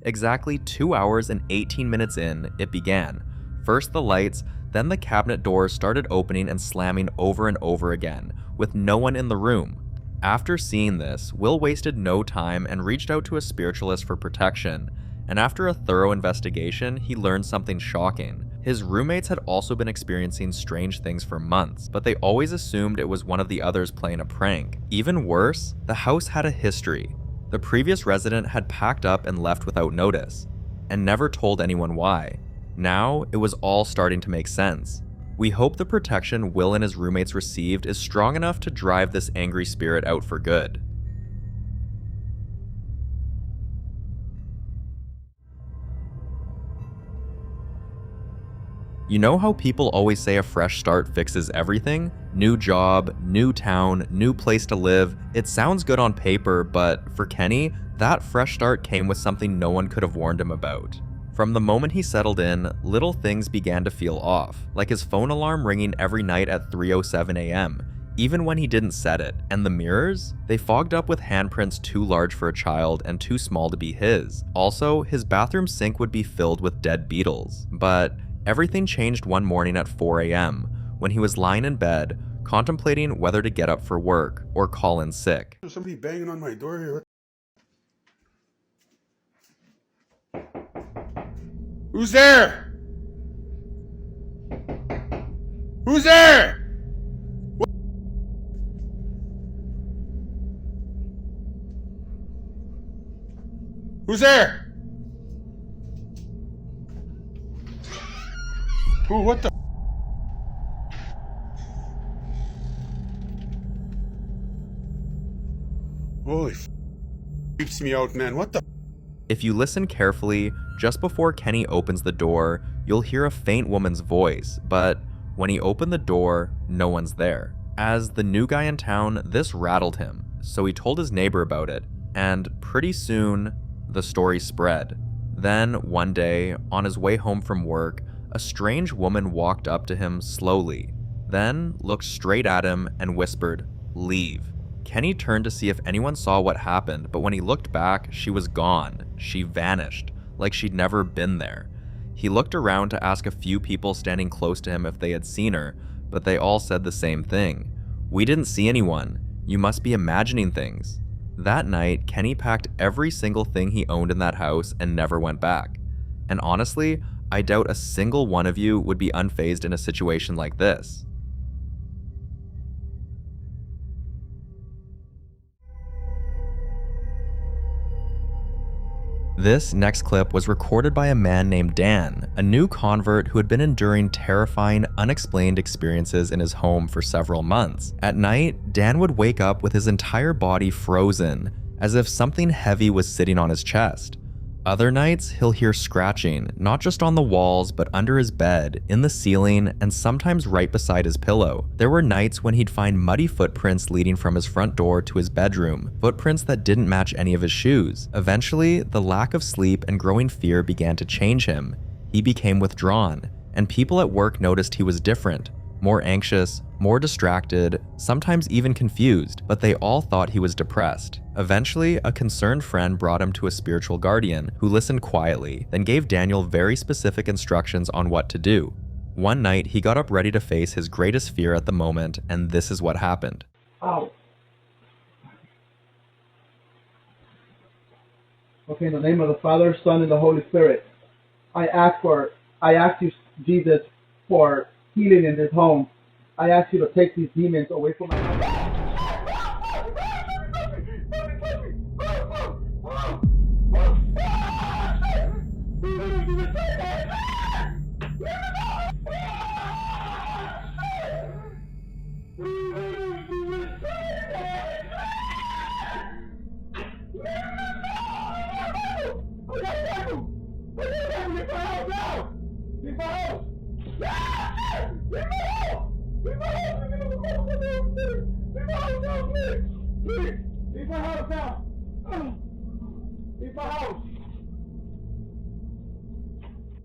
Speaker 1: Exactly 2 hours and 18 minutes in, it began. First the lights, then the cabinet doors started opening and slamming over and over again, with no one in the room. After seeing this, Will wasted no time and reached out to a spiritualist for protection, and after a thorough investigation, he learned something shocking. His roommates had also been experiencing strange things for months, but they always assumed it was one of the others playing a prank. Even worse, the house had a history. The previous resident had packed up and left without notice, and never told anyone why. Now, it was all starting to make sense. We hope the protection Will and his roommates received is strong enough to drive this angry spirit out for good. You know how people always say a fresh start fixes everything? New job, new town, new place to live. It sounds good on paper, but for Kenny, that fresh start came with something no one could have warned him about. From the moment he settled in, little things began to feel off, like his phone alarm ringing every night at 3:07 a.m., even when he didn't set it. And the mirrors? They fogged up with handprints too large for a child and too small to be his. Also, his bathroom sink would be filled with dead beetles. But everything changed one morning at 4 a.m. when he was lying in bed, contemplating whether to get up for work or call in sick.
Speaker 11: There's somebody banging on my door here. Who's there? Who's there? Who's there? Who? What the? Holy f***, creeps me out, man. What the?
Speaker 1: If you listen carefully, just before Kenny opens the door, you'll hear a faint woman's voice, but when he opened the door, no one's there. As the new guy in town, this rattled him, so he told his neighbor about it, and pretty soon, the story spread. Then, one day, on his way home from work, a strange woman walked up to him slowly, then looked straight at him and whispered, "Leave." Kenny turned to see if anyone saw what happened, but when he looked back, she was gone. She vanished, like she'd never been there. He looked around to ask a few people standing close to him if they had seen her, but they all said the same thing. "We didn't see anyone. You must be imagining things." That night, Kenny packed every single thing he owned in that house and never went back. And honestly, I doubt a single one of you would be unfazed in a situation like this. This next clip was recorded by a man named Dan, a new convert who had been enduring terrifying, unexplained experiences in his home for several months. At night, Dan would wake up with his entire body frozen, as if something heavy was sitting on his chest. Other nights, he'll hear scratching, not just on the walls, but under his bed, in the ceiling, and sometimes right beside his pillow. There were nights when he'd find muddy footprints leading from his front door to his bedroom, footprints that didn't match any of his shoes. Eventually, the lack of sleep and growing fear began to change him. He became withdrawn, and people at work noticed he was different, more anxious, more distracted, sometimes even confused, but they all thought he was depressed. Eventually, a concerned friend brought him to a spiritual guardian who listened quietly, then gave Daniel very specific instructions on what to do. One night, he got up ready to face his greatest fear at the moment, and this is what happened.
Speaker 4: Ow. Okay, in the name of the Father, Son, and the Holy Spirit, I ask you, Jesus, for healing in this home. I ask you to take these demons away from my house.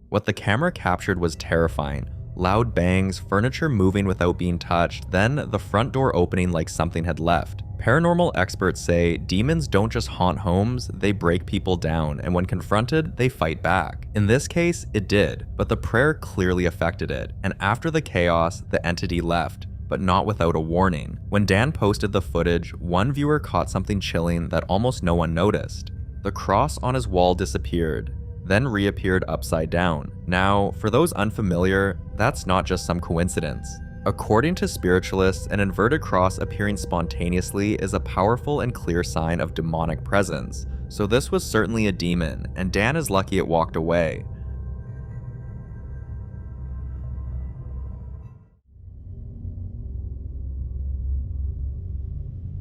Speaker 1: What the camera captured was terrifying. Loud bangs, furniture moving without being touched, then the front door opening like something had left. Paranormal experts say demons don't just haunt homes, they break people down, and when confronted, they fight back. In this case, it did, but the prayer clearly affected it, and after the chaos, the entity left, but not without a warning. When Dan posted the footage, one viewer caught something chilling that almost no one noticed. The cross on his wall disappeared, then reappeared upside down. Now, for those unfamiliar, that's not just some coincidence. According to spiritualists, an inverted cross appearing spontaneously is a powerful and clear sign of demonic presence. So this was certainly a demon, and Dan is lucky it walked away.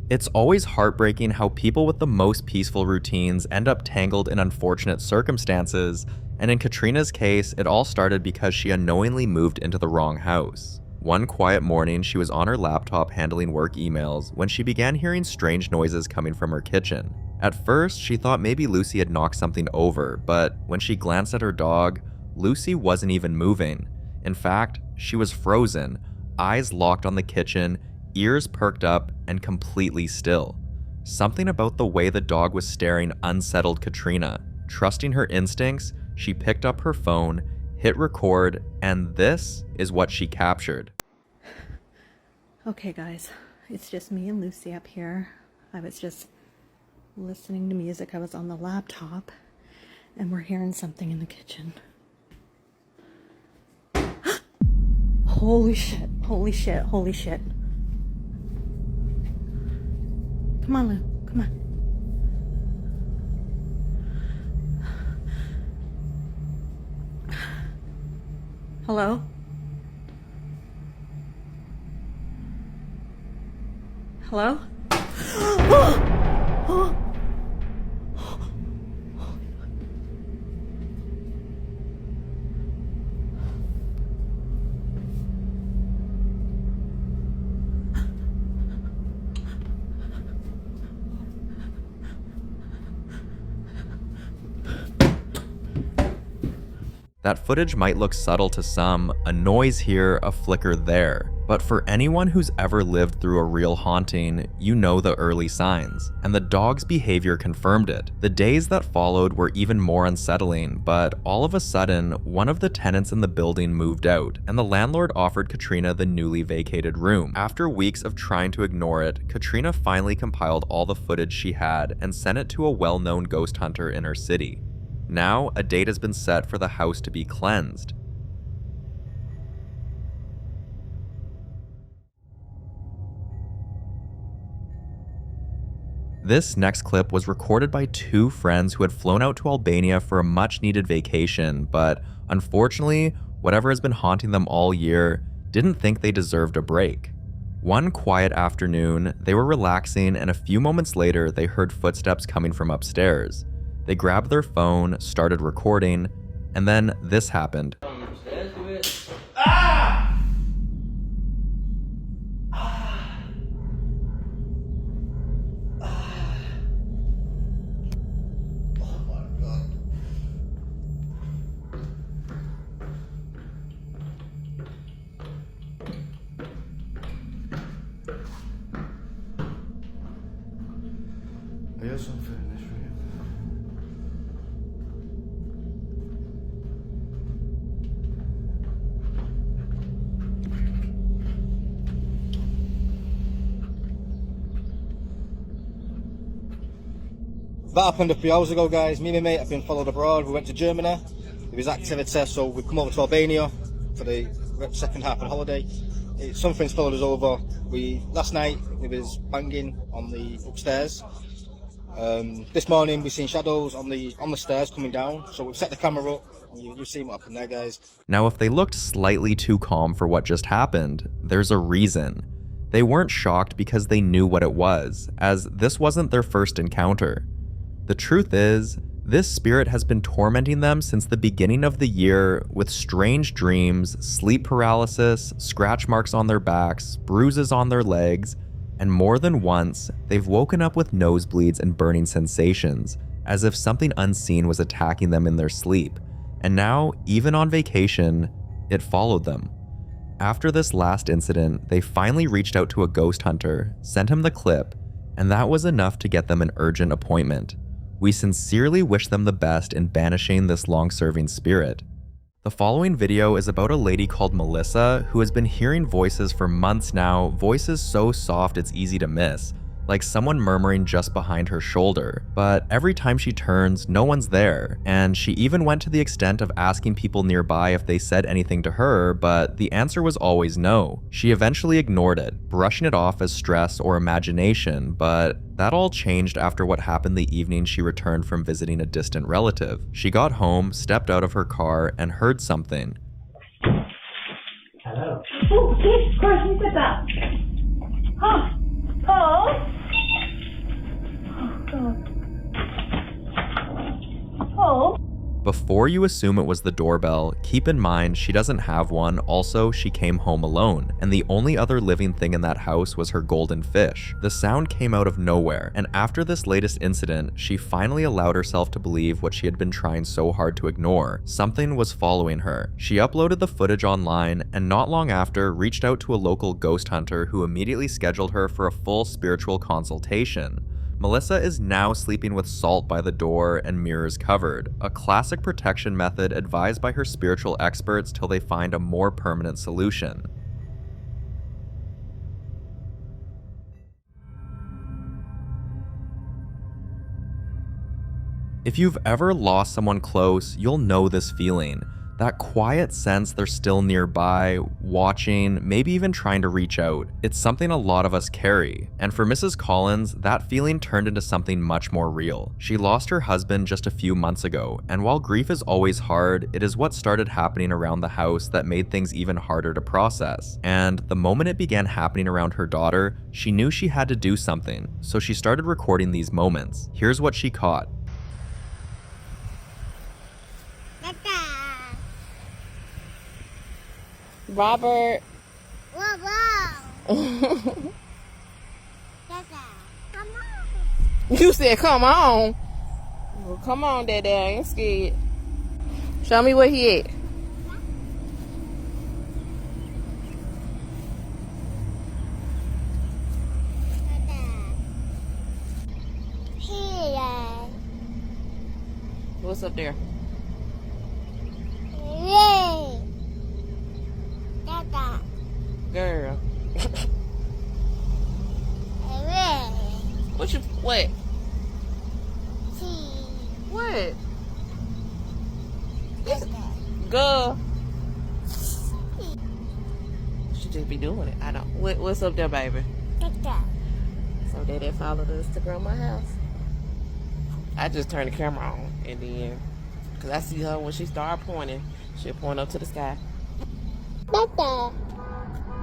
Speaker 1: It's always heartbreaking how people with the most peaceful routines end up tangled in unfortunate circumstances, and in Katrina's case, it all started because she unknowingly moved into the wrong house. One quiet morning, she was on her laptop handling work emails when she began hearing strange noises coming from her kitchen. At first, she thought maybe Lucy had knocked something over, but when she glanced at her dog, Lucy wasn't even moving. In fact, she was frozen, eyes locked on the kitchen, ears perked up, and completely still. Something about the way the dog was staring unsettled Katrina. Trusting her instincts, she picked up her phone, hit record, and this is what she captured.
Speaker 17: Okay guys, it's just me and Lucy up here. I was just listening to music. I was on the laptop, and we're hearing something in the kitchen. Holy shit, holy shit, holy shit. Come on, Lou. Come on. Hello? Hello?
Speaker 1: That footage might look subtle to some, a noise here, a flicker there, But for anyone who's ever lived through a real haunting, you know the early signs, and the dog's behavior confirmed it. The days that followed were even more unsettling, but all of a sudden, one of the tenants in the building moved out, and the landlord offered Katrina the newly vacated room. After weeks of trying to ignore it, Katrina finally compiled all the footage she had and sent it to a well-known ghost hunter in her city. Now, a date has been set for the house to be cleansed. This next clip was recorded by two friends who had flown out to Albania for a much-needed vacation, but unfortunately, whatever has been haunting them all year didn't think they deserved a break. One quiet afternoon, they were relaxing, and a few moments later, they heard footsteps coming from upstairs. They grabbed their phone, started recording, and then this happened.
Speaker 18: That happened a few hours ago, guys. Me and my mate have been followed abroad. We went to Germany. There was activity, so we've come over to Albania for the second half of the holiday. Something's followed us over. Last night we was banging on the upstairs. This morning we've seen shadows on the stairs coming down. So we've set the camera up. You've seen what happened there, guys.
Speaker 1: Now, if they looked slightly too calm for what just happened, there's a reason. They weren't shocked because they knew what it was, as this wasn't their first encounter. The truth is, this spirit has been tormenting them since the beginning of the year with strange dreams, sleep paralysis, scratch marks on their backs, bruises on their legs, and more than once, they've woken up with nosebleeds and burning sensations, as if something unseen was attacking them in their sleep. And now, even on vacation, it followed them. After this last incident, they finally reached out to a ghost hunter, sent him the clip, and that was enough to get them an urgent appointment. We sincerely wish them the best in banishing this long-serving spirit. The following video is about a lady called Melissa who has been hearing voices for months now, voices so soft it's easy to miss, like someone murmuring just behind her shoulder. But every time she turns, no one's there, and she even went to the extent of asking people nearby if they said anything to her, but the answer was always no. She eventually ignored it, brushing it off as stress or imagination, but that all changed after what happened the evening she returned from visiting a distant relative. She got home, stepped out of her car, and heard something.
Speaker 19: Hello. Oh, Jesus Christ, who said that? Huh? Oh? Oh, God. Oh?
Speaker 1: Before you assume it was the doorbell, keep in mind she doesn't have one. Also, she came home alone, and the only other living thing in that house was her golden fish. The sound came out of nowhere, and after this latest incident, she finally allowed herself to believe what she had been trying so hard to ignore. Something was following her. She uploaded the footage online, and not long after, reached out to a local ghost hunter who immediately scheduled her for a full spiritual consultation. Melissa is now sleeping with salt by the door and mirrors covered, a classic protection method advised by her spiritual experts till they find a more permanent solution. If you've ever lost someone close, you'll know this feeling. That quiet sense they're still nearby, watching, maybe even trying to reach out. It's something a lot of us carry. And for Mrs. Collins, that feeling turned into something much more real. She lost her husband just a few months ago, and while grief is always hard, it is what started happening around the house that made things even harder to process. And the moment it began happening around her daughter, she knew she had to do something, so she started recording these moments. Here's what she caught.
Speaker 7: Robert. You said, come on. Well, come on, Daddy. I ain't scared. Show me where he at.
Speaker 15: what's up there?
Speaker 5: Yay! Dada.
Speaker 15: Girl.
Speaker 5: Yay!
Speaker 15: What you, what?
Speaker 5: See.
Speaker 15: What? Girl. She just be doing it. I don't. What's up there, baby?
Speaker 5: Dada.
Speaker 15: So Daddy followed us to grandma's house. I just turned the camera on, and then, cause I see her when she start pointing, she'll point up to the sky.
Speaker 5: Dada.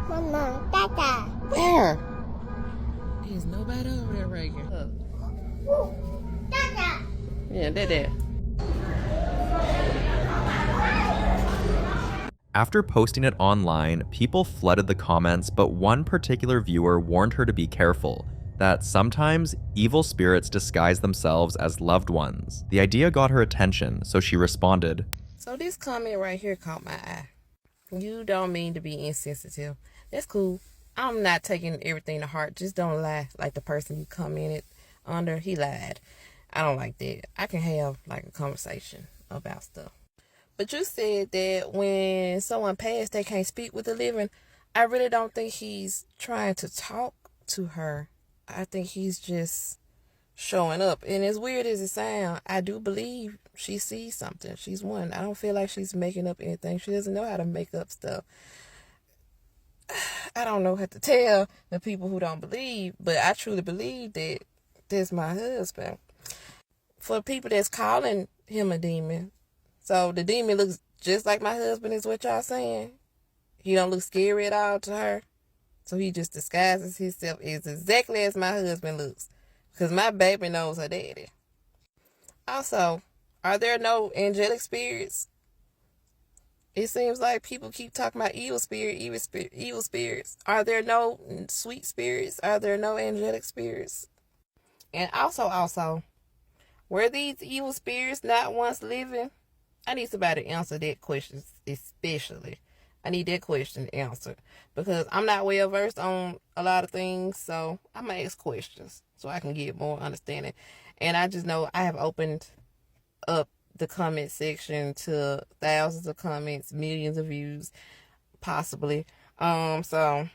Speaker 5: Mama, Dada.
Speaker 15: Where? There's nobody over there right here.
Speaker 5: Dada.
Speaker 15: Yeah, that.
Speaker 1: After posting it online, people flooded the comments, but one particular viewer warned her to be careful, that sometimes evil spirits disguise themselves as loved ones. The idea got her attention, so she responded,
Speaker 15: So this comment right here caught my eye. You don't mean to be insensitive. That's cool. I'm not taking everything to heart. Just don't lie like the person you commented under. He lied. I don't like that. I can have like a conversation about stuff. But you said that when someone passed, they can't speak with the living. I really don't think he's trying to talk to her. I think he's just showing up. And as weird as it sounds, I do believe she sees something. She's one. I don't feel like she's making up anything. She doesn't know how to make up stuff. I don't know how to tell the people who don't believe, but I truly believe that that's my husband. For people that's calling him a demon, so the demon looks just like my husband is what y'all saying. He don't look scary at all to her. So he just disguises himself as exactly as my husband looks. Because my baby knows her daddy. Also, are there no angelic spirits? It seems like people keep talking about evil spirits. Are there no sweet spirits? Are there no angelic spirits? And also, were these evil spirits not once living? I need somebody to answer that question, especially. I need that question answered because I'm not well versed on a lot of things, so I'm gonna ask questions so I can get more understanding. And I just know I have opened up the comment section to thousands of comments, millions of views, possibly. So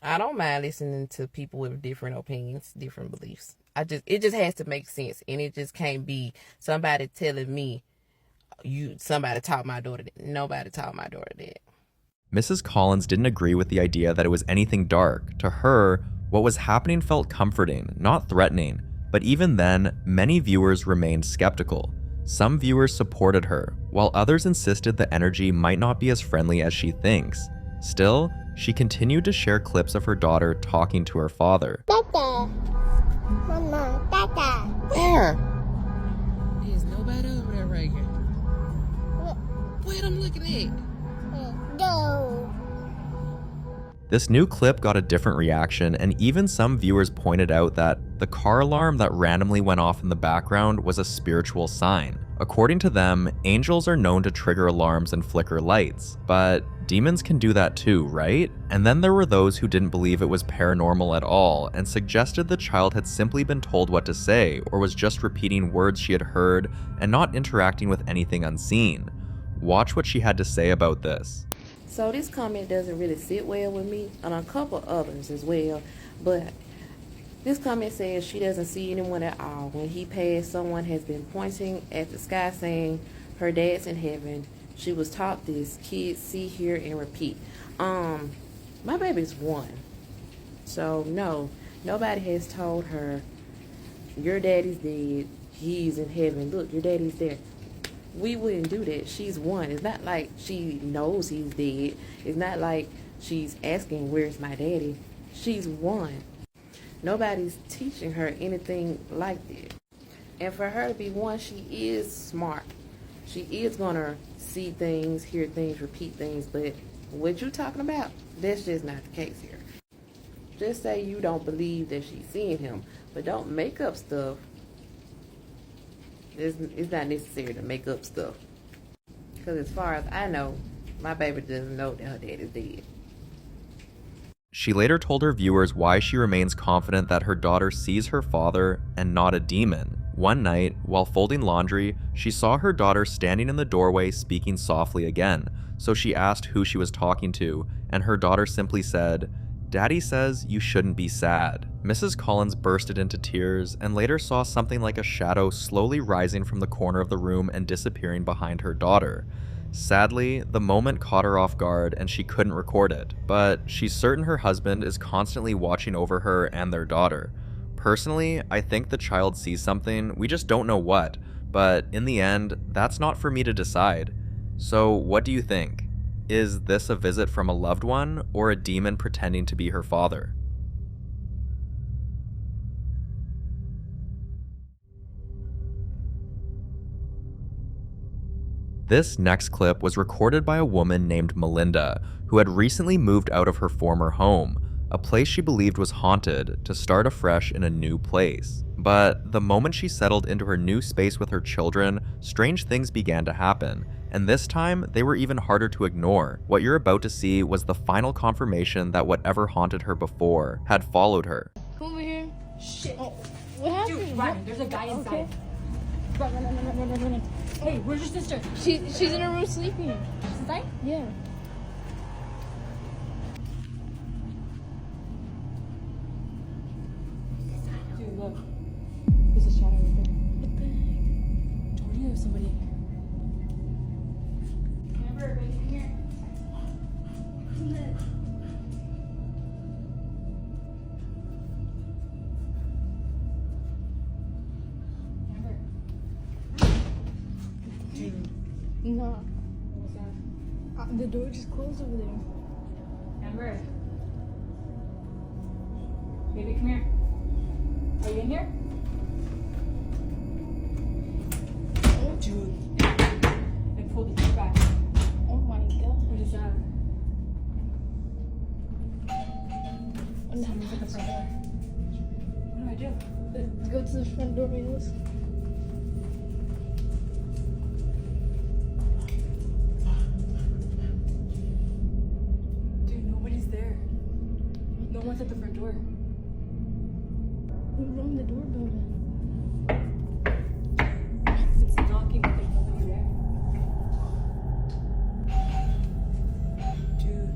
Speaker 15: I don't mind listening to people with different opinions, different beliefs. It just has to make sense, and it just can't be somebody telling me somebody taught my daughter that. Nobody taught my daughter that.
Speaker 1: Mrs. Collins didn't agree with the idea that it was anything dark. To her, what was happening felt comforting, not threatening. But even then, many viewers remained skeptical. Some viewers supported her, while others insisted the energy might not be as friendly as she thinks. Still, she continued to share clips of her daughter talking to her father.
Speaker 5: Dada. Mama, Dada.
Speaker 15: Where? There's nobody over there right here. What I'm looking at?
Speaker 5: No.
Speaker 1: This new clip got a different reaction, and even some viewers pointed out that the car alarm that randomly went off in the background was a spiritual sign. According to them, angels are known to trigger alarms and flicker lights, but demons can do that too, right? And then there were those who didn't believe it was paranormal at all and suggested the child had simply been told what to say or was just repeating words she had heard and not interacting with anything unseen. Watch what she had to say about this.
Speaker 15: So this comment doesn't really sit well with me, and a couple others as well, but this comment says she doesn't see anyone at all. When he passed, someone has been pointing at the sky saying her dad's in heaven. She was taught this. Kids see, hear, and repeat. My baby's 1. So no, nobody has told her your daddy's dead, he's in heaven. Look, your daddy's there. We wouldn't do that. She's 1. It's not like she knows he's dead. It's not like she's asking, where's my daddy? She's 1. Nobody's teaching her anything like that. And for her to be 1, she is smart. She is going to see things, hear things, repeat things. But what you're talking about, that's just not the case here. Just say you don't believe that she's seeing him. But don't make up stuff. It's not necessary to make up stuff. Because as far as I know, my baby doesn't know that her dad is dead.
Speaker 1: She later told her viewers why she remains confident that her daughter sees her father and not a demon, One night, while folding laundry, she saw her daughter standing in the doorway speaking softly again, so she asked who she was talking to, and her daughter simply said, "Daddy says you shouldn't be sad." Mrs. Collins bursted into tears and later saw something like a shadow slowly rising from the corner of the room and disappearing behind her daughter. Sadly, the moment caught her off guard and she couldn't record it, but she's certain her husband is constantly watching over her and their daughter. Personally, I think the child sees something, we just don't know what, but in the end, that's not for me to decide. So what do you think? Is this a visit from a loved one or a demon pretending to be her father? This next clip was recorded by a woman named Melinda, who had recently moved out of her former home, a place she believed was haunted, to start afresh in a new place. But the moment she settled into her new space with her children, strange things began to happen, and this time they were even harder to ignore. What you're about to see was the final confirmation that whatever haunted her before had followed her.
Speaker 9: Come over here. Shit. Oh, what happened? Dude, run. There's a guy inside. Okay. Run. Hey, where's your sister? She's in her room sleeping. She's inside? Yeah. Dude, look. There's a shadow right there. What the heck? Told you there's somebody in here. Amber, baby, come here. No. What's that? The door just closed over there. Amber. Baby, come here. Are you in here? Oh, dude. And pull the door back. Oh my god. What is that? Someone's at the front door. What do I do? Let's go to the front door, Venus. No one's at the front door. Who rang the doorbell then? It's knocking, but there's nobody there. Dude.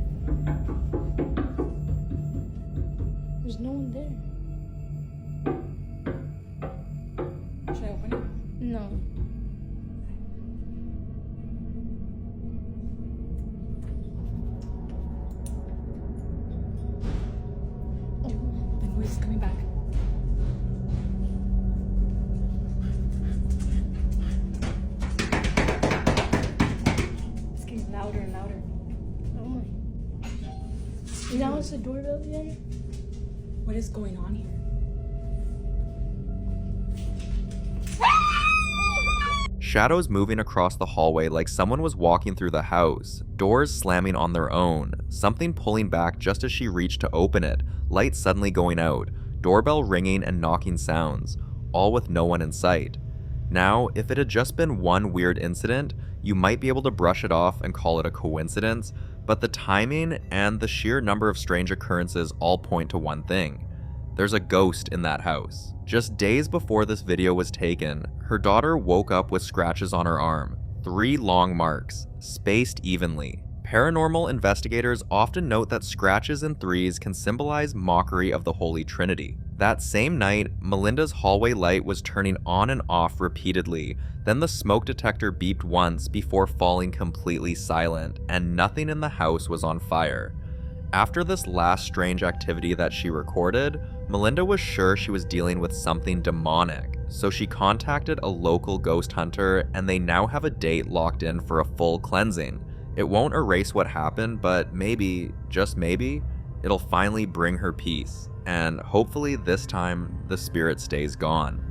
Speaker 9: There's no one there. Should I open it? No. It's coming back. It's getting louder and louder. Oh my. Now it's the doorbell again? What is going on here?
Speaker 1: Shadows moving across the hallway like someone was walking through the house, doors slamming on their own, something pulling back just as she reached to open it, lights suddenly going out, doorbell ringing and knocking sounds, all with no one in sight. Now, if it had just been one weird incident, you might be able to brush it off and call it a coincidence, but the timing and the sheer number of strange occurrences all point to one thing. There's a ghost in that house. Just days before this video was taken, her daughter woke up with scratches on her arm, 3 long marks, spaced evenly. Paranormal investigators often note that scratches in 3s can symbolize mockery of the Holy Trinity. That same night, Melinda's hallway light was turning on and off repeatedly, then the smoke detector beeped once before falling completely silent, and nothing in the house was on fire. After this last strange activity that she recorded, Melinda was sure she was dealing with something demonic, so she contacted a local ghost hunter, and they now have a date locked in for a full cleansing. It won't erase what happened, but maybe, just maybe, it'll finally bring her peace, and hopefully this time the spirit stays gone.